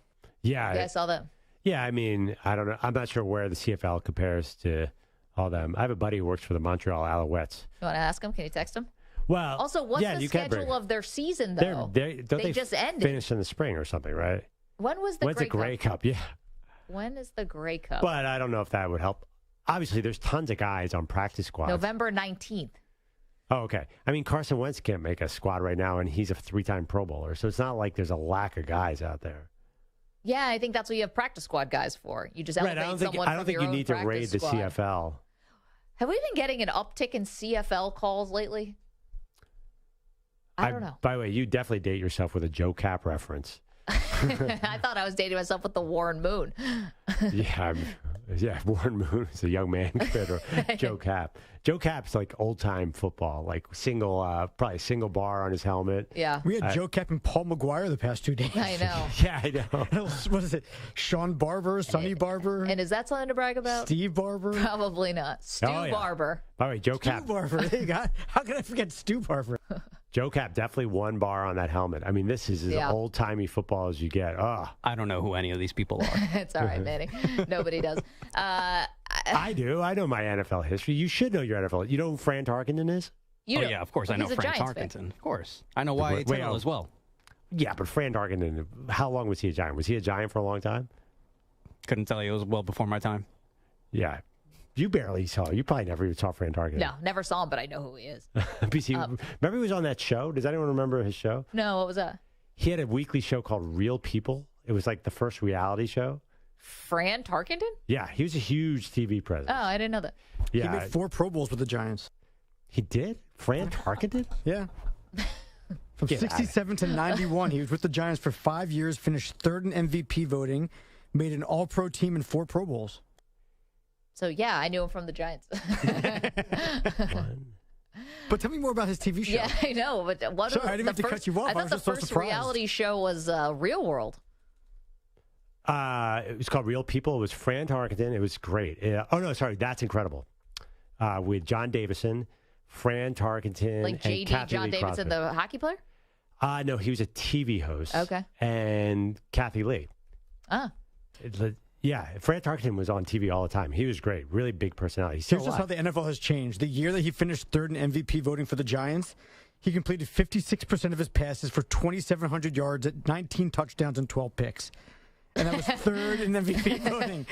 Yeah. Yeah, I saw that. Yeah, I mean, I don't know. I'm not sure where the CFL compares to all them. I have a buddy who works for the Montreal Alouettes. You want to ask him? Can you text him? Well, also, what's the schedule of their season, though? They just ended. Finish in the spring or something, right? When's the Grey Cup? Yeah. When is the Grey Cup? But I don't know if that would help. Obviously, there's tons of guys on practice squads. November 19th. Oh, okay. I mean, Carson Wentz can't make a squad right now, and he's a 3-time Pro Bowler, so it's not like there's a lack of guys out there. Yeah, I think that's what you have practice squad guys for. You just elevate someone I don't think you need to raid the squad. CFL. Have we been getting an uptick in CFL calls lately? I don't know. By the way, you definitely date yourself with a Joe Cap reference. I thought I was dating myself with the Warren Moon. Yeah, Warren Moon is a young man compared to Joe Cap. Joe Cap's like old-time football, like probably single bar on his helmet. Yeah. We had Joe Cap and Paul McGuire the past 2 days. I know. Yeah, I know. What is it? Sean Barber, Sonny Barber? And is that something to brag about? Steve Barber? Probably not. Stu Barber. By the way, Joe Cap. Stu Barber. How can I forget Stu Barber? Joe Cap, definitely one bar on that helmet. I mean, this is as old-timey football as you get. I don't know who any of these people are. It's all right, Manny. Nobody does. I do. I know my NFL history. You should know your NFL. You know who Fran Tarkenton is? Yeah, of course. I know Fran Tarkenton. Of course. I know why Taylor as well. Yeah, but Fran Tarkenton, how long was he a Giant? Was he a Giant for a long time? Couldn't tell you. It was well before my time. Yeah. You barely saw. You probably never even saw Fran Tarkenton. No, never saw him, but I know who he is. Remember he was on that show? Does anyone remember his show? No, what was that? He had a weekly show called Real People. It was like the first reality show. Fran Tarkenton? Yeah, he was a huge TV presence. Oh, I didn't know that. Yeah, he made 4 Pro Bowls with the Giants. He did? Fran Tarkenton? Yeah. From 67 to 91, he was with the Giants for 5 years, finished 3rd in MVP voting, made an All-Pro team in 4 Pro Bowls. So, yeah, I knew him from the Giants. But tell me more about his TV show. Yeah, I know. But what? Sorry, I didn't mean to cut you off. I thought the first reality show was Real World. It was called Real People. It was Fran Tarkenton. It was great. That's Incredible. With John Davison, Fran Tarkenton, like and JD, Kathy John Lee Davidson, Crosby. the hockey player? No, he was a TV host. Okay. And Kathy Lee. Yeah, Fran Tarkenton was on TV all the time. He was great. Really big personality. Here's just how the NFL has changed. The year that he finished 3rd in MVP voting for the Giants, he completed 56% of his passes for 2,700 yards at 19 touchdowns and 12 picks. And that was 3rd in MVP voting.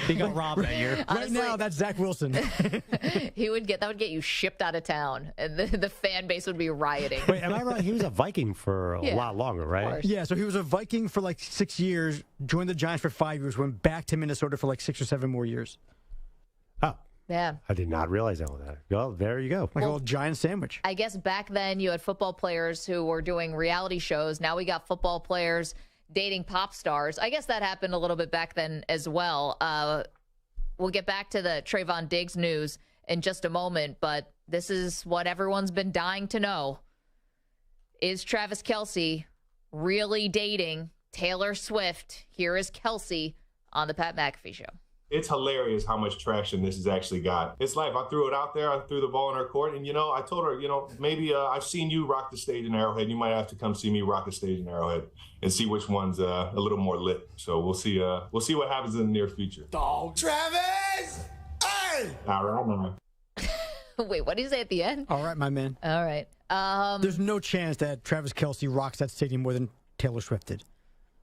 He got robbed that year. Honestly, right now, that's Zach Wilson. that would get you shipped out of town, and the fan base would be rioting. Wait, am I right? He was a Viking for a lot longer, right? Yeah, so he was a Viking for like 6 years, joined the Giants for 5 years, went back to Minnesota for like 6 or 7 more years. Oh. Yeah. I did not realize all that. Well, there you go. Like a little Giant sandwich. I guess back then you had football players who were doing reality shows. Now we got football players dating pop stars. I guess that happened a little bit back then as well. We'll get back to the Trayvon Diggs news in just a moment, but this is what everyone's been dying to know. Is Travis Kelce really dating Taylor Swift? Here is Kelce on the Pat McAfee Show. It's hilarious how much traction this has actually got. It's life. I threw it out there. I threw the ball in her court. And, I told her, maybe I've seen you rock the stage in Arrowhead. You might have to come see me rock the stage in Arrowhead and see which one's a little more lit. So we'll see what happens in the near future. Dog Travis! Hey! All right, man. Wait, what did you say at the end? All right, my man. All right. There's no chance that Travis Kelce rocks that stadium more than Taylor Swift did.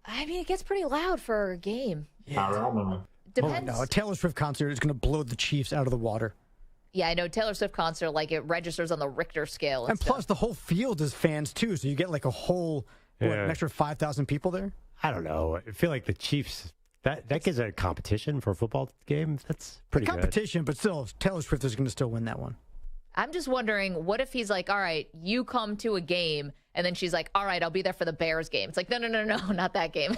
I mean, it gets pretty loud for a game. Yeah. All right, man. Depends. Oh, no, a Taylor Swift concert is going to blow the Chiefs out of the water. Yeah, I know Taylor Swift concert, like it registers on the Richter scale. And plus, the whole field is fans, too. So you get like a whole, an extra 5,000 people there? I don't know. I feel like the Chiefs, that gives a competition for a football game. That's pretty good. Competition, but still, Taylor Swift is going to still win that one. I'm just wondering, what if he's like, all right, you come to a game, and then she's like, all right, I'll be there for the Bears game. It's like, no, not that game.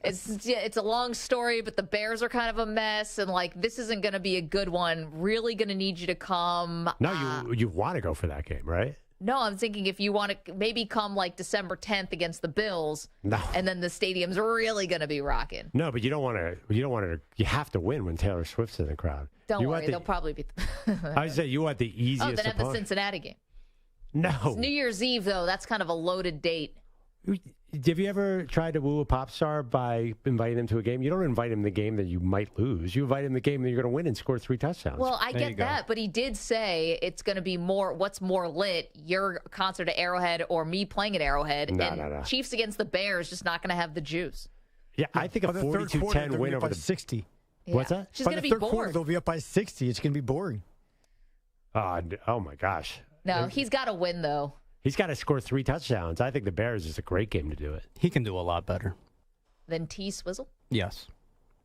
It's a long story, but the Bears are kind of a mess, and like, this isn't going to be a good one. Really going to need you to come. No, you want to go for that game, right? No, I'm thinking if you want to maybe come like December 10th against the Bills, and then the stadium's really going to be rocking. No, but you don't want to. You have to win when Taylor Swift's in the crowd. Don't worry, they'll probably be. I would say you want the easiest. Oh, then have the Cincinnati game. No. It's New Year's Eve, though. That's kind of a loaded date. Have you ever tried to woo a pop star by inviting them to a game? You don't invite him to the game that you might lose. You invite him to the game that you're going to win and score 3 touchdowns. Well, I get that, but he did say it's going to be what's more lit, your concert at Arrowhead or me playing at Arrowhead. No. Chiefs against the Bears just not going to have the juice. Yeah, I think a 42-10 win over the 60. Yeah. What's that? She's going to be bored. Quarter, they'll be up by 60. It's going to be boring. Oh my gosh. No, he's got to win, though. He's got to score 3 touchdowns. I think the Bears is a great game to do it. He can do a lot better. Than T. Swizzle? Yes.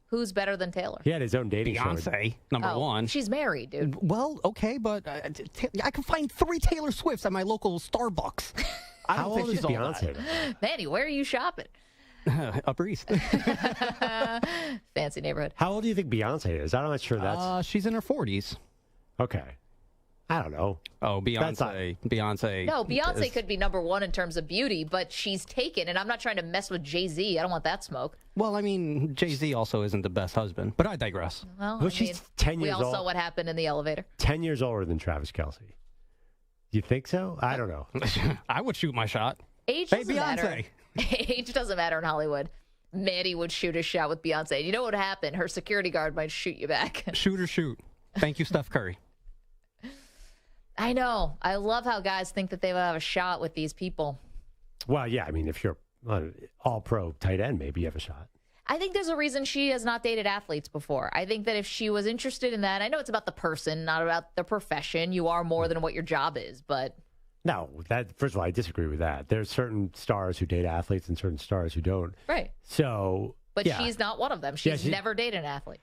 Who's better than Taylor? He had his own dating show. Beyonce, number one. She's married, dude. Well, okay, but I can find 3 Taylor Swifts at my local Starbucks. I don't think she's Beyonce? Manny, where are you shopping? Upper East. Fancy neighborhood. How old do you think Beyonce is? I'm not sure that's... She's in her 40s. Okay. I don't know. Oh, Beyonce. Beyonce. No, Beyonce could be number one in terms of beauty, but she's taken, and I'm not trying to mess with Jay-Z. I don't want that smoke. Well, I mean, Jay-Z also isn't the best husband, but I digress. Well, she's 10 years old. We all saw what happened in the elevator. 10 years older than Travis Kelce. You think so? I don't know. I would shoot my shot. Age doesn't matter. Age doesn't matter in Hollywood. Maddie would shoot a shot with Beyonce. You know what would happen? Her security guard might shoot you back. Shoot or shoot. Thank you, Steph Curry. I know. I love how guys think that they will have a shot with these people. Well, yeah. I mean, if you're an all-pro tight end, maybe you have a shot. I think there's a reason she has not dated athletes before. I think that if she was interested in that, I know it's about the person, not about the profession. You are more than what your job is, but... No, first of all, I disagree with that. There's certain stars who date athletes and certain stars who don't. Right. So, But she's not one of them. She's never dated an athlete.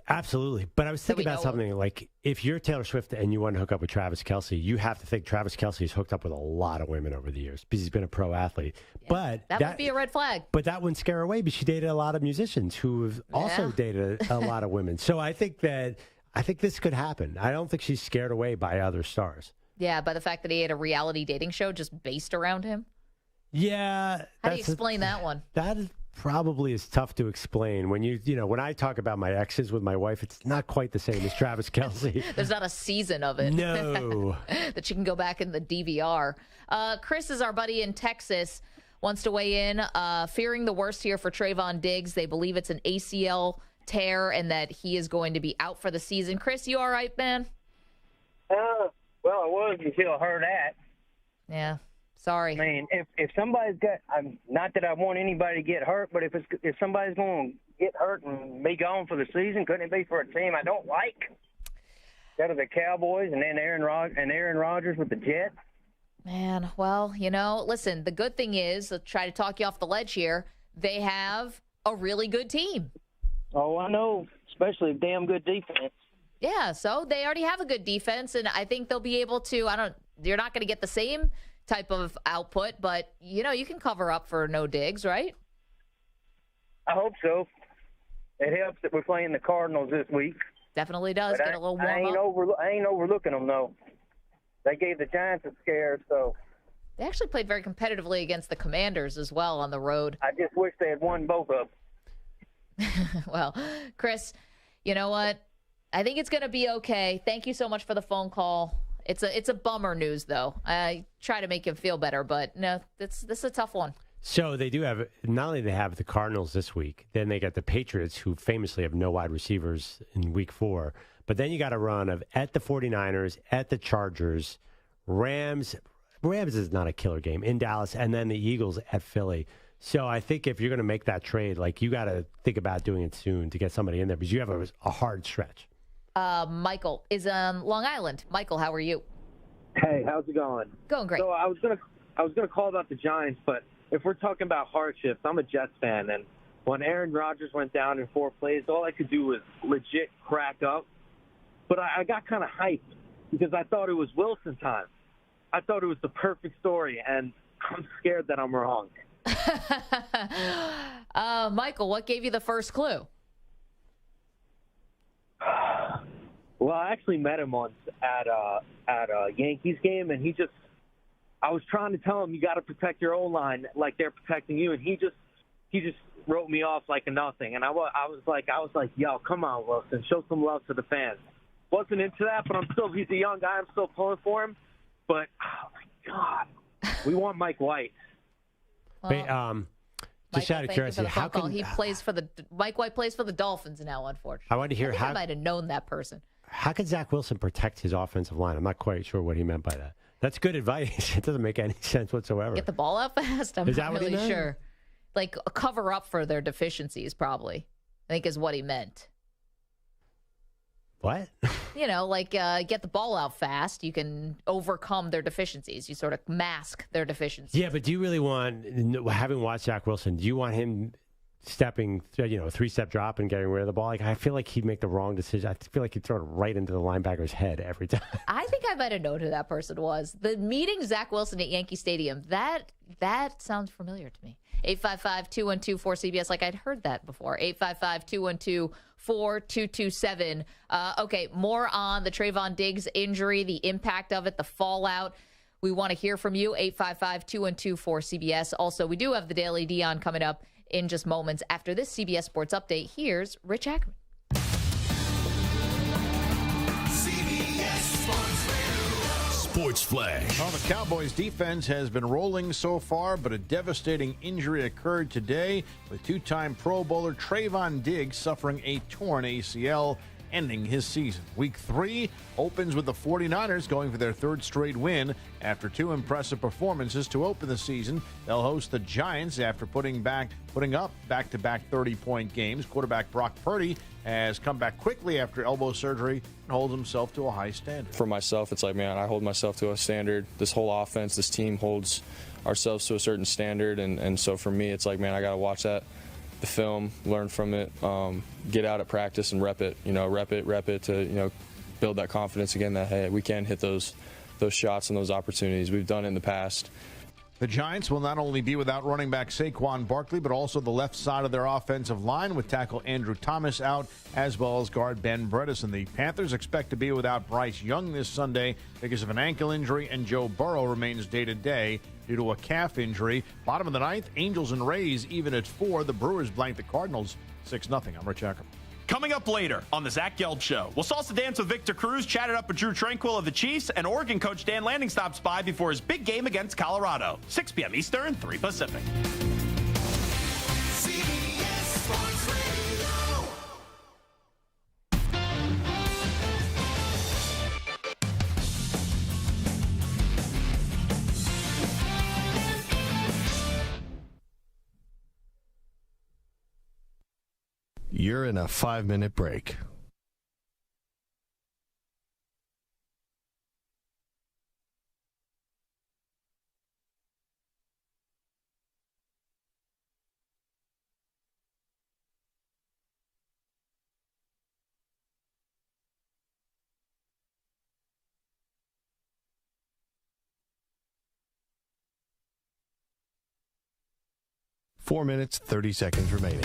Absolutely. But I was thinking about something like if you're Taylor Swift and you want to hook up with Travis Kelce, you have to think Travis Kelce has hooked up with a lot of women over the years because he's been a pro athlete. Yeah, but that would be a red flag. But that wouldn't scare her away because she dated a lot of musicians who have also dated a lot of women. So I think this could happen. I don't think she's scared away by other stars. Yeah, by the fact that he had a reality dating show just based around him. Yeah. How do you explain that one? That probably is tough to explain. When when I talk about my exes with my wife, it's not quite the same as Travis Kelce. There's not a season of it. No. That you can go back in the DVR. Chris is our buddy in Texas, wants to weigh in. Fearing the worst here for Trayvon Diggs. They believe it's an ACL tear and that he is going to be out for the season. Chris, you all right, man? Well, I was until I heard that. Yeah. Sorry. I mean, if somebody's got, not that I want anybody to get hurt, but if somebody's going to get hurt and be gone for the season, couldn't it be for a team I don't like? Instead of the Cowboys and then Aaron Rodgers with the Jets? Man, well, listen, the good thing is, I'll try to talk you off the ledge here, they have a really good team. Oh, I know, especially a damn good defense. Yeah, so they already have a good defense, and I think they'll be able to, you're not going to get the same type of output, but, you can cover up for no Diggs, right? I hope so. It helps that we're playing the Cardinals this week. Definitely does. Get a little warm up. I ain't overlooking them, though. They gave the Giants a scare, so. They actually played very competitively against the Commanders as well on the road. I just wish they had won both of them. Well, Chris, you know what? I think it's going to be okay. Thank you so much for the phone call. It's a bummer news, though. I try to make him feel better, but no, this is a tough one. So they do have, not only they have the Cardinals this week, then they got the Patriots, who famously have no wide receivers in week 4. But then you got a run of at the 49ers, at the Chargers, Rams. Rams is not a killer game in Dallas, and then the Eagles at Philly. So I think if you're going to make that trade, you got to think about doing it soon to get somebody in there because you have a hard stretch. Michael is on Long Island. Michael, how are you? Hey, how's it going? Going great. So I was gonna call about the Giants, but if we're talking about hardships, I'm a Jets fan, and when Aaron Rodgers went down in 4 plays, all I could do was legit crack up. But I got kind of hyped because I thought it was Wilson time. I thought it was the perfect story, and I'm scared that I'm wrong. Michael, what gave you the first clue? Well, I actually met him once at a Yankees game, and he I was trying to tell him you got to protect your O-line like they're protecting you, and he just wrote me off like a nothing. And I was like, yo, come on, Wilson, show some love to the fans. Wasn't into that, but he's a young guy. I'm still pulling for him. But, oh, my God, we want Mike White. Wait, just out of curiosity, how can Mike White plays for the Dolphins now? Unfortunately, I wanted to hear I might have known that person. How could Zach Wilson protect his offensive line? I'm not quite sure what he meant by that. That's good advice. It doesn't make any sense whatsoever. Get the ball out fast. I'm not really sure. Like cover up for their deficiencies, probably. I think is what he meant. What? Get the ball out fast. You can overcome their deficiencies. You sort of mask their deficiencies. Yeah, but do you really want, having watched Zach Wilson, do you want him stepping, a three-step drop and getting rid of the ball? Like, I feel like he'd make the wrong decision. I feel like he'd throw it right into the linebacker's head every time. I think I might have known who that person was. The meeting Zach Wilson at Yankee Stadium, that sounds familiar to me. 855-212-4CBS, like I'd heard that before. 855-212-4227. Okay, more on the Trayvon Diggs injury, the impact of it, the fallout. We want to hear from you, 855-212-4CBS. Also, we do have the Daily Deion coming up in just moments. After this CBS Sports Update, here's Rich Ackerman. Sports Flash. Well, the Cowboys' defense has been rolling so far, but a devastating injury occurred today with two-time Pro Bowler Trayvon Diggs suffering a torn ACL, ending his season. Week 3 opens with the 49ers going for their third straight win. After two impressive performances to open the season, they'll host the Giants after putting up back-to-back 30-point games. Quarterback Brock Purdy has come back quickly after elbow surgery and holds himself to a high standard. For myself, it's like, man, I hold myself to a standard. This whole offense, this team holds ourselves to a certain standard. And so for me, it's like, man, I got to watch the film, learn from it, get out at practice and rep it to, build that confidence again that, hey, we can hit those shots and those opportunities. We've done it in the past. The Giants will not only be without running back Saquon Barkley, but also the left side of their offensive line with tackle Andrew Thomas out, as well as guard Ben Bredesen. The Panthers expect to be without Bryce Young this Sunday because of an ankle injury, and Joe Burrow remains day-to-day due to a calf injury. Bottom of the ninth, Angels and Rays even at 4. The Brewers blank the Cardinals 6-0. I'm Rich Ackerman. Coming up later on the Zach Gelb Show, we'll salsa dance with Victor Cruz, chat it up with Drew Tranquill of the Chiefs, and Oregon coach Dan Lanning stops by before his big game against Colorado. 6 p.m. Eastern, 3 Pacific. CBS Sports Radio. You're in a 5-minute break. Four minutes, 30 seconds remaining.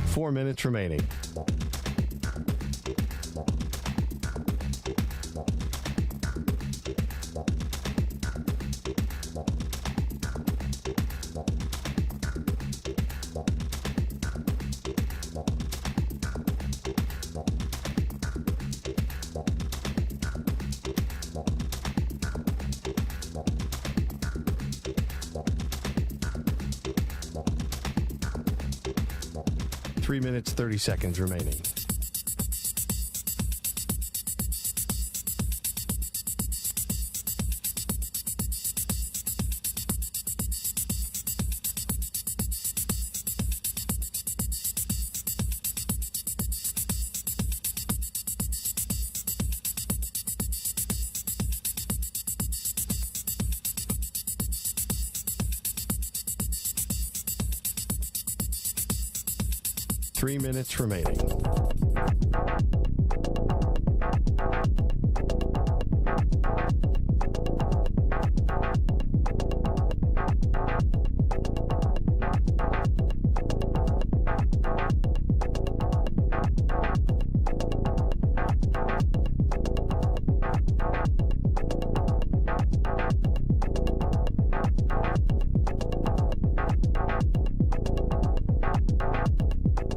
Four minutes remaining. Three minutes, 30 seconds remaining. 3 minutes remaining.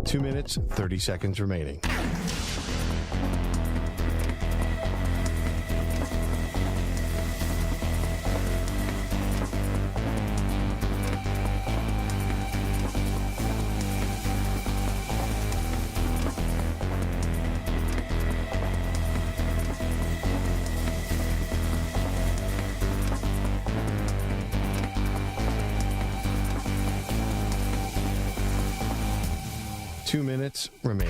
Two minutes, 30 seconds remaining. Two minutes remaining.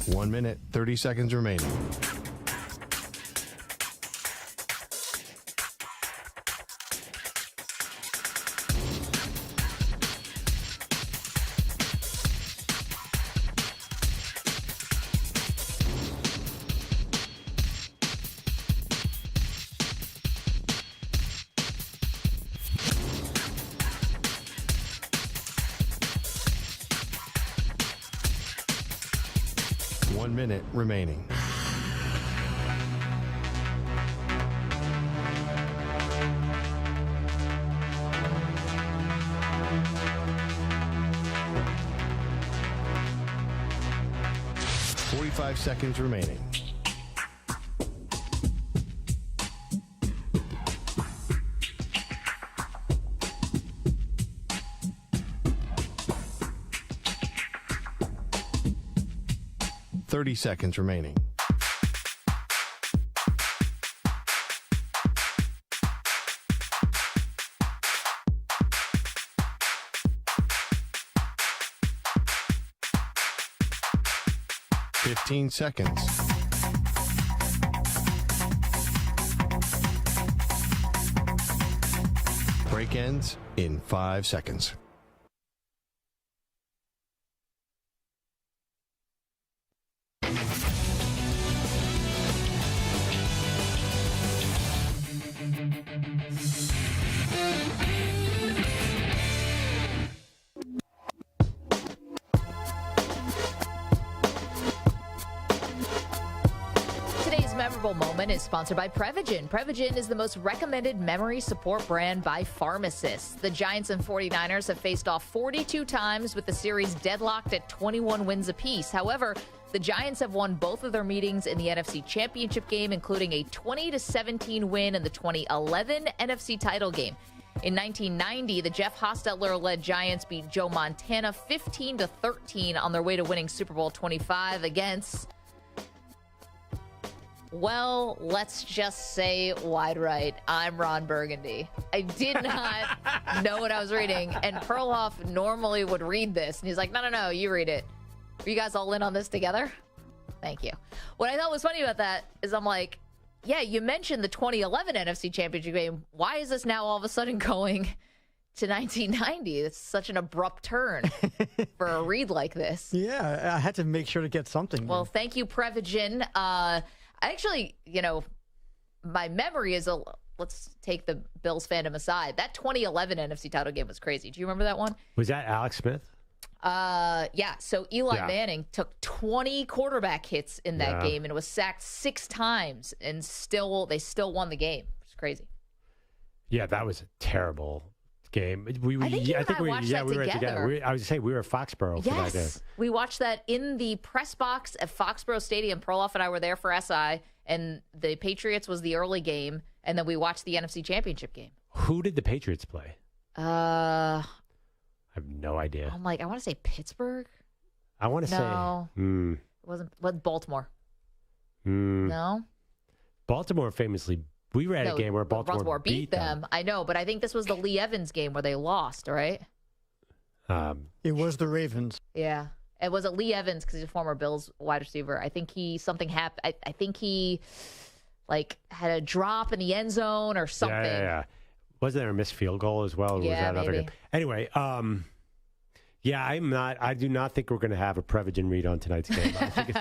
One minute, 30 seconds remaining. One minute remaining. Five seconds remaining. Seconds remaining. Fifteen seconds. Break ends in 5 seconds. Moment is sponsored by Prevagen. Prevagen is the most recommended memory support brand by pharmacists. The Giants and 49ers have faced off 42 times with the series deadlocked at 21 wins apiece. However, the Giants have won both of their meetings in the NFC Championship game, including a 20-17 win in the 2011 NFC title game. In 1990, the Jeff Hostetler-led Giants beat Joe Montana 15-13 on their way to winning Super Bowl 25 against... Well, let's just say wide right. I'm Ron Burgundy. I did not know what I was reading. And Perloff normally would read this. And he's like, no, you read it. Are you guys all in on this together? Thank you. What I thought was funny about that is I'm like, yeah, you mentioned the 2011 NFC Championship game. Why is this now all of a sudden going to 1990? It's such an abrupt turn for a read like this. Yeah, I had to make sure to get something. Well, thank you, Prevagen. Actually, my memory is let's take the Bills fandom aside. That 2011 NFC title game was crazy. Do you remember that one? Was that Alex Smith? Yeah. So Eli Manning took 20 quarterback hits in that game and was sacked 6 times, and they still won the game. It's crazy. Yeah, that was a terrible game. I think you and I watched that we were together. I was going to say we were at Foxborough for that game. We watched that in the press box at Foxborough Stadium. Perloff and I were there for SI, and the Patriots was the early game, and then we watched the NFC Championship game. Who did the Patriots play? I have no idea. I'm like, I want to say Pittsburgh. I want to say. Wasn't Baltimore? No. Baltimore famously. We were at a game where Baltimore beat them. I know, but I think this was the Lee Evans game where they lost, right? It was the Ravens. Yeah. It was Lee Evans because he's a former Bills wide receiver. I think something happened. I think he had a drop in the end zone or something. Yeah. Wasn't there a missed field goal as well? Or Yeah, was that another maybe. game? Anyway, I do not think we're going to have a Prevagen read on tonight's game. I think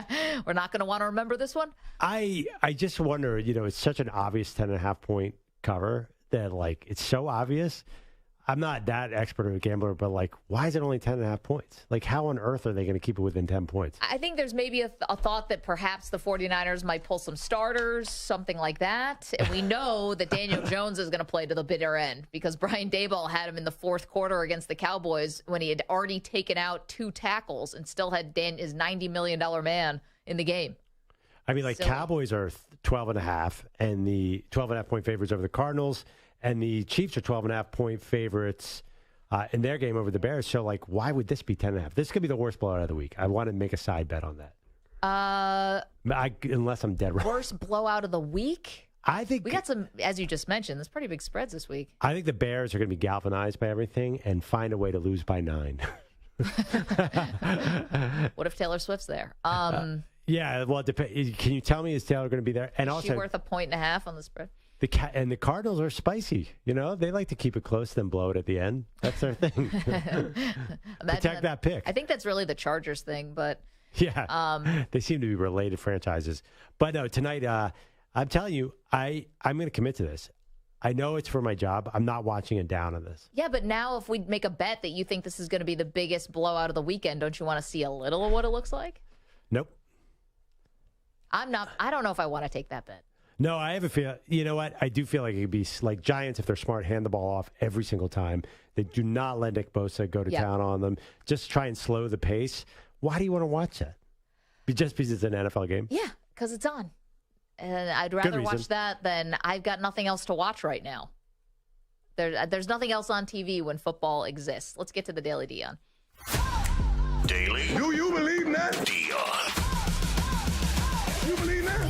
We're not going to want to remember this one? I just wonder, it's such an obvious 10.5 point cover that it's so obvious. I'm not that expert of a gambler, but why is it only 10.5 points? How on earth are they going to keep it within 10 points? I think there's maybe a thought that perhaps the 49ers might pull some starters, something like that. And we know that Daniel Jones is going to play to the bitter end because Brian Daboll had him in the fourth quarter against the Cowboys when he had already taken out 2 tackles and still had his $90 million man in the game. I mean, Cowboys are 12.5 and the 12.5 point favorites over the Cardinals. And the Chiefs are 12.5 point favorites in their game over the Bears. So, why would this be 10.5? This could be the worst blowout of the week. I want to make a side bet on that. Unless I'm dead wrong. Worst blowout of the week? I think we got some, as you just mentioned, there's pretty big spreads this week. I think the Bears are going to be galvanized by everything and find a way to lose by 9. What if Taylor Swift's there? Yeah, well, can you tell me is Taylor going to be there? And is also, she worth 1.5 points on the spread? The Cardinals are spicy. They like to keep it close, then blow it at the end. That's their thing. Protect that pick. I think that's really the Chargers thing, but yeah, they seem to be related franchises. But no, tonight, I'm telling you, I'm going to commit to this. I know it's for my job. I'm not watching it down on this. Yeah, but now if we make a bet that you think this is going to be the biggest blowout of the weekend, don't you want to see a little of what it looks like? Nope. I don't know if I want to take that bet. No, I have a feel. You know what? I do feel like it could be Giants, if they're smart, hand the ball off every single time. They do not let Nick Bosa go to town on them. Just try and slow the pace. Why do you want to watch that? Just because it's an NFL game? Yeah, because it's on. And I'd rather watch that than I've got nothing else to watch right now. There's nothing else on TV when football exists. Let's get to the Daily Deion. Daily? Do you believe that? Deion. You believe that?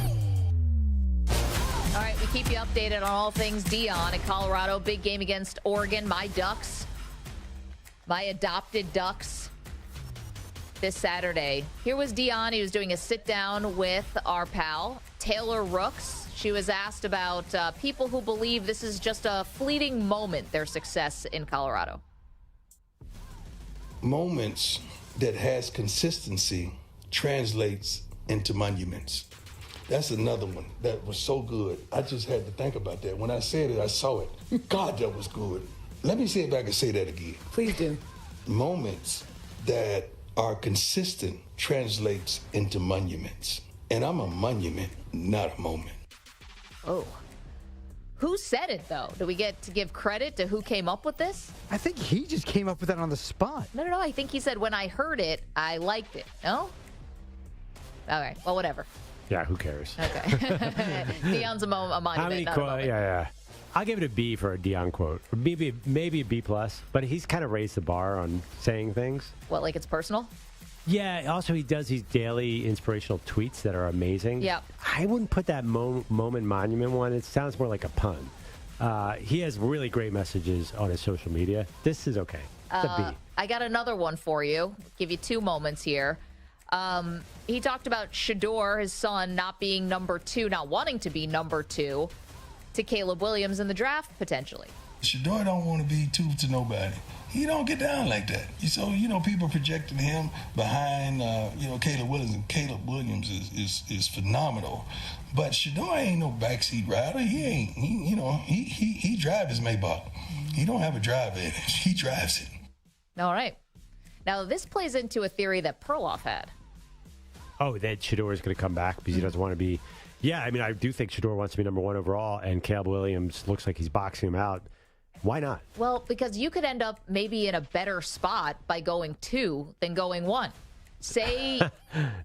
All right, we keep you updated on all things Deion in Colorado. Big game against Oregon. My Ducks, my adopted Ducks, this Saturday. Here was Deion. He was doing a sit-down with our pal, Taylor Rooks. She was asked about people who believe this is just a fleeting moment, their success in Colorado. Moments that has consistency translates into monuments. That's another one that was so good. I just had to think about that. When I said it, I saw it. God, that was good. Let me see if I can say that again. Please do. Moments that are consistent translates into monuments. And I'm a monument, not a moment. Oh. Who said it, though? Do we get to give credit to who came up with this? I think he just came up with that on the spot. No. I think he said, when I heard it, I liked it. No? All right. Well, whatever. Yeah, who cares? Okay. Deion's a monument. How many not a moment. Yeah. I'll give it a B for a Deion quote. Or maybe a B+, but he's kind of raised the bar on saying things. What, like it's personal? Yeah, also he does these daily inspirational tweets that are amazing. Yeah. I wouldn't put that moment monument one. It sounds more like a pun. He has really great messages on his social media. This is okay. It's a B. I got another one for you. Give you 2 moments here. He talked about Shador, his son, not being number 2, not wanting to be number 2 to Caleb Williams in the draft, potentially. Shador don't want to be 2 to nobody. He don't get down like that. So, people projecting him behind, Caleb Williams. And Caleb Williams is phenomenal. But Shador ain't no backseat rider. He drives his Maybach. He don't have a drive in it. He drives it. All right. Now, this plays into a theory that Perloff had. Oh, that Shador is going to come back because he doesn't want to be. Yeah, I mean, I do think Shador wants to be number 1 overall, and Caleb Williams looks like he's boxing him out. Why not? Well, because you could end up maybe in a better spot by going 2 than going 1. Say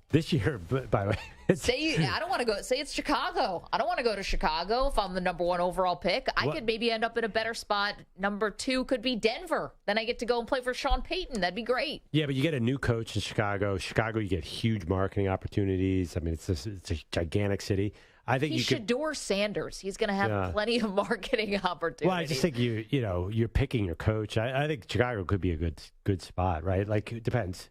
this year, by the way. I don't want to go. Say it's Chicago. I don't want to go to Chicago if I'm the number 1 overall pick. I could maybe end up in a better spot. Number 2 could be Denver. Then I get to go and play for Sean Payton. That'd be great. Yeah, but you get a new coach in Chicago. Chicago, you get huge marketing opportunities. I mean, it's a gigantic city. I think He's Shedeur Sanders. He's going to have plenty of marketing opportunities. Well, I just think you're picking your coach. I think Chicago could be a good spot, right? Like, it depends.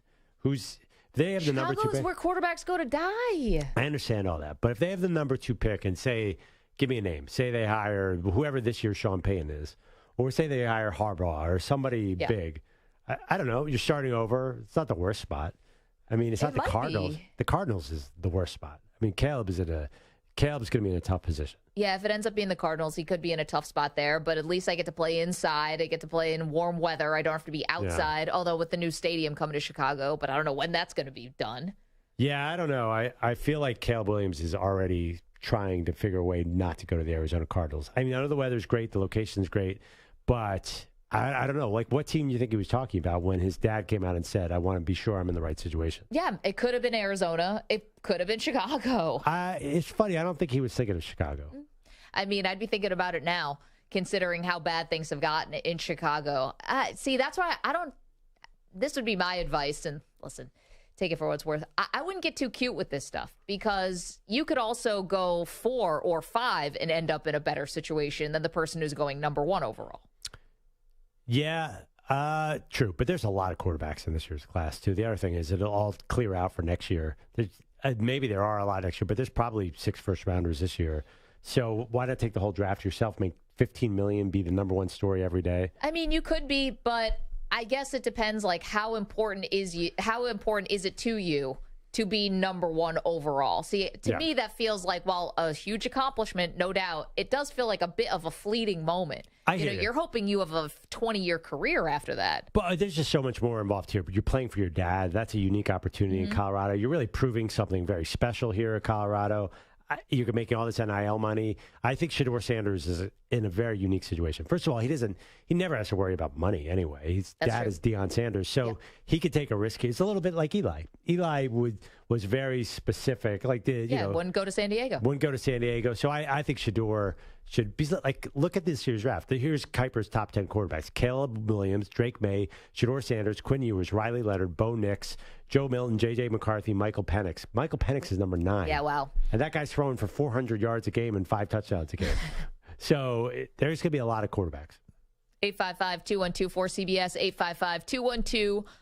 They have the number 2 pick. Chicago is where quarterbacks go to die. I understand all that. But if they have the number 2 pick and say, give me a name. Say they hire whoever this year Sean Payton is. Or say they hire Harbaugh or somebody big. I don't know. You're starting over. It's not the worst spot. I mean, it's not the Cardinals. The Cardinals is the worst spot. I mean, Caleb's going to be in a tough position. Yeah, if it ends up being the Cardinals, he could be in a tough spot there. But at least I get to play inside. I get to play in warm weather. I don't have to be outside. Although with the new stadium coming to Chicago, but I don't know when that's going to be done. Yeah, I don't know. I feel like Caleb Williams is already trying to figure a way not to go to the Arizona Cardinals. I mean, I know the weather's great, the location's great, but I don't know. Like, what team do you think he was talking about when his dad came out and said, I want to be sure I'm in the right situation? Yeah, it could have been Arizona. It could have been Chicago. It's funny. I don't think he was thinking of Chicago. I mean, I'd be thinking about it now, considering how bad things have gotten in Chicago. See, that's why this would be my advice. And listen, take it for what it's worth. I wouldn't get too cute with this stuff because you could also go 4 or 5 and end up in a better situation than the person who's going number 1 overall. Yeah, true. But there's a lot of quarterbacks in this year's class, too. The other thing is it'll all clear out for next year. Maybe there are a lot next year, but there's probably 6 first-rounders this year. So why not take the whole draft yourself, make $15 million, be the number 1 story every day? I mean, you could be, but I guess it depends, like, how important is it to you to be number 1 overall? See, to me, that feels like, while a huge accomplishment, no doubt, it does feel like a bit of a fleeting moment. You're hoping you have a 20-year career after that. But there's just so much more involved here. But you're playing for your dad. That's a unique opportunity in Colorado. You're really proving something very special here at Colorado. You're making all this NIL money. I think Shedeur Sanders is in a very unique situation. First of all, he never has to worry about money anyway. His dad is Deion Sanders, so he could take a risk. It's a little bit like Eli. Eli was very specific. Wouldn't go to San Diego. Wouldn't go to San Diego. So I think Shedeur should be like, look at this year's draft. Here's Kuiper's top 10 quarterbacks: Caleb Williams, Drake May, Shedeur Sanders, Quinn Ewers, Riley Leonard, Bo Nix, Joe Milton, J.J. McCarthy, Michael Penix. Michael Penix is number 9. Yeah, wow. And that guy's throwing for 400 yards a game and 5 touchdowns a game. So there's going to be a lot of quarterbacks. 855-212-4CBS,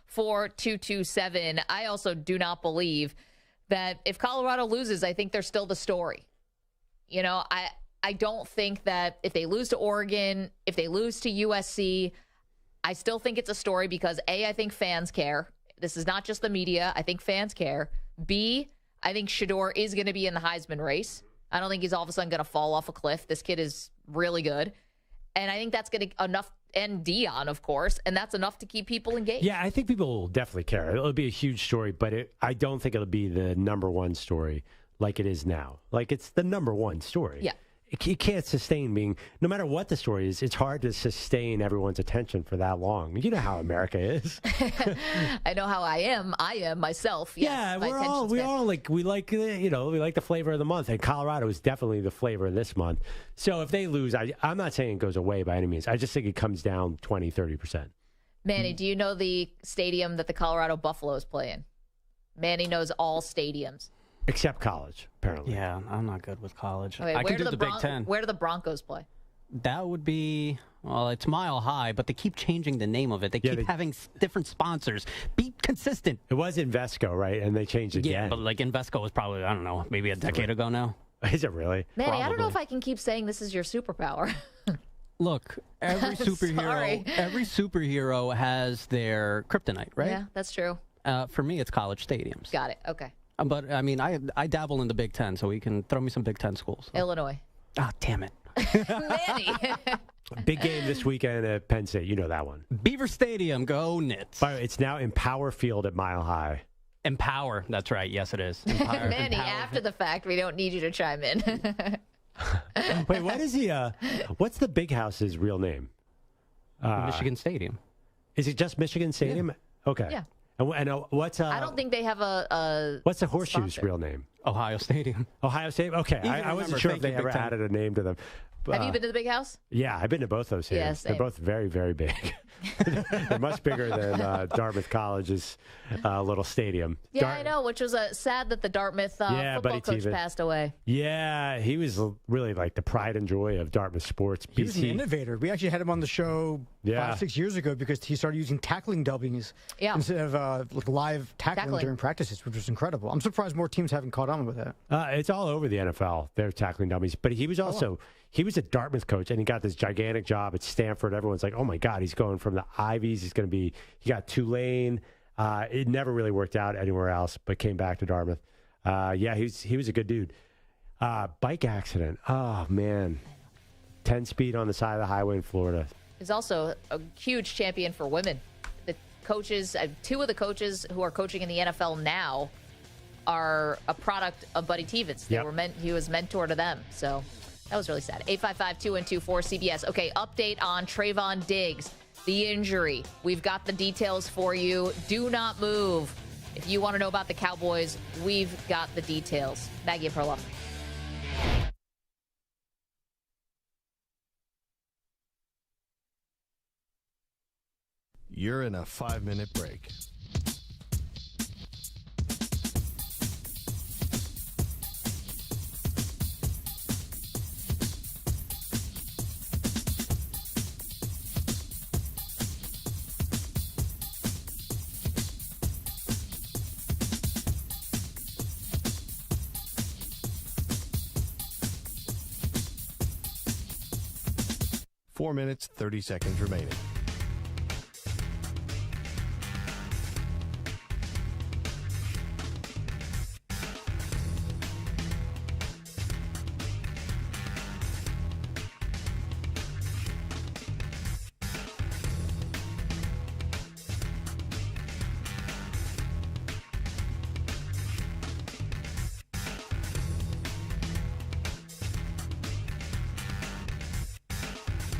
855-212-4227. I also do not believe that if Colorado loses, I think they're still the story. I don't think that if they lose to Oregon, if they lose to USC, I still think it's a story because A, I think fans care. This is not just the media. I think fans care. B, I think Shedeur is going to be in the Heisman race. I don't think he's all of a sudden going to fall off a cliff. This kid is really good. And I think that's going to enough, and Deion, of course, and that's enough to keep people engaged. Yeah, I think people will definitely care. It'll be a huge story, but I don't think it'll be the number 1 story like it is now. Like, it's the number 1 story. Yeah. You can't sustain being, no matter what the story is, it's hard to sustain everyone's attention for that long. You know how America is. I know how I am. I am myself. Yes, yeah, we like the flavor of the month, and Colorado is definitely the flavor of this month. So if they lose, I'm not saying it goes away by any means. I just think it comes down 20-30%. Manny, do you know the stadium that the Colorado Buffaloes play in? Manny knows all stadiums. Except college, apparently. Yeah, I'm not good with college. Okay, I can do the Big Ten. Where do the Broncos play? That would be, well, it's Mile High, but they keep changing the name of it. They keep having different sponsors. Be consistent. It was Invesco, right? And they changed again. Yeah, but like Invesco was probably, I don't know, maybe a decade ago now. Is it really? Manny, probably. I don't know if I can keep saying this is your superpower. Look, every superhero has their kryptonite, right? Yeah, that's true. For me, it's college stadiums. Got it. Okay. But, I mean, I dabble in the Big Ten, so we can throw me some Big Ten schools. So. Illinois. Ah, damn it. Manny. Big game this weekend at Penn State. You know that one. Beaver Stadium. Go Nits. By the way, it's now Empower Field at Mile High. Empower. That's right. Yes, it is. Manny, after the fact, we don't need you to chime in. Wait, what is what's the Big House's real name? Michigan Stadium. Is it just Michigan Stadium? Yeah. Okay. Yeah. And what's I don't think they have a what's the Horseshoe's sponsor. real name? Ohio Stadium. Ohio Stadium. Okay, I wasn't sure if they ever added a name to them. Have you been to the Big House? Yeah, I've been to both those stadiums. Yeah, They're same. both very, very big. They're much bigger than Dartmouth College's little stadium. Yeah, I know, which was sad that the Dartmouth football Buddy coach Teevan. passed away. Yeah, he was really like the pride and joy of Dartmouth sports. He was an innovator. We actually had him on the show 5-6 years ago because he started using tackling dummies instead of live tackling during practices, which was incredible. I'm surprised more teams haven't caught on with that. It's all over the NFL. They're tackling dummies. But he was also he was a Dartmouth coach, and he got this gigantic job at Stanford. Everyone's like, oh, my God, he's going from the Ivies. He got Tulane. It never really worked out anywhere else, but came back to Dartmouth. He was a good dude. Bike accident. Oh, man. 10-speed on the side of the highway in Florida. He's also a huge champion for women. The coaches, two of the coaches who are coaching in the NFL now are a product of Buddy Teevan's. He was mentor to them. So that was really sad. 855-212-4CBS. Okay, update on Trayvon Diggs, the injury. We've got the details for you. Do not move. If you want to know about the Cowboys, we've got the details. Maggie and Perloff. You're in a 5-minute break. Four minutes, 30 seconds remaining.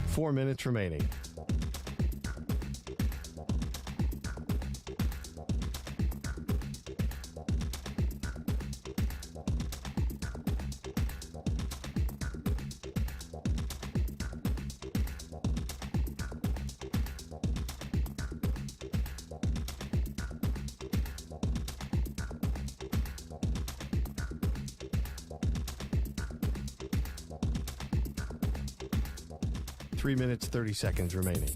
Four minutes remaining. Three minutes, 30 seconds remaining.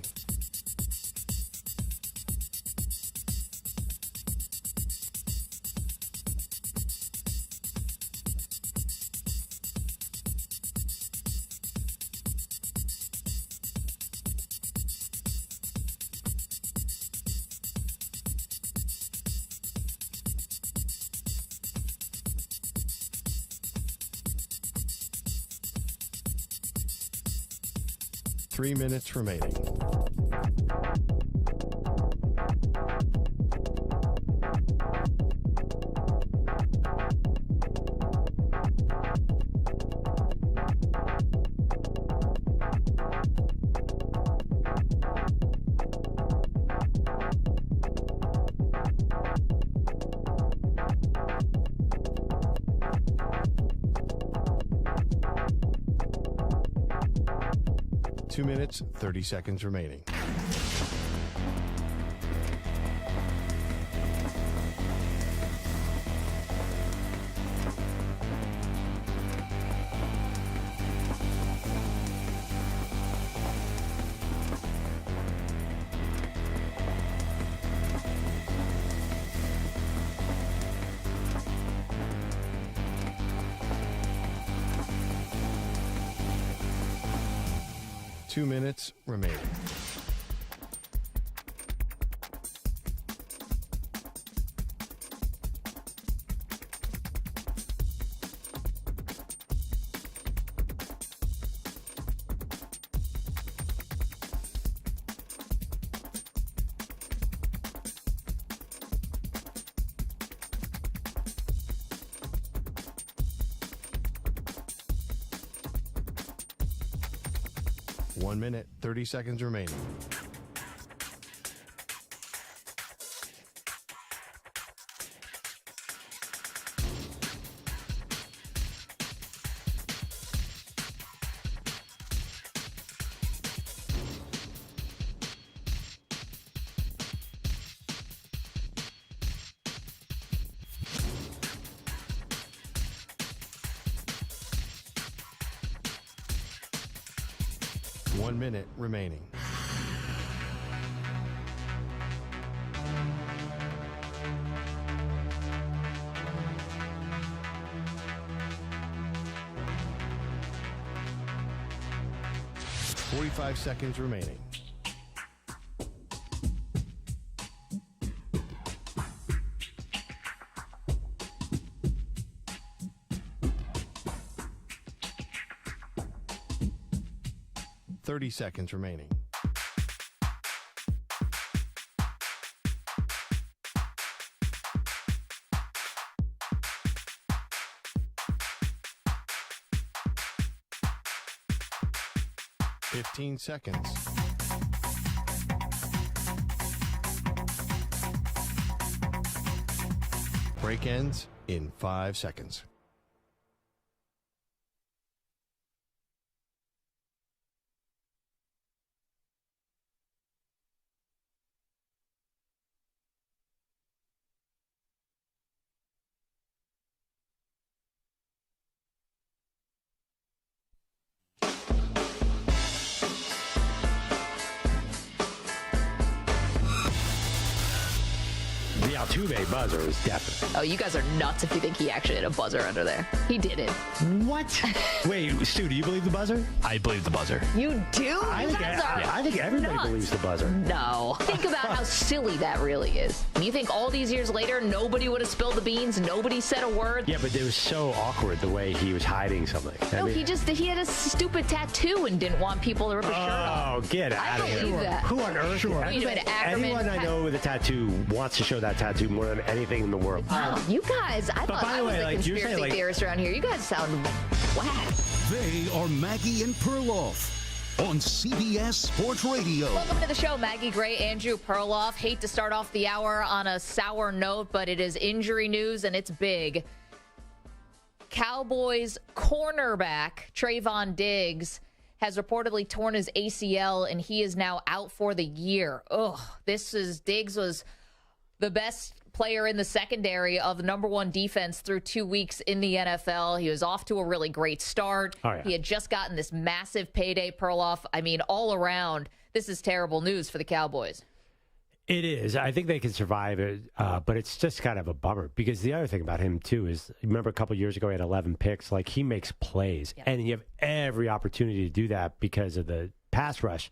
Three minutes remaining. Two minutes, 30 seconds remaining. Two minutes remaining. One minute, 30 seconds remaining. 1 minute remaining. $45 seconds remaining. $30 seconds remaining. $15 seconds. Break ends in 5 seconds. The Altuve buzzer is definite. Oh, you guys are nuts if you think he actually had a buzzer under there. He didn't. What? Wait, Stu, do you believe the buzzer? I believe the buzzer. You do? I think everybody nuts. believes the buzzer. No. Think about how silly that really is. You think all these years later, nobody would have spilled the beans? Nobody said a word? Yeah, but it was so awkward the way he was hiding something. No, he had a stupid tattoo and didn't want people to rip his shirt off. Oh, get out of here. I believe that. Who on earth? Sure. Anyone I know with a tattoo wants to show that tattoo more than anything in the world. Wow, you guys, I thought I was a conspiracy theorist around here. You guys sound whack. They are Maggie and Perloff on CBS Sports Radio. Welcome to the show, Maggie Gray, Andrew Perloff. Hate to start off the hour on a sour note, but it is injury news, and it's big. Cowboys cornerback Trayvon Diggs has reportedly torn his ACL, and he is now out for the year. Diggs was the best player in the secondary of the number one defense through 2 weeks in the NFL. He was off to a really great start. Oh, yeah. He had just gotten this massive payday, Perloff. I mean, all around, this is terrible news for the Cowboys. It is. I think they can survive it, but it's just kind of a bummer because the other thing about him, too, is remember a couple years ago he had 11 picks. Like, he makes plays, and you have every opportunity to do that because of the pass rush.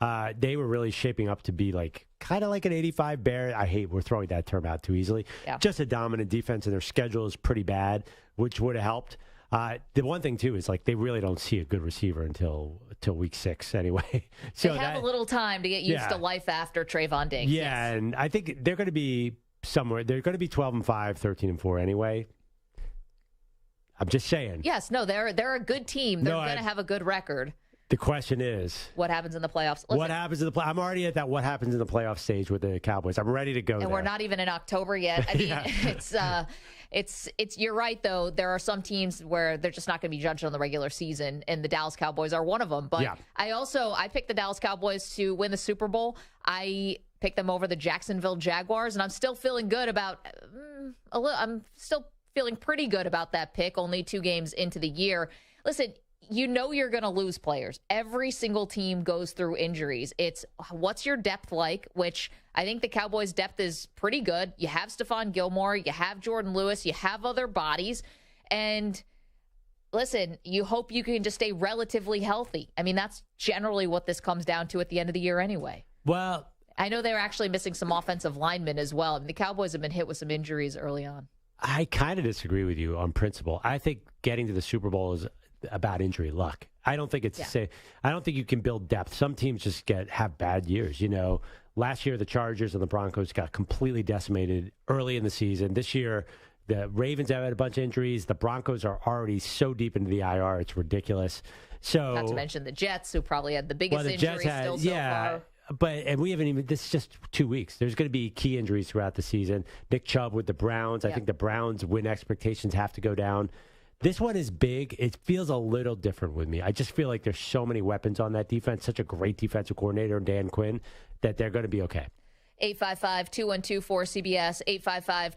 They were really shaping up to be kind of like an 85 Bear. We're throwing that term out too easily. Yeah. Just a dominant defense, and their schedule is pretty bad, which would have helped. The one thing, too, is they really don't see a good receiver until week 6 anyway. So they have a little time to get used to life after Trayvon Diggs. Yeah, yes. And I think they're going to be somewhere. They're going to be 12-5, 13-4 anyway. I'm just saying. Yes, no, they're a good team. They're going to have a good record. The question is, what happens in the playoffs? Listen, what happens in the I'm already at that what happens in the playoff stage with the Cowboys. I'm ready to go. And we're not even in October yet. I mean, it's you're right though. There are some teams where they're just not going to be judged on the regular season, and the Dallas Cowboys are one of them. But I picked the Dallas Cowboys to win the Super Bowl. I picked them over the Jacksonville Jaguars, and I'm still feeling good about I'm still feeling pretty good about that pick. Only 2 games into the year. Listen. You know you're going to lose players. Every single team goes through injuries. It's what's your depth like, which I think the Cowboys' depth is pretty good. You have Stephon Gilmore. You have Jordan Lewis. You have other bodies. And listen, you hope you can just stay relatively healthy. I mean, that's generally what this comes down to at the end of the year anyway. Well, I know they're actually missing some offensive linemen as well. I mean, the Cowboys have been hit with some injuries early on. I kind of disagree with you on principle. I think getting to the Super Bowl is about injury luck. I don't think I don't think you can build depth. Some teams just have bad years. Last year the Chargers and the Broncos got completely decimated early in the season. This year the Ravens have had a bunch of injuries. The Broncos are already so deep into the IR, it's ridiculous. So not to mention the Jets, who probably had the biggest injuries still so far. And we haven't even. This is just 2 weeks. There's going to be key injuries throughout the season. Nick Chubb with the Browns. I think the Browns' win expectations have to go down. This one is big. It feels a little different with me. I just feel like there's so many weapons on that defense, such a great defensive coordinator, Dan Quinn, that they're going to be okay. 855-212-4CBS,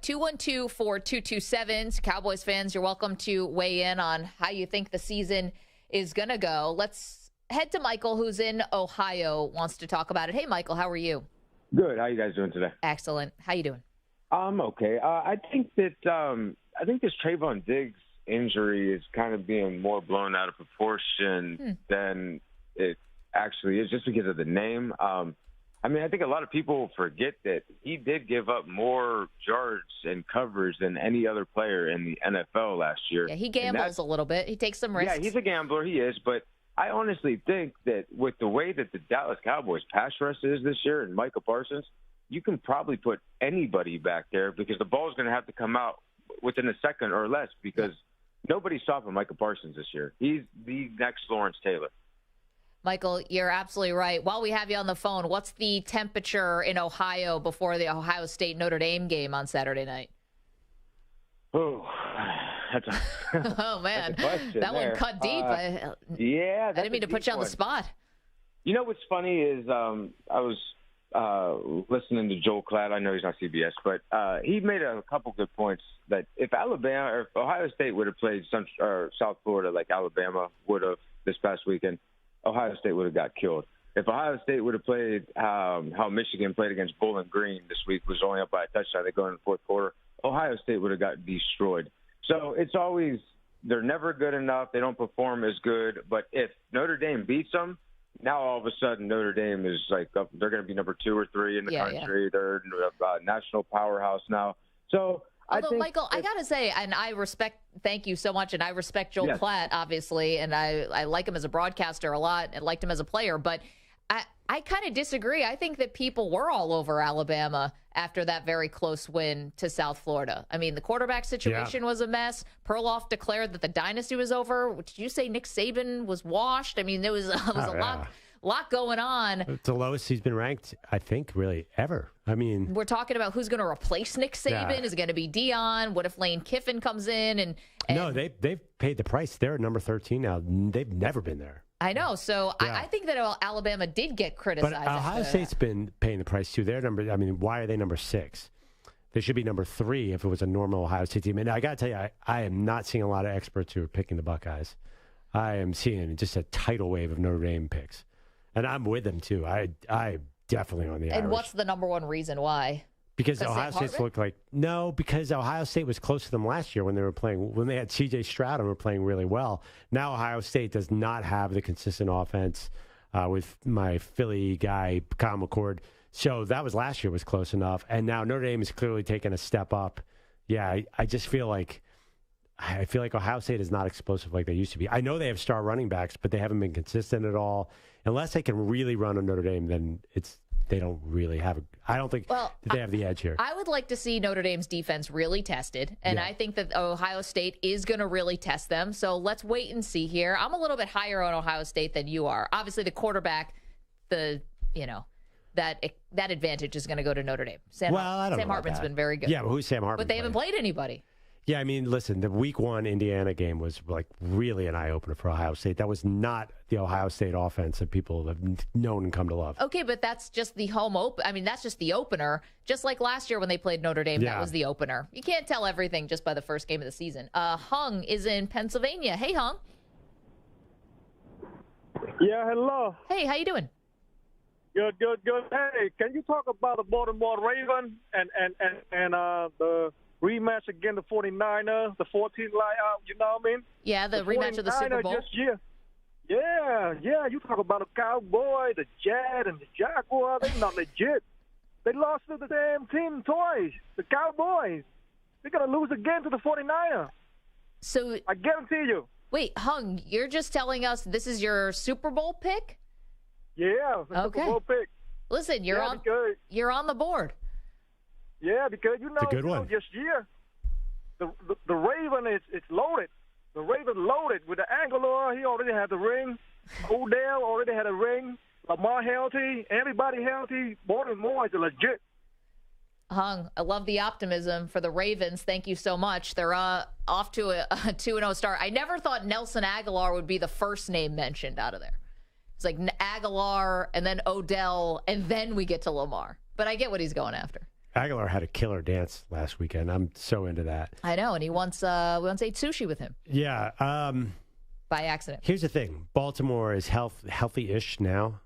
855-212-4227. Cowboys fans, you're welcome to weigh in on how you think the season is going to go. Let's head to Michael, who's in Ohio, wants to talk about it. Hey, Michael, how are you? Good. How you guys doing today? Excellent. How you doing? I'm okay. I think this Trayvon Diggs injury is kind of being more blown out of proportion than it actually is, just because of the name. I think a lot of people forget that he did give up more yards and coverage than any other player in the NFL last year. Yeah, he gambles a little bit. He takes some risks. Yeah, he's a gambler. He is. But I honestly think that with the way that the Dallas Cowboys pass rush is this year and Micah Parsons, you can probably put anybody back there because the ball is going to have to come out within a second or less because nobody's stopping Micah Parsons this year. He's the next Lawrence Taylor. Michael, you're absolutely right. While we have you on the phone, what's the temperature in Ohio before the Ohio State-Notre Dame game on Saturday night? Oh, oh man, that one cut deep. I didn't mean to put you on the spot. You know what's funny is I was listening to Joel Klatt. I know he's not CBS, but he made a couple good points that if Ohio State would have played South Florida like Alabama would have this past weekend, Ohio State would have got killed. If Ohio State would have played how Michigan played against Bowling Green this week, was only up by a touchdown, they go in the fourth quarter, Ohio State would have got destroyed. So it's always, they're never good enough. They don't perform as good. But if Notre Dame beats them, now all of a sudden Notre Dame is like, they're going to be number 2 or 3 in the country. Yeah. They're a national powerhouse now. So although, Michael, I got to say, and thank you so much, and I respect Joel Klatt, obviously, and I like him as a broadcaster a lot and liked him as a player, but I kind of disagree. I think that people were all over Alabama after that very close win to South Florida. I mean, the quarterback situation was a mess. Perloff declared that the dynasty was over. Did you say Nick Saban was washed? I mean, there was a lot going on. It's the lowest he's been ranked, I think, really, ever. I mean, we're talking about who's going to replace Nick Saban. Yeah. Is it going to be Deion? What if Lane Kiffin comes in? And no, they've paid the price. They're at number 13 now. They've never been there. I know. So I think that Alabama did get criticized. But Ohio State's been paying the price, too. They're why are they number 6? They should be number 3 if it was a normal Ohio State team. And I got to tell you, I am not seeing a lot of experts who are picking the Buckeyes. I am seeing just a tidal wave of Notre Dame picks. And I'm with them, too. I definitely on the Irish. And what's the number one reason why? Because Ohio State's looked like because Ohio State was close to them last year when they had C.J. Stroud and were playing really well. Now Ohio State does not have the consistent offense with my Philly guy Kyle McCord. So that was last year was close enough, and now Notre Dame is clearly taking a step up. Yeah, I just feel like Ohio State is not explosive like they used to be. I know they have star running backs, but they haven't been consistent at all. Unless they can really run on Notre Dame, then they don't really have I don't think they have the edge here. I would like to see Notre Dame's defense really tested, and I think that Ohio State is going to really test them. So let's wait and see here. I'm a little bit higher on Ohio State than you are. Obviously, the quarterback, that advantage is going to go to Notre Dame. Sam Hartman's been very good. Yeah, but who's Sam Hartman? But they haven't played anybody. Yeah, I mean, listen, the Week 1 Indiana game was like really an eye-opener for Ohio State. That was not the Ohio State offense that people have known and come to love. Okay, but that's just the home open. I mean, that's just the opener. Just like last year when they played Notre Dame, that was the opener. You can't tell everything just by the first game of the season. Hung is in Pennsylvania. Hey, Hung. Yeah, hello. Hey, how you doing? Good. Hey, can you talk about the Baltimore Ravens and the rematch against the 49ers, the 14th line-out, you know what I mean? Yeah, the rematch of the Super Bowl. Yeah, you talk about the Cowboys, the Jets, and the Jaguars. They're not legit. They lost to the damn team twice, the Cowboys. They're going to lose again to the 49ers. So I guarantee you. Wait, Hung, you're just telling us this is your Super Bowl pick? Yeah, the Super Bowl pick. Listen, you're on the board. Yeah, because it's a good one. This year, the Raven it's loaded. The Raven loaded with the Aguilar. He already had the ring. Odell already had a ring. Lamar healthy. Everybody healthy. Baltimore is legit. Hung, I love the optimism for the Ravens. Thank you so much. They're off to a 2-0 start. I never thought Nelson Aguilar would be the first name mentioned out of there. It's like Aguilar and then Odell, and then we get to Lamar. But I get what he's going after. Aguilar had a killer dance last weekend. I'm so into that. I know, and he once ate sushi with him. Yeah. by accident. Here's the thing. Baltimore is healthy-ish now.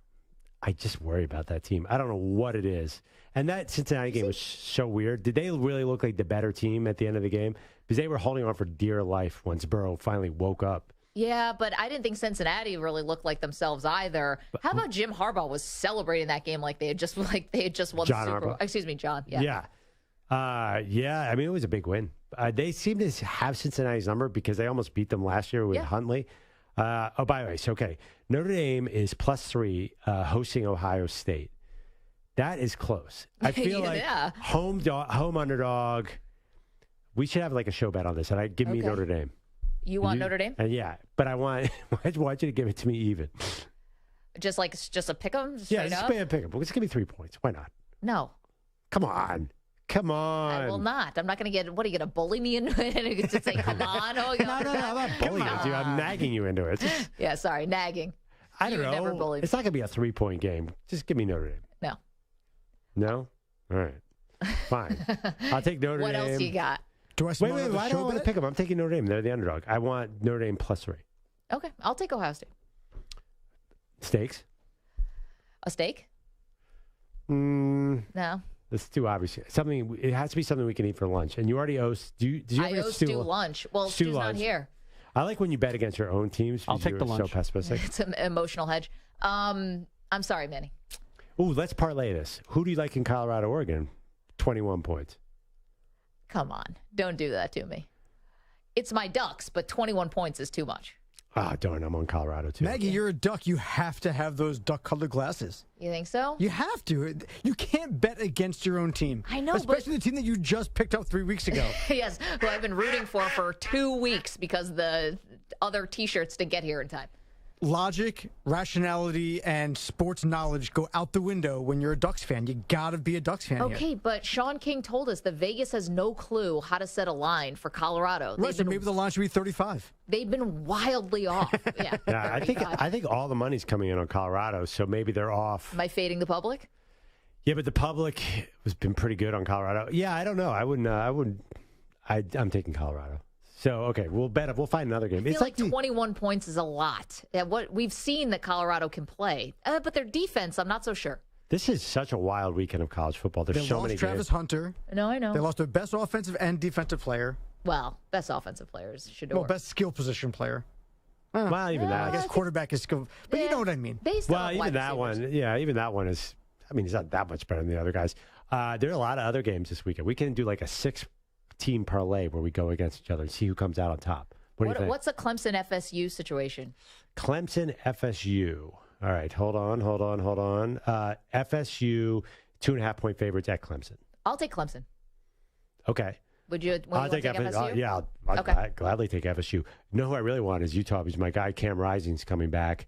I just worry about that team. I don't know what it is. And that Cincinnati game was so weird. Did they really look like the better team at the end of the game? Because they were holding on for dear life once Burrow finally woke up. Yeah, but I didn't think Cincinnati really looked like themselves either. How about Jim Harbaugh was celebrating that game like they had just won John the Super Bowl? Harbaugh. Excuse me, John. Yeah. Yeah. I mean, it was a big win. They seem to have Cincinnati's number because they almost beat them last year with Huntley. By the way, okay. Notre Dame is +3 hosting Ohio State. That is close. I feel like home underdog. We should have like a show bet on this, and give me Notre Dame. You want Notre Dame? Yeah, but I want you to give it to me even. Just a pick 'em? Yeah, just a pick 'em. Just give me 3 points. Why not? No. Come on. I will not. I'm not going to get. What are you going to bully me into it? And just say, "Come on." Oh, no, I'm not bullying you. I'm nagging you into it. Yeah, sorry, nagging. I don't know. Never bullied. It's not going to be a 3-point game. Just give me Notre Dame. No. No. All right. Fine. I'll take Notre Dame. What else you got? Do I wait, why don't I want to pick them? I'm taking Notre Dame. They're the underdog. I want Notre Dame +3. Okay, I'll take Ohio State. Steaks? A steak? No. That's too obvious. It has to be something we can eat for lunch. And you already owe. Did you ever I owe Stu lunch. Well, Stu's not here. I like when you bet against your own teams. I'll take the lunch. So pessimistic. It's an emotional hedge. I'm sorry, Manny. Ooh, let's parlay this. Who do you like in Colorado, Oregon? 21 points. Come on. Don't do that to me. It's my Ducks, but 21 points is too much. Ah, darn, I'm on Colorado, too. Maggie, you're a Duck. You have to have those duck-colored glasses. You think so? You have to. You can't bet against your own team. I know, especially the team that you just picked up 3 weeks ago. Yes, who I've been rooting for 2 weeks because the other T-shirts didn't get here in time. Logic, rationality, and sports knowledge go out the window when you're a Ducks fan. You got to be a Ducks fan. Okay, but Sean King told us that Vegas has no clue how to set a line for Colorado. Right, so maybe the line should be 35. They've been wildly off. Yeah, I think all the money's coming in on Colorado, so maybe they're off. Am I fading the public? Yeah, but the public has been pretty good on Colorado. Yeah, I don't know. I'm taking Colorado. So, okay, we'll bet. We'll find another game. I feel like 21 points is a lot. What we've seen that Colorado can play, but their defense, I'm not so sure. This is such a wild weekend of college football. There's so many games. Travis Hunter. No, I know. They lost their best offensive and defensive player. Well, best offensive players should. Well, best skill position player. Well, even that. I guess quarterback is skill, but you know what I mean. Well, even that one. Yeah, even that one is. I mean, he's not that much better than the other guys. There are a lot of other games this weekend. We can do like a 6-team parlay where we go against each other and see who comes out on top. What do you think? What's a Clemson FSU situation? Clemson FSU. All right, hold on. FSU 2.5-point favorites at Clemson. I'll take Clemson. Okay. Would you? I'll take FSU. Yeah, I'll gladly take FSU. You know who I really want is Utah because my guy Cam Rising's coming back.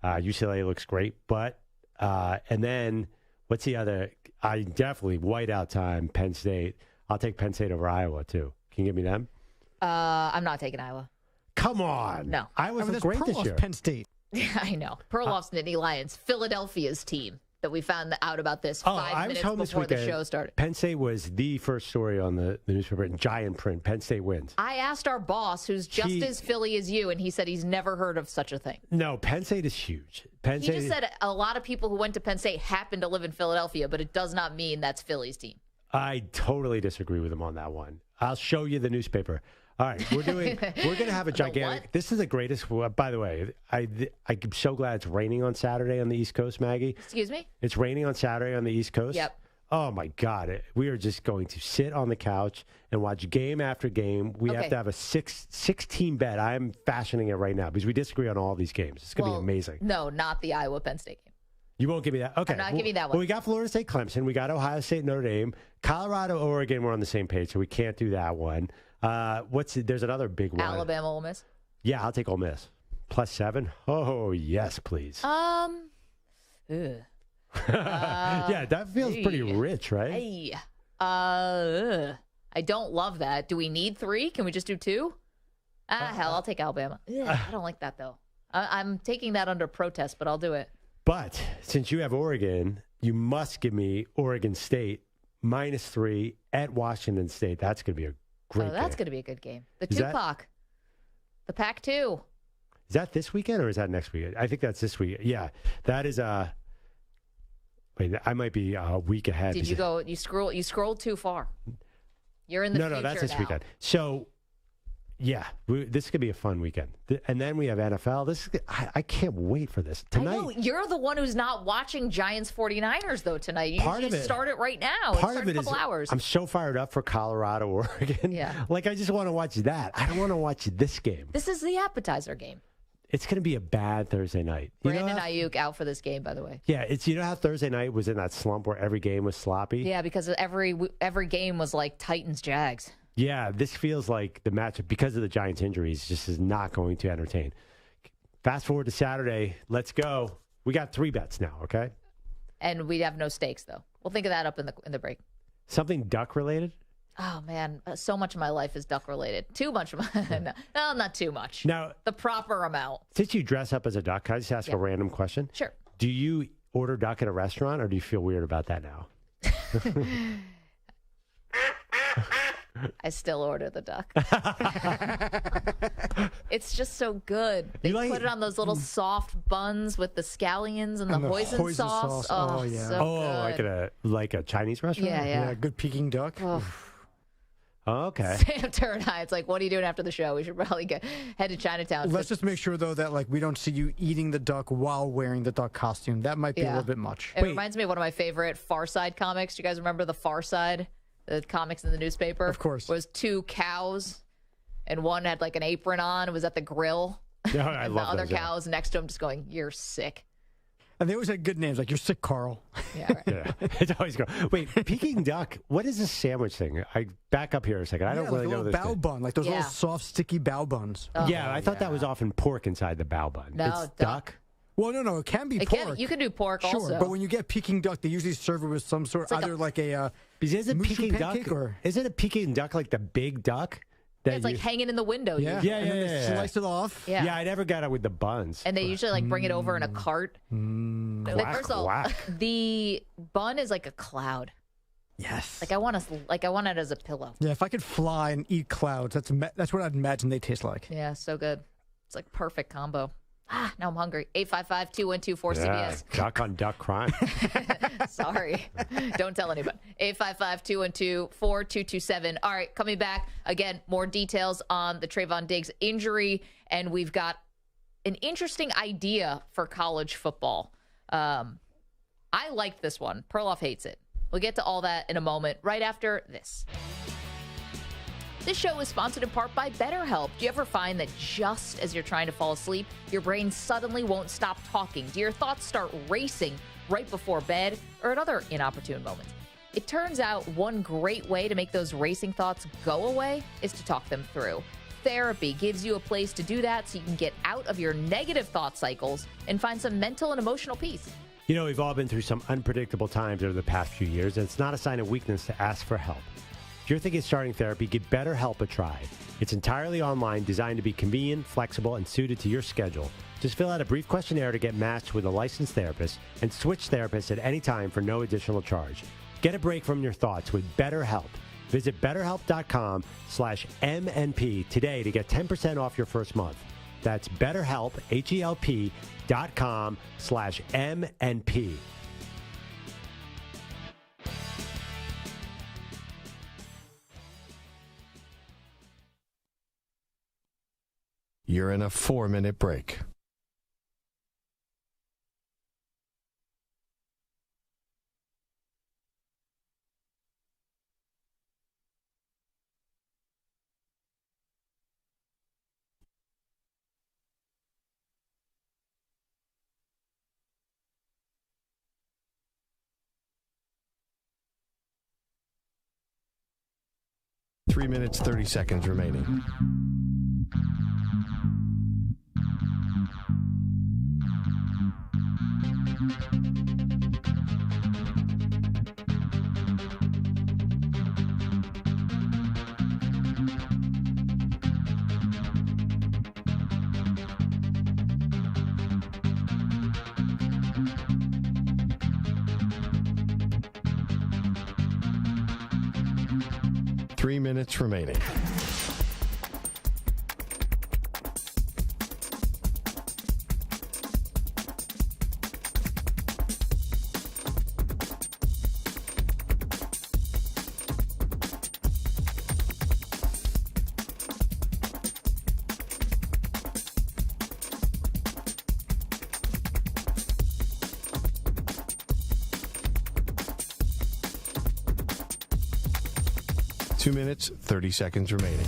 UCLA looks great, but and then what's the other? I definitely whiteout time. Penn State. I'll take Penn State over Iowa too. Can you give me them? I'm not taking Iowa. Come on. No. Iowa's great this year. Penn State. Yeah, I know. Perloff's Nittany Lions, Philadelphia's team that we found out about this 5 minutes before the show started. Penn State was the first story on the newspaper in giant print. Penn State wins. I asked our boss, who's just as Philly as you, and he said he's never heard of such a thing. No, Penn State is huge. He just said a lot of people who went to Penn State happen to live in Philadelphia, but it does not mean that's Philly's team. I totally disagree with him on that one. I'll show you the newspaper. All right, we're going to have a gigantic. This is the greatest. By the way, I'm so glad it's raining on Saturday on the East Coast, Maggie. Excuse me? It's raining on Saturday on the East Coast. Yep. Oh my God, we are just going to sit on the couch and watch game after game. We have to have a six-team bet. I'm fashioning it right now because we disagree on all these games. It's going to be amazing. No, not the Iowa Penn State game. You won't give me that? Okay. I'm not giving you that one. Well, we got Florida State Clemson. We got Ohio State Notre Dame. Colorado, Oregon, we're on the same page, so we can't do that one. There's another big one. Alabama, Ole Miss? Yeah, I'll take Ole Miss. +7? Oh, yes, please. Yeah, that feels pretty rich, right? I don't love that. Do we need 3? Can we just do 2? Hell, I'll take Alabama. I don't like that, though. I'm taking that under protest, but I'll do it. But since you have Oregon, you must give me Oregon State -3 at Washington State. That's going to be a great game. That's going to be a good game. The Tupac. The Pac-2. Is that this weekend or is that next weekend? I think that's this week. Yeah, that is wait, I might be a week ahead. Did you go? You scrolled too far. You're in the future No, that's this now. weekend. So, yeah, this could be a fun weekend. And then we have NFL. I can't wait for this. Tonight, I know. You're the one who's not watching Giants 49ers, though, tonight. You Part of it- start it right now. part It of it starts in a is couple hours. I'm so fired up for Colorado, Oregon. Yeah. Like, I just want to watch that. I don't want to watch this game. This is the appetizer game. It's going to be a bad Thursday night. You know Brandon how- Ayuk out for this game, by the way. Yeah, you know how Thursday night was in that slump where every game was sloppy? Yeah, because every game was like Titans-Jags. Yeah, this feels like the matchup, because of the Giants' injuries, just is not going to entertain. Fast forward to Saturday. Let's go. We got 3 bets now, okay? And we have no stakes, though. We'll think of that up in the break. Something duck-related? Oh, man. So much of my life is duck-related. Too much of my... No, not too much. Now, the proper amount. Since you dress up as a duck, can I just ask a random question? Sure. Do you order duck at a restaurant, or do you feel weird about that now? I still order the duck. It's just so good. They put it on those little soft buns with the scallions and the hoisin sauce. Oh, yeah. So good. like a Chinese restaurant? Yeah. Good Peking duck. Oh, okay. Sam Turner, it's like, what are you doing after the show? We should probably head to Chinatown. Let's just make sure, though, that we don't see you eating the duck while wearing the duck costume. That might be a little bit much. It reminds me of one of my favorite Far Side comics. Do you guys remember the Far Side? The comics in the newspaper? Of course. Was 2 cows, and one had like an apron on, and was at the grill. Oh, I and love the other those, yeah. cows next to him just going, "You're sick." And they always had good names, like, "You're sick, Carl." Yeah, right. Yeah. It's always go. Wait, Peking duck, what is this sandwich thing? I back up here a second. I don't really know this bao thing. bun, like those little soft, sticky bao buns. Yeah, I thought that was often pork inside the bao bun. No, it's duck. Well, no, it can be pork. You can do pork Sure, also. but when you get Peking duck, they usually serve it with some sort, It's like either like a Because isn't Mushu Peking duck? pancake or Isn't a Peking duck like the big duck? That it's like hanging in the window. yeah, usually. Yeah, and then yeah, they yeah. slice it off. Yeah. I never got it with the buns. And they usually like bring it over in a cart. Like, Quack, first of all, quack. the bun is like a cloud. Yes. Like I want it as a pillow. Yeah, if I could fly and eat clouds, that's what I'd imagine they taste like. Yeah, so good. It's like perfect combo. Now I'm hungry. 855-212-4CBS. Duck on duck crime. Sorry. Don't tell anybody. 855-212-4227. All right, coming back. Again, more details on the Trayvon Diggs injury, and we've got an interesting idea for college football. I liked this one. Perloff hates it. We'll get to all that in a moment, right after this. This show is sponsored in part by BetterHelp. Do you ever find that just as you're trying to fall asleep, your brain suddenly won't stop talking? Do your thoughts start racing right before bed or at other inopportune moments? It turns out one great way to make those racing thoughts go away is to talk them through. Therapy gives you a place to do that so you can get out of your negative thought cycles and find some mental and emotional peace. You know, we've all been through some unpredictable times over the past few years, and it's not a sign of weakness to ask for help. If you're thinking of starting therapy, give BetterHelp a try. It's entirely online, designed to be convenient, flexible, and suited to your schedule. Just fill out a brief questionnaire to get matched with a licensed therapist and switch therapists at any time for no additional charge. Get a break from your thoughts with BetterHelp. Visit BetterHelp.com /MNP today to get 10% off your first month. That's BetterHelp, HELP.com /MNP. You're in a 4-minute break. Three minutes, 30 seconds remaining. Three minutes remaining. 2 minutes, 30 seconds remaining.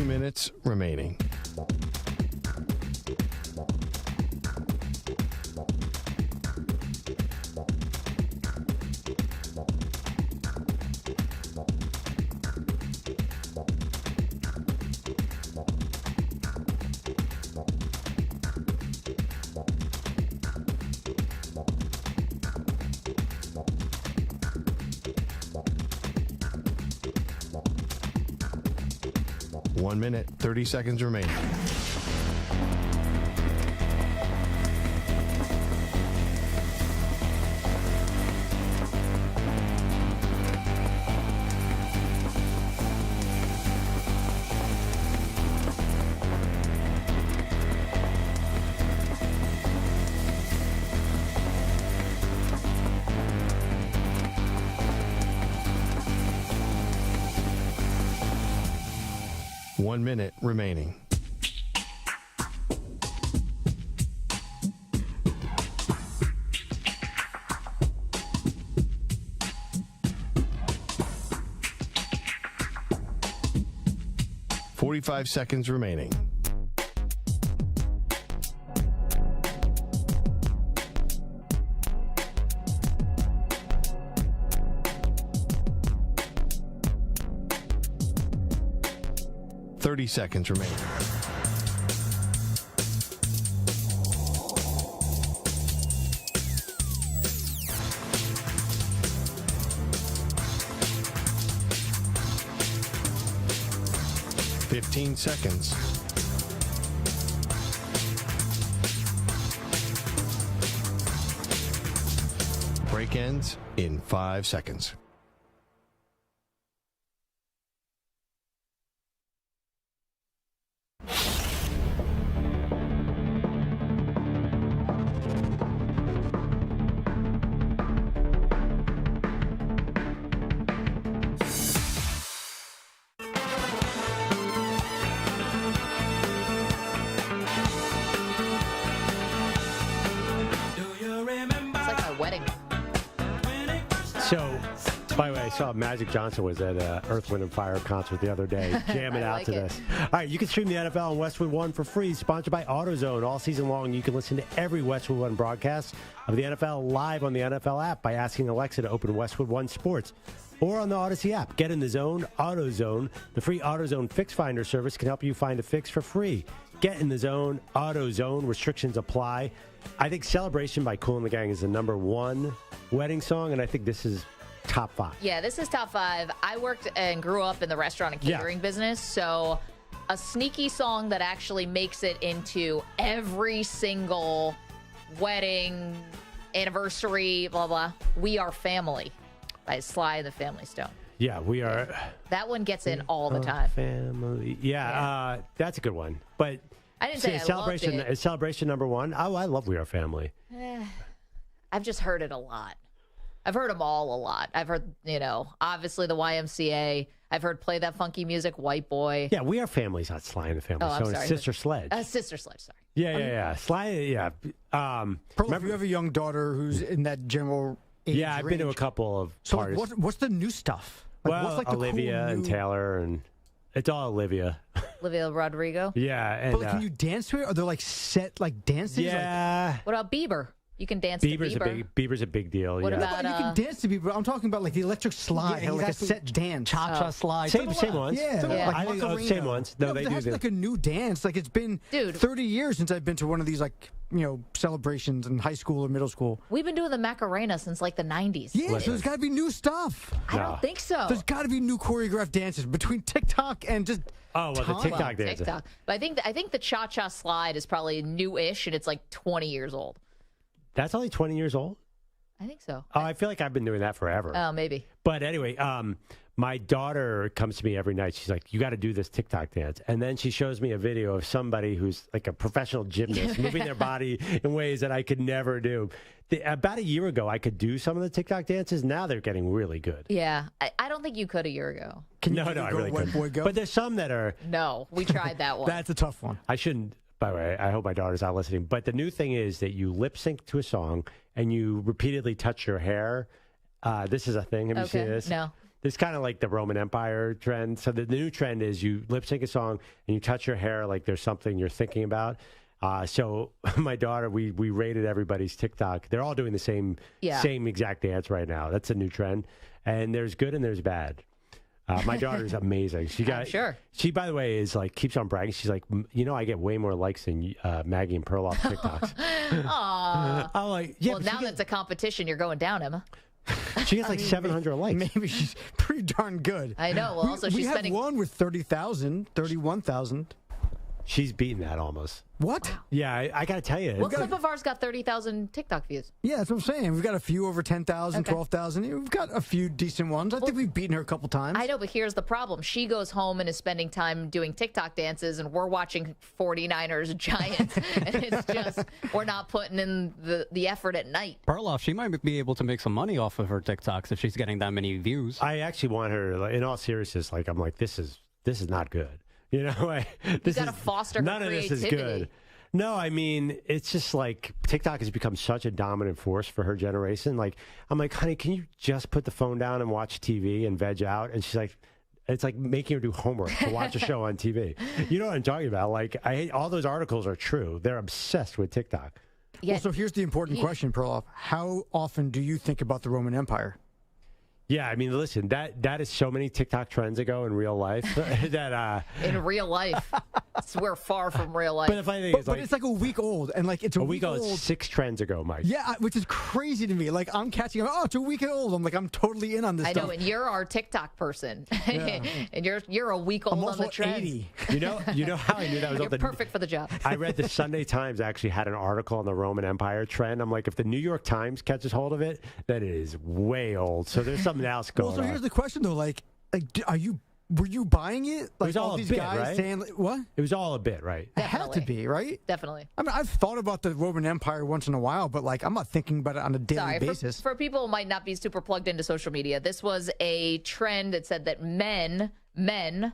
Minutes remaining. One minute, 30 seconds remaining. One minute remaining. Forty-five seconds remaining. Seconds remaining. Fifteen seconds. Break ends in 5 seconds. Magic Johnson was at Earth, Wind & Fire concert the other day, jamming out to this. All right, you can stream the NFL on Westwood One for free, sponsored by AutoZone. All season long, you can listen to every Westwood One broadcast of the NFL live on the NFL app by asking Alexa to open Westwood One Sports, or on the Odyssey app. Get in the zone, AutoZone. The free AutoZone Fix Finder service can help you find a fix for free. Get in the zone, AutoZone. Restrictions apply. I think Celebration by Kool and the Gang is the #1 wedding song, and I think this is top 5. Yeah, this is top 5. I worked and grew up in the restaurant and catering business, so a sneaky song that actually makes it into every single wedding, anniversary, blah, blah. We Are Family by Sly and the Family Stone. Yeah, we are. That one gets in all the time. Family. Yeah. That's a good one. But I didn't say I Celebration, loved it. Is Celebration #1? Oh, I love We Are Family. I've just heard it a lot. I've heard them all a lot. I've heard, obviously the YMCA. I've heard Play That Funky Music, White Boy. Yeah, We Are Family's not Sly and the Family. Oh, I'm so sorry. It's Sister Sledge. Sister Sledge, sorry. Yeah. Sly, yeah. Remember, you have a young daughter who's in that general age Yeah, I've been to a couple of parties. So what's the new stuff? Like, what's the Olivia cool and Taylor, and it's all Olivia. Olivia Rodrigo? Yeah. And, but can you dance to it? Are there set dances? Yeah. What about Bieber? You can dance to Bieber. Bieber's a big deal. What about you can dance to Bieber? I'm talking about the electric slide, like a set dance, cha-cha slide. Same ones. Yeah. I think same ones. No, they do. That's like a new dance. Like it's been 30 years since I've been to one of these celebrations in high school or middle school. We've been doing the Macarena since the 90s. Yeah, so there's got to be new stuff. I don't think so. There's got to be new choreographed dances between TikTok and just. Oh, well, the TikTok dance. TikTok. But I think the cha-cha slide is probably new-ish, and it's 20 years old. That's only 20 years old? I think so. Oh, I feel like I've been doing that forever. Oh, maybe. But anyway, My daughter comes to me every night. She's like, you got to do this TikTok dance. And then she shows me a video of somebody who's like a professional gymnast moving their body in ways that I could never do. About a year ago, I could do some of the TikTok dances. Now they're getting really good. Yeah. I don't think you could a year ago. No, I really couldn't. But there's some that are... No, we tried that one. That's a tough one. I shouldn't... By the way, I hope my daughter's not listening. But the new thing is that you lip sync to a song and you repeatedly touch your hair. This is a thing. Have you seen this? No. It's kind of like the Roman Empire trend. So the new trend is you lip sync a song and you touch your hair like there's something you're thinking about. So my daughter, we rated everybody's TikTok. They're all doing the same exact dance right now. That's a new trend. And there's good and there's bad. My daughter's amazing. She, by the way, is like keeps on bragging. She's like, I get way more likes than Maggie and Perloff TikToks. Aw. I'm like, well, now that's a competition. You're going down, Emma. She gets like 700 likes. Maybe she's pretty darn good. I know. Well, also we she's have one with 30,000, 31,000. She's beaten that almost. What? Wow. Yeah, I got to tell you. What clip of ours got 30,000 TikTok views? Yeah, that's what I'm saying. We've got a few over 10,000, 12,000. We've got a few decent ones. I think we've beaten her a couple times. I know, but here's the problem. She goes home and is spending time doing TikTok dances, and we're watching 49ers Giants. And it's just, we're not putting in the effort at night. Perloff, she might be able to make some money off of her TikToks if she's getting that many views. I actually want her, like, in all seriousness, like, I'm like, this is not good. You know, you got to foster her none creativity. of this is good. No, I mean, it's just like TikTok has become such a dominant force for her generation. Like, I'm like, honey, can you just put the phone down and watch TV and veg out? And she's like, it's like making her do homework to watch a show on TV. You know what I'm talking about? Like, all those articles are true. They're obsessed with TikTok. Yeah. Well, so here's the important question, Perloff. How often do you think about the Roman Empire? Yeah, I mean, listen, that is so many TikTok trends ago in real life that in real life, we're far from real life. But the funny thing is, but it's like a week old, and like it's a week old. 6 trends ago, Mike. Yeah, which is crazy to me. Like I'm catching. Oh, it's a week old. I'm like, I'm totally in on this. I stuff. know, and you're our TikTok person, Yeah. and you're a week old I'm on also the trends. 80. You know how I knew that was You're perfect for the job. I read the Sunday Times actually had an article on the Roman Empire trend. I'm like, if the New York Times catches hold of it, then it is way old. So there's something else going on. Here's the question though, like, were you buying it? Like it was all these a bit, guys right? saying what? It was all a bit, right? It had to be, right? Definitely. I mean, I've thought about the Roman Empire once in a while, but like I'm not thinking about it on a daily basis. For people who might not be super plugged into social media, this was a trend that said that men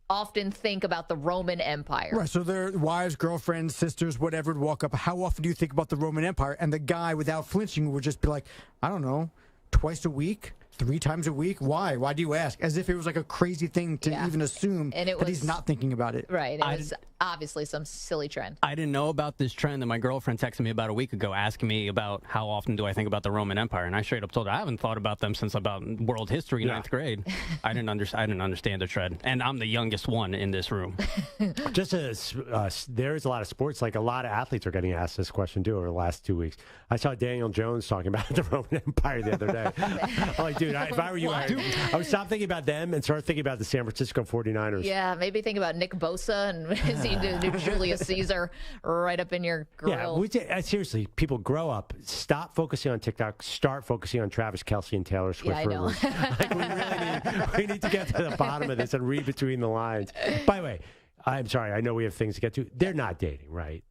often think about the Roman Empire. Right, so their wives, girlfriends, sisters, whatever would walk up. How often do you think about the Roman Empire? And the guy, without flinching, would just be like, I don't know, twice a week? 3 times a week? Why? Why do you ask? As if it was like a crazy thing to even assume that he's not thinking about it. Right. It was obviously some silly trend. I didn't know about this trend, and my girlfriend texted me about a week ago asking me about how often do I think about the Roman Empire, and I straight up told her I haven't thought about them since about world history, 9th grade. I didn't understand the trend, and I'm the youngest one in this room. Just as there's a lot of sports, like a lot of athletes are getting asked this question too over the last 2 weeks. I saw Daniel Jones talking about the Roman Empire the other day. I'm like, dude, if I were you, I would stop thinking about them and start thinking about the San Francisco 49ers. Yeah, maybe think about Nick Bosa and is he do Julius Caesar right up in your grill. Yeah, seriously, people grow up. Stop focusing on TikTok. Start focusing on Travis Kelce and Taylor Swift. Yeah, I know. Like we need to get to the bottom of this and read between the lines. By the way, I'm sorry. I know we have things to get to. They're not dating, right?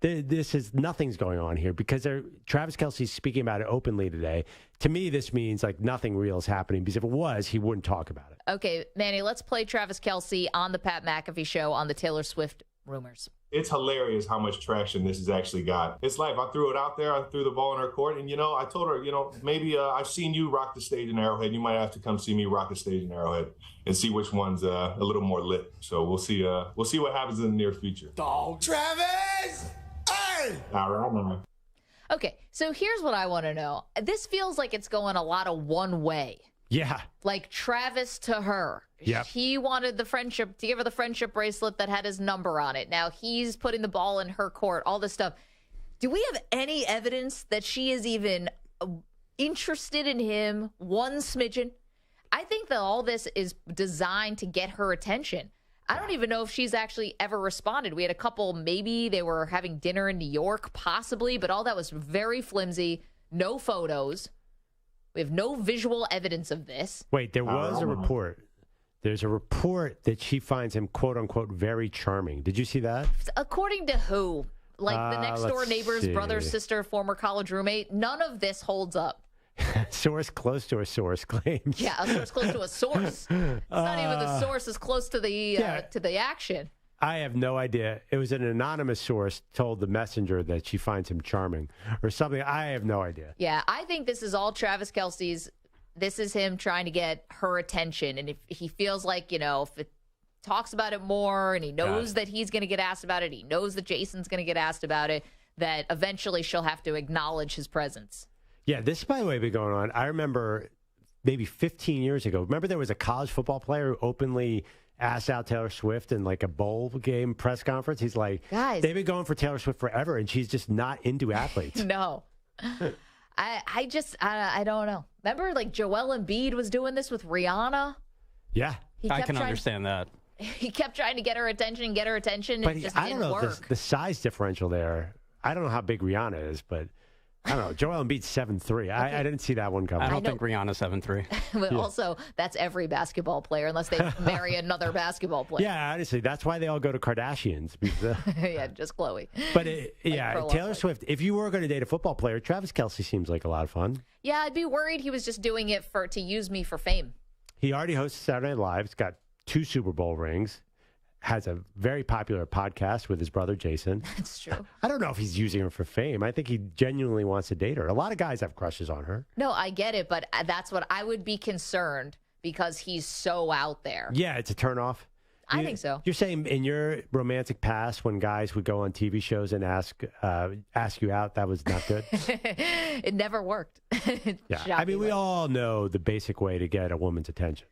Nothing's going on here because Travis Kelce's speaking about it openly today. To me, this means like nothing real is happening because if it was, he wouldn't talk about it. Okay, Manny, let's play Travis Kelce on the Pat McAfee show on the Taylor Swift rumors. It's hilarious how much traction this has actually got. It's life. I threw it out there. I threw the ball in her court. And, I told her, maybe I've seen you rock the stage in Arrowhead. You might have to come see me rock the stage in Arrowhead and see which one's a little more lit. So we'll see what happens in the near future. Dog Travis! Hey! All right, man. Okay, so here's what I want to know. This feels like it's going a lot of one way. Yeah. Like Travis to her. Yep. He wanted to give her the friendship bracelet that had his number on it. Now he's putting the ball in her court, all this stuff. Do we have any evidence that she is even interested in him, one smidgen? I think that all this is designed to get her attention. I don't even know if she's actually ever responded. We had a couple, maybe they were having dinner in New York, possibly, but all that was very flimsy, no photos. We have no visual evidence of this. Wait, there was a report. There's a report that she finds him, quote unquote, very charming. Did you see that? According to who? Like the next door neighbor's brother, see. sister, former college roommate? None of this holds up. Source close to a source claims. Yeah, a source close to a source. It's not even the source is close to the action. I have no idea. It was an anonymous source told the messenger that she finds him charming or something. I have no idea. Yeah, I think this is all Travis Kelce's. This is him trying to get her attention. And if he feels like, if it talks about it more and he knows that he's going to get asked about it, he knows that Jason's going to get asked about it, that eventually she'll have to acknowledge his presence. Yeah, this, by the way, been going on. I remember maybe 15 years ago. Remember there was a college football player who openly asked out Taylor Swift in like a bowl game press conference. He's like, guys, they've been going for Taylor Swift forever, and she's just not into athletes. No. I don't know. Remember, like, Joel Embiid was doing this with Rihanna? Yeah. I can understand that. He kept trying to get her attention, But it just I didn't don't know work. the size differential there. I don't know how big Rihanna is, but I don't know. Joel Embiid's 7'3". I didn't see that one coming. I don't think Rihanna's 7'3". But also, that's every basketball player, unless they marry another basketball player. Yeah, honestly, that's why they all go to Kardashians. Because, Yeah, just Chloe. But Perloff, Taylor Swift, if you were going to date a football player, Travis Kelce seems like a lot of fun. Yeah, I'd be worried he was just doing it to use me for fame. He already hosts Saturday Night Live. He's got 2 Super Bowl rings. Has a very popular podcast with his brother, Jason. That's true. I don't know if he's using her for fame. I think he genuinely wants to date her. A lot of guys have crushes on her. No, I get it, but that's what I would be concerned because he's so out there. Yeah, it's a turnoff. I think so. You're saying in your romantic past, when guys would go on TV shows and ask you out, that was not good? It never worked. Yeah. I mean, we all know the basic way to get a woman's attention.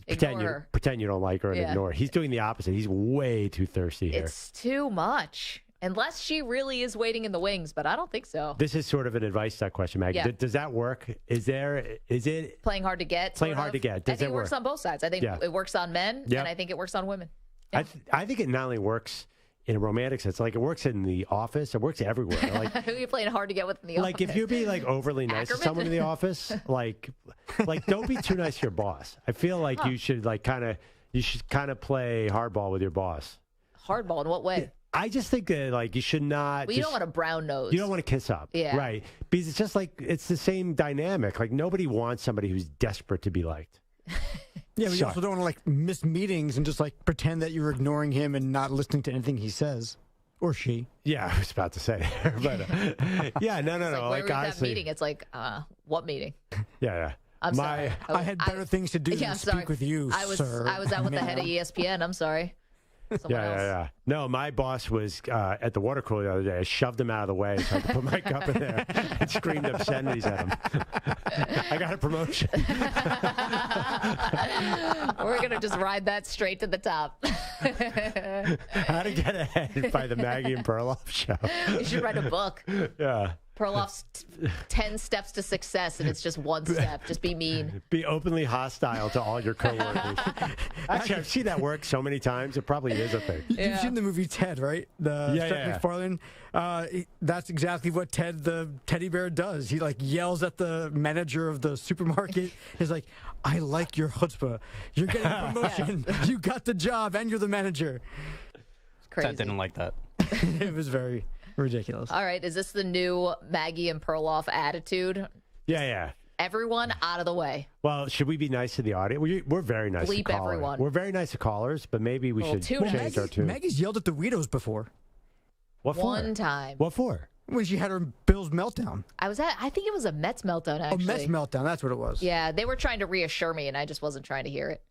Pretend you don't like her and ignore her. He's doing the opposite. He's way too thirsty here. It's too much. Unless she really is waiting in the wings, but I don't think so. This is sort of an advice question, Maggie. Yeah. Does that work? Is it playing hard to get? Playing hard to get. Does I think it it works on both sides. I think it works on men, and I think it works on women. Yeah. I think it not only works in a romantic sense, like it works in the office, it works everywhere. Like, who are you playing hard to get with in the office? Like if you're being like overly nice to someone in the office, like don't be too nice to your boss. I feel like you should kind of play hardball with your boss. Hardball in what way? I just think that you should not. Well, you don't want a brown nose. You don't want to kiss up. Yeah. Right. Because it's just it's the same dynamic. Like nobody wants somebody who's desperate to be liked. Yeah, but you also don't want to miss meetings and just pretend that you're ignoring him and not listening to anything he says. Or she. Yeah, I was about to say there. But yeah, no. Where was that meeting? It's what meeting? Yeah. I'm sorry. I had better things to do than speak with you, sir. I was out with the head of ESPN. I'm sorry. Yeah. No, my boss was at the water cooler the other day. I shoved him out of the way so I could put my cup in there and screamed obscenities at him. I got a promotion. We're going to just ride that straight to the top. How to Get Ahead by the Maggie and Perloff Show. You should write a book. Yeah. Perloff's 10 steps to success, and it's just one step. Just be mean. Be openly hostile to all your coworkers. Actually, I've seen that work so many times. It probably is a thing. You've seen the movie Ted, right? Seth MacFarlane. That's exactly what Ted the teddy bear does. He yells at the manager of the supermarket. He's like, "I like your chutzpah. You're getting a promotion. You got the job, and you're the manager." It's crazy. Ted didn't like that. It was very ridiculous. All right, is this the new Maggie and Perloff attitude? Yeah. Everyone out of the way. Well, should we be nice to the audience? We're very nice Bleep to callers. everyone. We're very nice to callers, but maybe we should change our tune. Maggie's yelled at the Weedos before. What for? One time. What for? When she had her Bills meltdown. I think it was a Mets meltdown, actually. A Mets meltdown, that's what it was. Yeah, they were trying to reassure me, and I just wasn't trying to hear it.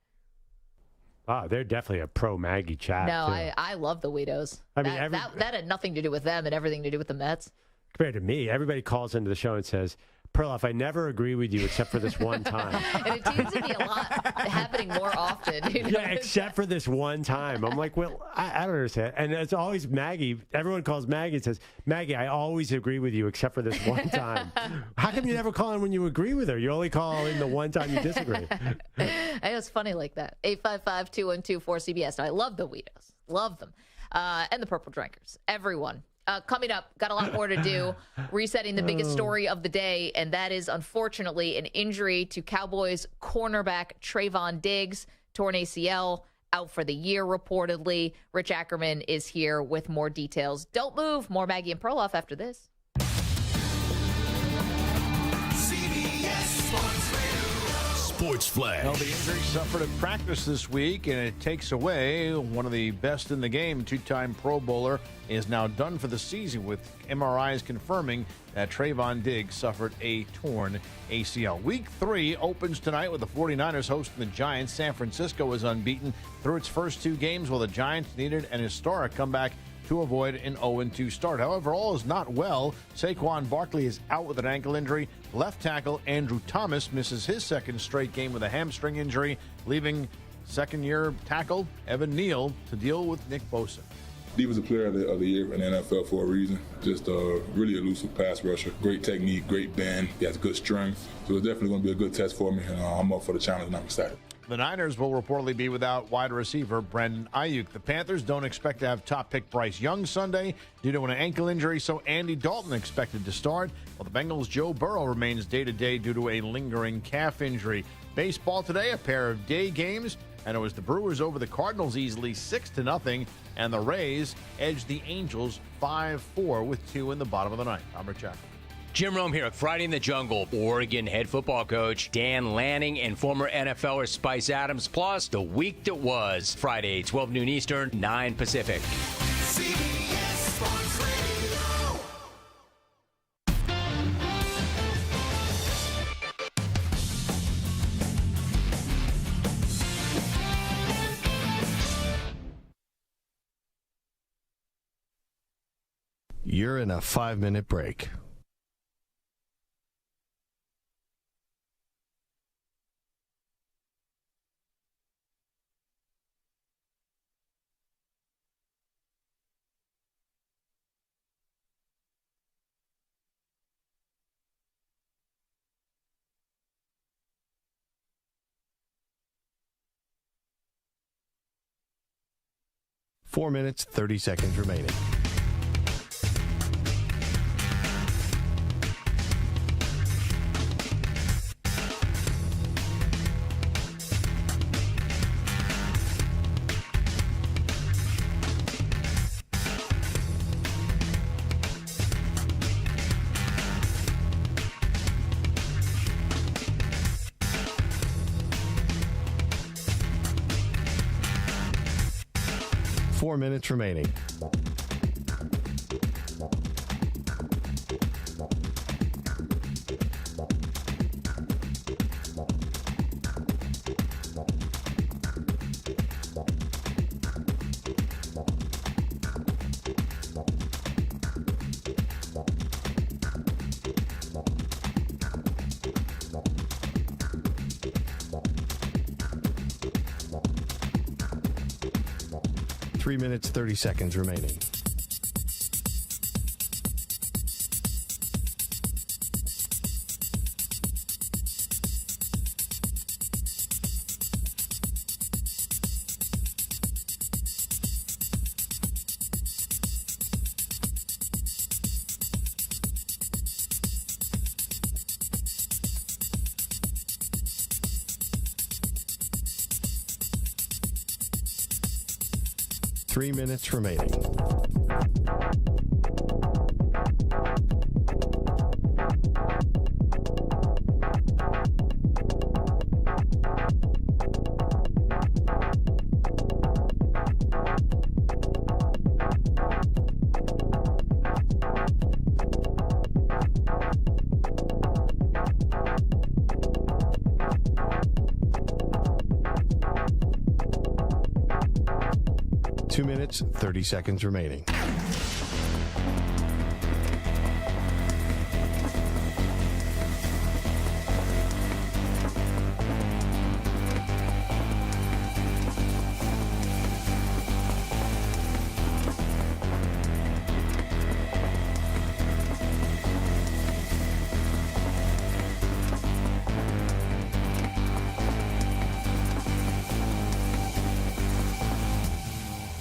Wow, they're definitely a pro Maggie chat. No, too. I love the Weedos. I mean, that had nothing to do with them and everything to do with the Mets. Compared to me, everybody calls into the show and says, Perloff, I never agree with you except for this one time. And it seems to be a lot happening more often. Yeah, except for this one time. I'm like, well, I don't understand. And it's always Maggie. Everyone calls Maggie and says, Maggie, I always agree with you except for this one time. How come you never call in when you agree with her? You only call in the one time you disagree. I know it's funny like that. 855-212-4CBS. Now, I love the Weedos. Love them. And the Purple Drinkers. Everyone. Coming up, got a lot more to do. Resetting the biggest story of the day, and that is, unfortunately, an injury to Cowboys cornerback Trayvon Diggs, torn ACL, out for the year reportedly. Rich Ackerman is here with more details. Don't move. More Maggie and Perloff after this. Sports Flash. Well, the injury suffered at practice this week, and it takes away one of the best in the game. Two-time Pro Bowler is now done for the season, with MRIs confirming that Trayvon Diggs suffered a torn ACL. Week 3 opens tonight with the 49ers hosting the Giants. San Francisco is unbeaten through its first 2 games, while the Giants needed an historic comeback to avoid an 0-2 start. However, all is not well. Saquon Barkley is out with an ankle injury. Left tackle Andrew Thomas misses his second straight game with a hamstring injury, leaving second-year tackle Evan Neal to deal with Nick Bosa. Defensive player of the year in the NFL for a reason. Just a really elusive pass rusher. Great technique, great bend. He has good strength. So it's definitely going to be a good test for me, and I'm up for the challenge, and I'm excited. The Niners will reportedly be without wide receiver Brandon Ayuk. The Panthers don't expect to have top pick Bryce Young Sunday due to an ankle injury, so Andy Dalton expected to start, while the Bengals' Joe Burrow remains day-to-day due to a lingering calf injury. Baseball today, a pair of day games, and it was the Brewers over the Cardinals easily 6-0, and the Rays edged the Angels 5-4 with 2 in the bottom of the ninth. I'm Rich Jackson. Jim Rome here at Friday in the Jungle. Oregon head football coach Dan Lanning and former NFLer Spice Adams, plus the week that was. Friday, 12 noon Eastern, 9 Pacific. CBS Sports Radio. You're in a 5-minute break. Four minutes, 30 seconds remaining. Four minutes remaining. Three minutes, 30 seconds remaining. Three minutes remaining. Two minutes, 30 seconds remaining.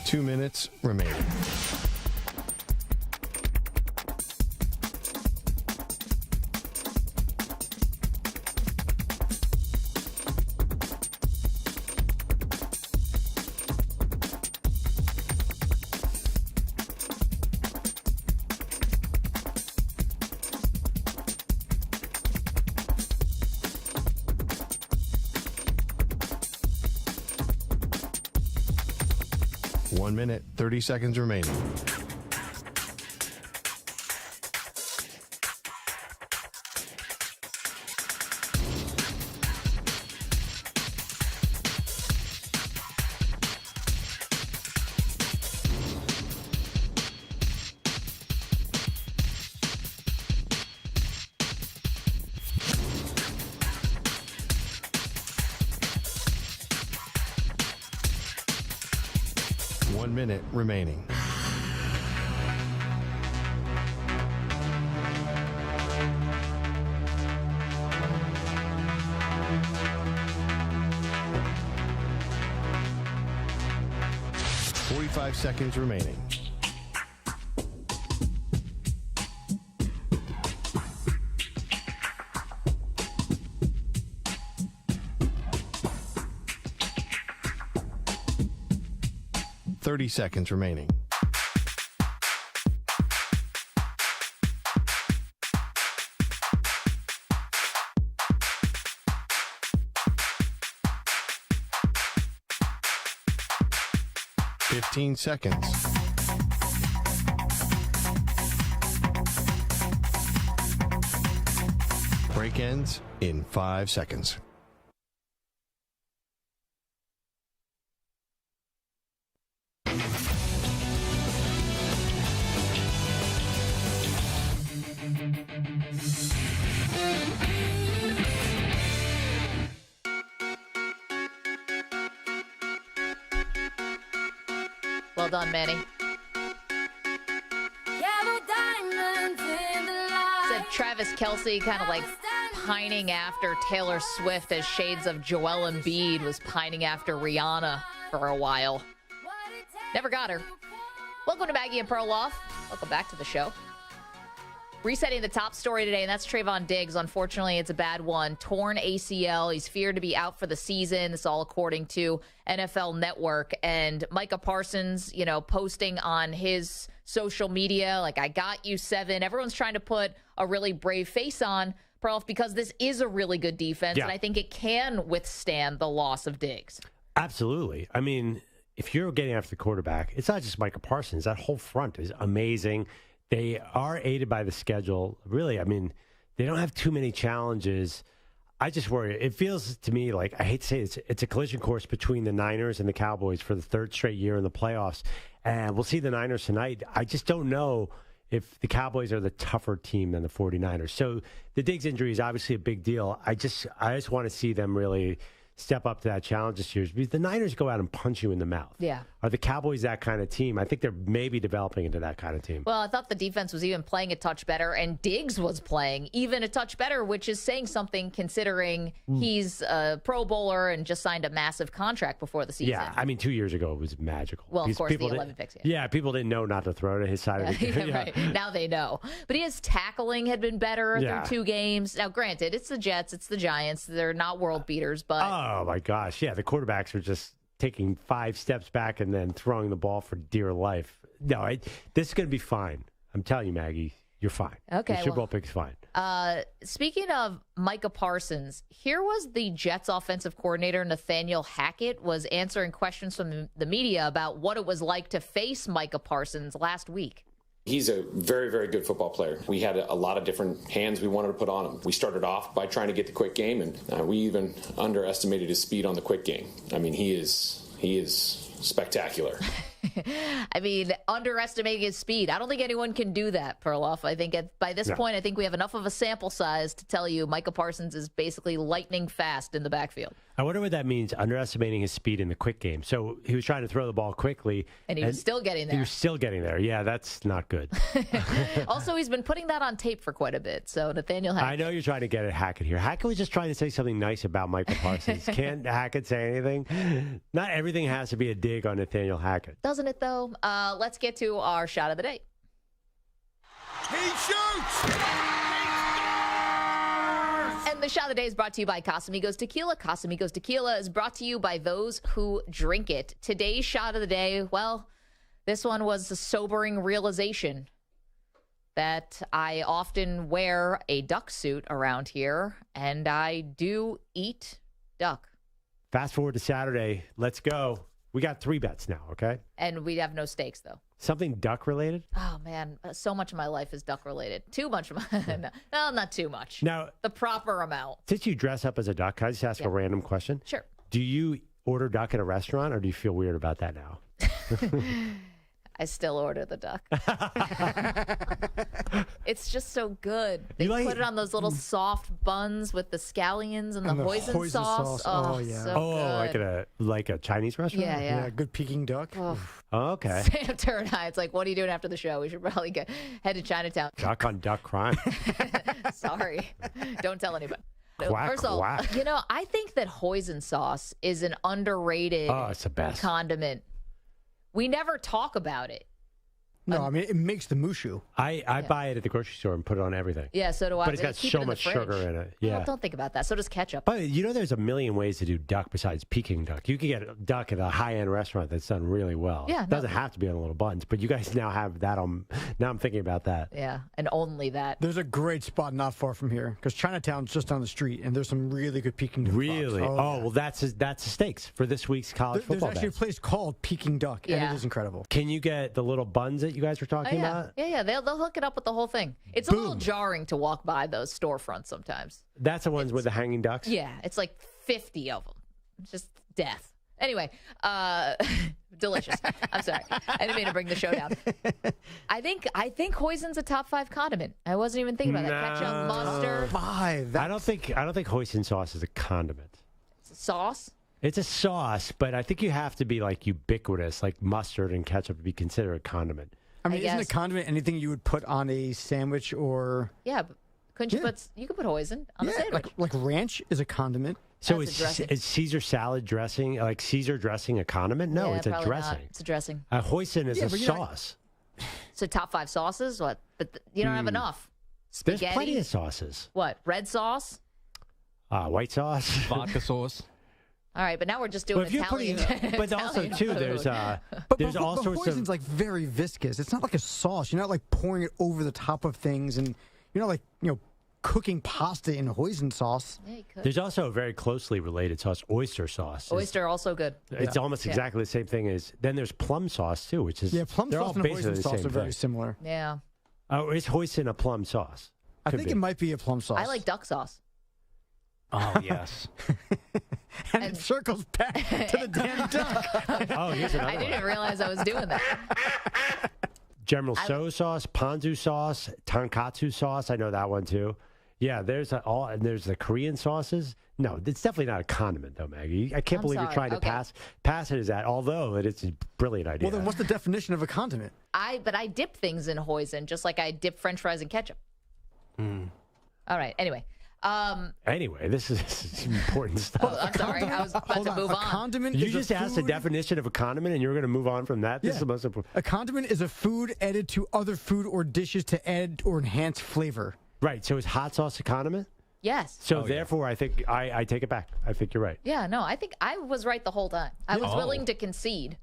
Two minutes remaining. 1 minute, 30 seconds remaining. Minute remaining. Five seconds remaining. Seconds remaining. Seconds. Break ends in 5 seconds. Well done, Manny. Said Travis Kelce kind of like pining after Taylor Swift as shades of Joel Embiid was pining after Rihanna for a while. Never got her. Welcome to Maggie and Perloff. Welcome back to the show. Resetting the top story today, and that's Trayvon Diggs. Unfortunately, it's a bad one. Torn ACL. He's feared to be out for the season. This is all according to NFL Network. And Micah Parsons, posting on his social media, like, I got you 7. Everyone's trying to put a really brave face on Perloff because this is a really good defense, and I think it can withstand the loss of Diggs. Absolutely. I mean, if you're getting after the quarterback, it's not just Micah Parsons. That whole front is amazing. They are aided by the schedule. Really, I mean, they don't have too many challenges. I just worry. It feels to me like, I hate to say it, it's a collision course between the Niners and the Cowboys for the third straight year in the playoffs. And we'll see the Niners tonight. I just don't know if the Cowboys are the tougher team than the 49ers. So the Diggs injury is obviously a big deal. I just want to see them really step up to that challenge this year. Because the Niners go out and punch you in the mouth. Yeah. Are the Cowboys that kind of team? I think they're maybe developing into that kind of team. Well, I thought the defense was even playing a touch better, and Diggs was playing even a touch better, which is saying something considering he's a Pro Bowler and just signed a massive contract before the season. Yeah, I mean, 2 years ago it was magical. Well, of course, the 11 picks. Yeah, people didn't know not to throw to his side of the game. Right. Now they know. But his tackling had been better through 2 games. Now, granted, it's the Jets, it's the Giants. They're not world beaters, but... Oh, my gosh. Yeah, the quarterbacks are just taking 5 steps back and then throwing the ball for dear life. No, this is going to be fine. I'm telling you, Maggie, you're fine. Okay. The Super Bowl pick is fine. Speaking of Micah Parsons, here was the Jets offensive coordinator, Nathaniel Hackett, was answering questions from the media about what it was like to face Micah Parsons last week. He's a very, very good football player. We had a lot of different hands we wanted to put on him. We started off by trying to get the quick game, and we even underestimated his speed on the quick game. I mean, he is spectacular. I mean, underestimating his speed. I don't think anyone can do that, Perloff. I think by this point, I think we have enough of a sample size to tell you Micah Parsons is basically lightning fast in the backfield. I wonder what that means, underestimating his speed in the quick game. So he was trying to throw the ball quickly. And he was still getting there. He was still getting there. Yeah, that's not good. Also, he's been putting that on tape for quite a bit. So Nathaniel Hackett. I know you're trying to get at Hackett here. Hackett was just trying to say something nice about Micah Parsons. Can't Hackett say anything? Not everything has to be a dig on Nathaniel Hackett. Doesn't it, though? Let's get to our shot of the day. He shoots! And the shot of the day is brought to you by Casamigos Tequila. Casamigos Tequila is brought to you by those who drink it. Today's shot of the day, well, this one was a sobering realization that I often wear a duck suit around here, and I do eat duck. Fast forward to Saturday. Let's go. We got 3 bets now, okay? And we have no stakes, though. Something duck related? Oh, man. So much of my life is duck related. Too much of my... No, not too much. Now, the proper amount. Since you dress up as a duck, can I just ask a random question? Sure. Do you order duck at a restaurant, or do you feel weird about that now? I still order the duck. It's just so good. They put it on those little soft buns with the scallions and the hoisin sauce. Oh, yeah. So good. like a Chinese restaurant? Yeah. Good Peking duck. Oh. Okay. Sam Turner and I, it's like, what are you doing after the show? We should probably head to Chinatown. Duck on duck crime. Sorry. Don't tell anybody. Quack, First of all, quack. I think that hoisin sauce is an underrated it's the best condiment. We never talk about it. No, I mean, it makes the mushu. I buy it at the grocery store and put it on everything. Yeah, so do I. But it's got Keep so it in the much fridge. sugar in it. Yeah. Well, don't think about that. So does ketchup. But there's a million ways to do duck besides Peking duck. You can get a duck at a high-end restaurant that's done really well. Yeah, It doesn't have to be on little buns, but you guys now have that on. Now I'm thinking about that. Yeah, and only that. There's a great spot not far from here because Chinatown's just down the street, and there's some really good Peking duck. Really? spots. Well, that's the stakes for this week's college There's football actually bets. a place called Peking Duck, and Yeah. it is incredible. Can you get the little buns that you guys were talking about? Yeah. They'll hook it up with the whole thing. It's a little jarring to walk by those storefronts sometimes. That's the ones with the hanging ducks? Yeah, it's like 50 of them. It's just death. Anyway, delicious. I'm sorry. I didn't mean to bring the show down. I think hoisin's a top 5 condiment. I wasn't even thinking about that. Ketchup, mustard. I don't think hoisin sauce is a condiment. It's a sauce. It's a sauce, but I think you have to be like ubiquitous, like mustard and ketchup to be considered a condiment. I mean, isn't a condiment anything you would put on a sandwich or? Yeah, but couldn't you put? You could put hoisin on a sandwich. Like ranch is a condiment. So That's a dressing. is Caesar salad dressing, like Caesar dressing, a condiment? No, Yeah, it's a probably not. dressing. It's a dressing. Hoisin is a sauce. So top 5 sauces. What? But you don't have enough. There's Spaghetti. plenty of sauces. What? Red sauce. White sauce, vodka sauce. All right, but now we're just doing Well, if you're Italian. but also Italian too, food. there's But all sorts of. hoisin's like very viscous. It's not like a sauce. You're not like pouring it over the top of things, and you're not like cooking pasta in hoisin sauce. Yeah, you could. There's also a very closely related sauce, oyster sauce. Oyster also good. It's almost exactly the same thing as. Then there's plum sauce too, which is plum they're sauce all and basically hoisin the sauce same are very thing. similar. Yeah. Oh, is hoisin a plum sauce? I think it might be a plum sauce. I like duck sauce. Oh yes. And it circles back to the damn duck. Oh, here's another I one. didn't realize I was doing that. General So sauce, ponzu sauce, tonkatsu sauce. I know that one too. Yeah, there's and there's the Korean sauces. No, it's definitely not a condiment though, Maggie. I can't I'm believe sorry. you're trying to Okay. pass it as that. Although it's a brilliant idea. Well, then what's the definition of a condiment? But I dip things in hoisin just like I dip French fries in ketchup. All right. Anyway. Anyway, this is important stuff. I'm sorry. I was about to move a on. condiment You is just a asked the food- definition of a condiment, and you were going to move on from that. This is the most important. A condiment is a food added to other food or dishes to add or enhance flavor. Right. So is hot sauce a condiment? Yes. So therefore, I think I take it back. I think you're right. Yeah, no, I think I was right the whole time. I was willing to concede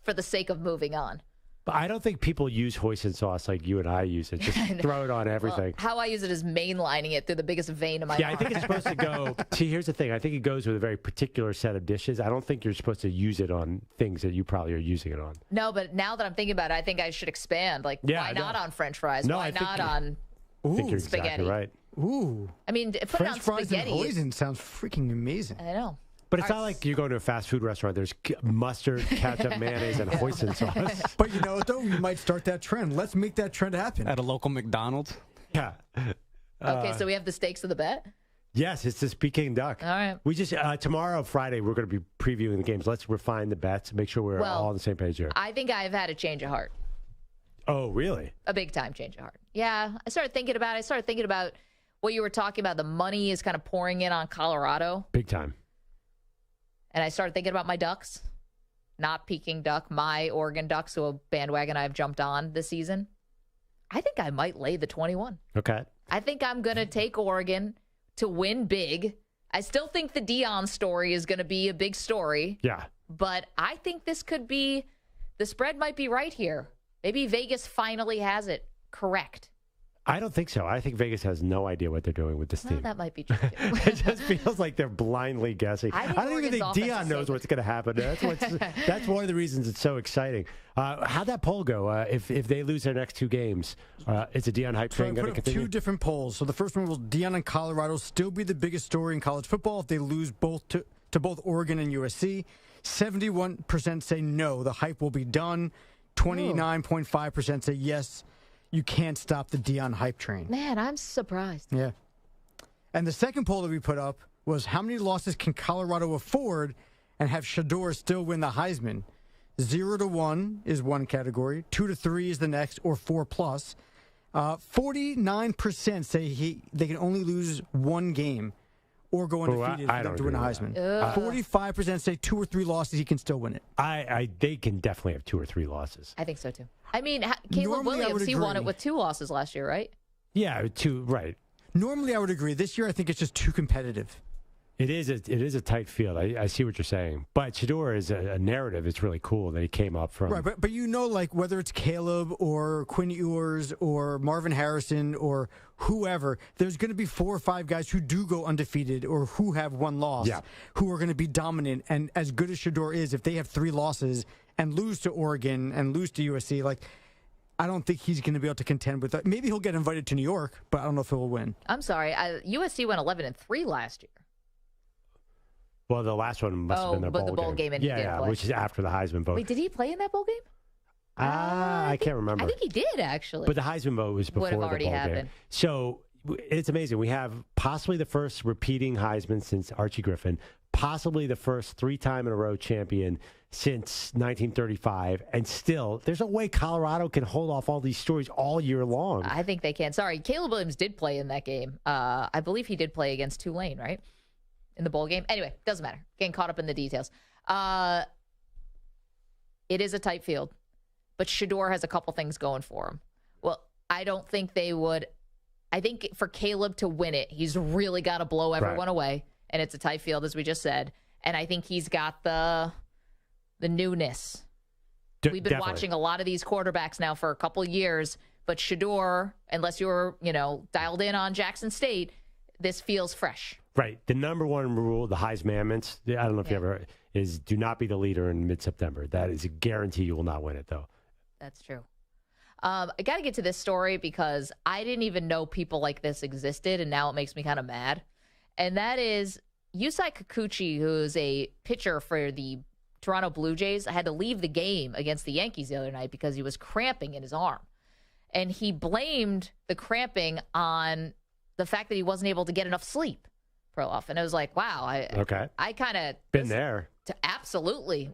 for the sake of moving on. But I don't think people use hoisin sauce like you and I use it. Just throw it on everything. Well, how I use it is mainlining it through the biggest vein of my Yeah, I arm. think it's supposed to go. See, here's the thing. I think it goes with a very particular set of dishes. I don't think you're supposed to use it on things that you probably are using it on. No, but now that I'm thinking about it, I think I should expand. Like, Yeah, why I know. not on French fries? No, Why I think not you- on I think you're spaghetti? exactly right. Ooh. I mean, put French it on fries spaghetti. and hoisin sounds freaking amazing. I know. But it's not like you're going to a fast food restaurant. There's mustard, ketchup, mayonnaise, and hoisin sauce. But you know what, though? We might start that trend. Let's make that trend happen. At a local McDonald's. Yeah. Okay, so we have the stakes of the bet? Yes, it's this Peking duck. All right. We just tomorrow, Friday, we're going to be previewing the games. Let's refine the bets. Make sure we're all on the same page here. I think I've had a change of heart. Oh, really? A big time change of heart. Yeah, I started thinking about what you were talking about. The money is kind of pouring in on Colorado. Big time. And I started thinking about my Ducks, not Peking Duck, my Oregon Ducks, who a bandwagon I've jumped on this season. I think I might lay the 21. Okay. I think I'm going to take Oregon to win big. I still think the Deion story is going to be a big story. Yeah. But I think this could be, the spread might be right here. Maybe Vegas finally has it correct. I don't think so. I think Vegas has no idea what they're doing with this team. That might be true, too. It just feels like they're blindly guessing. I don't even think Deion knows what's going to happen. That's one of the reasons it's so exciting. How'd that poll go? If they lose their next 2 games, is the Deion hype train going to continue? 2 different polls. So the first one was Deion and Colorado still be the biggest story in college football if they lose both to both Oregon and USC. 71% say no, the hype will be done. 29.5% say yes, you can't stop the Deion hype train. Man, I'm surprised. Yeah. And the second poll that we put up was how many losses can Colorado afford and have Shedeur still win the Heisman? 0 to 1 is one category, 2 to 3 is the next, or 4+. 49% say they can only lose 1 game or go undefeated for them to win a Heisman. 45% say 2 or 3 losses, he can still win it. They can definitely have 2 or 3 losses. I think so, too. I mean, Caleb Williams, he won it with 2 losses last year, right? Yeah, 2, right. Normally, I would agree. This year, I think it's just too competitive. It is a tight field. I see what you're saying. But Shedeur is a narrative. It's really cool that he came up from. Right, but like whether it's Caleb or Quinn Ewers or Marvin Harrison or whoever, there's going to be 4 or 5 guys who do go undefeated or who have 1 loss, who are going to be dominant. And as good as Shedeur is, if they have 3 losses and lose to Oregon and lose to USC, I don't think he's going to be able to contend with that. Maybe he'll get invited to New York, but I don't know if he'll win. I'm sorry. USC went 11-3 last year. Well, the last one must have been the bowl game. And he did play. Which is after the Heisman vote. Wait, did he play in that bowl game? I can't remember. I think he did, actually. But the Heisman vote was before the bowl game. So it's amazing. We have possibly the first repeating Heisman since Archie Griffin, possibly the first 3-time-in-a-row champion since 1935, and still, there's a way Colorado can hold off all these stories all year long. I think they can. Sorry, Caleb Williams did play in that game. I believe he did play against Tulane, right? In the bowl game. Anyway, doesn't matter. Getting caught up in the details. It is a tight field, but Shedeur has a couple things going for him. Well, I don't think they would. I think for Caleb to win it, he's really got to blow everyone away, and it's a tight field, as we just said. And I think he's got the newness. We've been watching a lot of these quarterbacks now for a couple of years, but Shedeur, unless you're dialed in on Jackson State, this feels fresh. Right. The number one rule, the Heisman's, I don't know if you ever, is do not be the leader in mid-September. That is a guarantee you will not win it, though. That's true. I got to get to this story because I didn't even know people like this existed, and now it makes me kind of mad. And that is Yusei Kikuchi, who's a pitcher for the Toronto Blue Jays, had to leave the game against the Yankees the other night because he was cramping in his arm. And he blamed the cramping on the fact that he wasn't able to get enough sleep. Perloff. And I was like, wow, I kind of been there. Absolutely.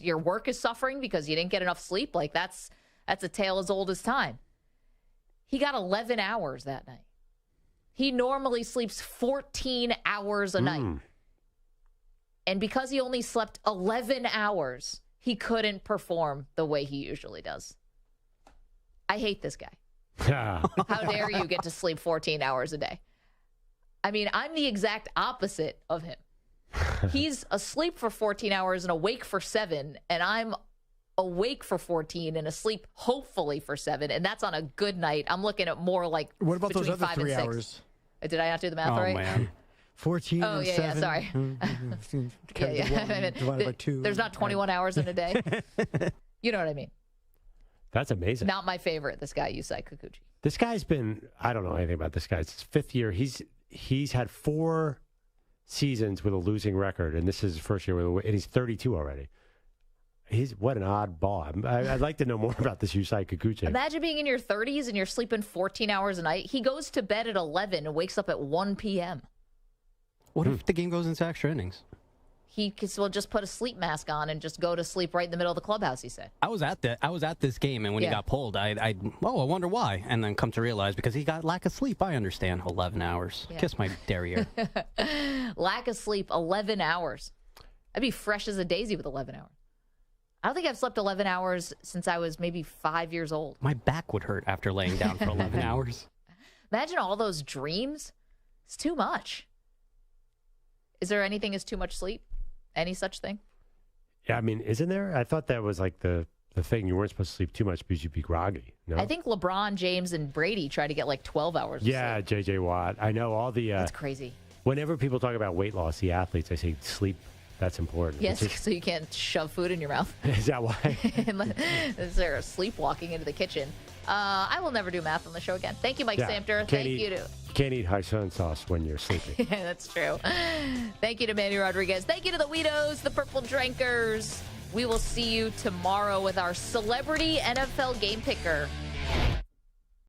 Your work is suffering because you didn't get enough sleep. Like that's a tale as old as time. He got 11 hours that night. He normally sleeps 14 hours a night. And because he only slept 11 hours, he couldn't perform the way he usually does. I hate this guy. How dare you get to sleep 14 hours a day? I mean, I'm the exact opposite of him. He's asleep for 14 hours and awake for 7, and I'm awake for 14 and asleep hopefully for 7, and that's on a good night. I'm looking at more like what about between those other 5 3 and 6 hours? Did I not do the math right? Oh, man. 14 and 7. Yeah, sorry. Divided by 2. There's not 21 hours in a day. You know what I mean? That's amazing. Not my favorite, this guy, Yusei Kikuchi. This guy's been, I don't know anything about this guy. It's his 5th year. He's had 4 seasons with a losing record, and this is his first year and he's 32 already. What an odd ball. I'd like to know more about this Yusei Kikuchi. Imagine being in your 30s and you're sleeping 14 hours a night. He goes to bed at 11 and wakes up at 1 p.m. What if the game goes into extra innings? He will just put a sleep mask on and just go to sleep right in the middle of the clubhouse, he said. I was at this game, and when he got pulled, I wonder why. And then come to realize, because he got lack of sleep, I understand. 11 hours. Yeah. Kiss my derriere. Lack of sleep, 11 hours. I'd be fresh as a daisy with 11 hours. I don't think I've slept 11 hours since I was maybe 5 years old. My back would hurt after laying down for 11 hours. Imagine all those dreams. It's too much. Is there anything as too much sleep? Any such thing? Yeah, I mean, isn't there? I thought that was like the the thing. You weren't supposed to sleep too much because you'd be groggy. No? I think LeBron James and Brady try to get like 12 hours of Yeah, sleep. J.J. Watt. I know all the... That's crazy. Whenever people talk about weight loss, the athletes, I say sleep. That's important. Yes, so you can't shove food in your mouth. Is that why? Is there sleepwalking into the kitchen? I will never do math on the show again. Thank you, Mike Samter. Thank you to... You can't eat high sun sauce when you're sleeping. Yeah, that's true. Thank you to Manny Rodriguez. Thank you to the Weedos, the Purple Drinkers. We will see you tomorrow with our celebrity NFL game picker.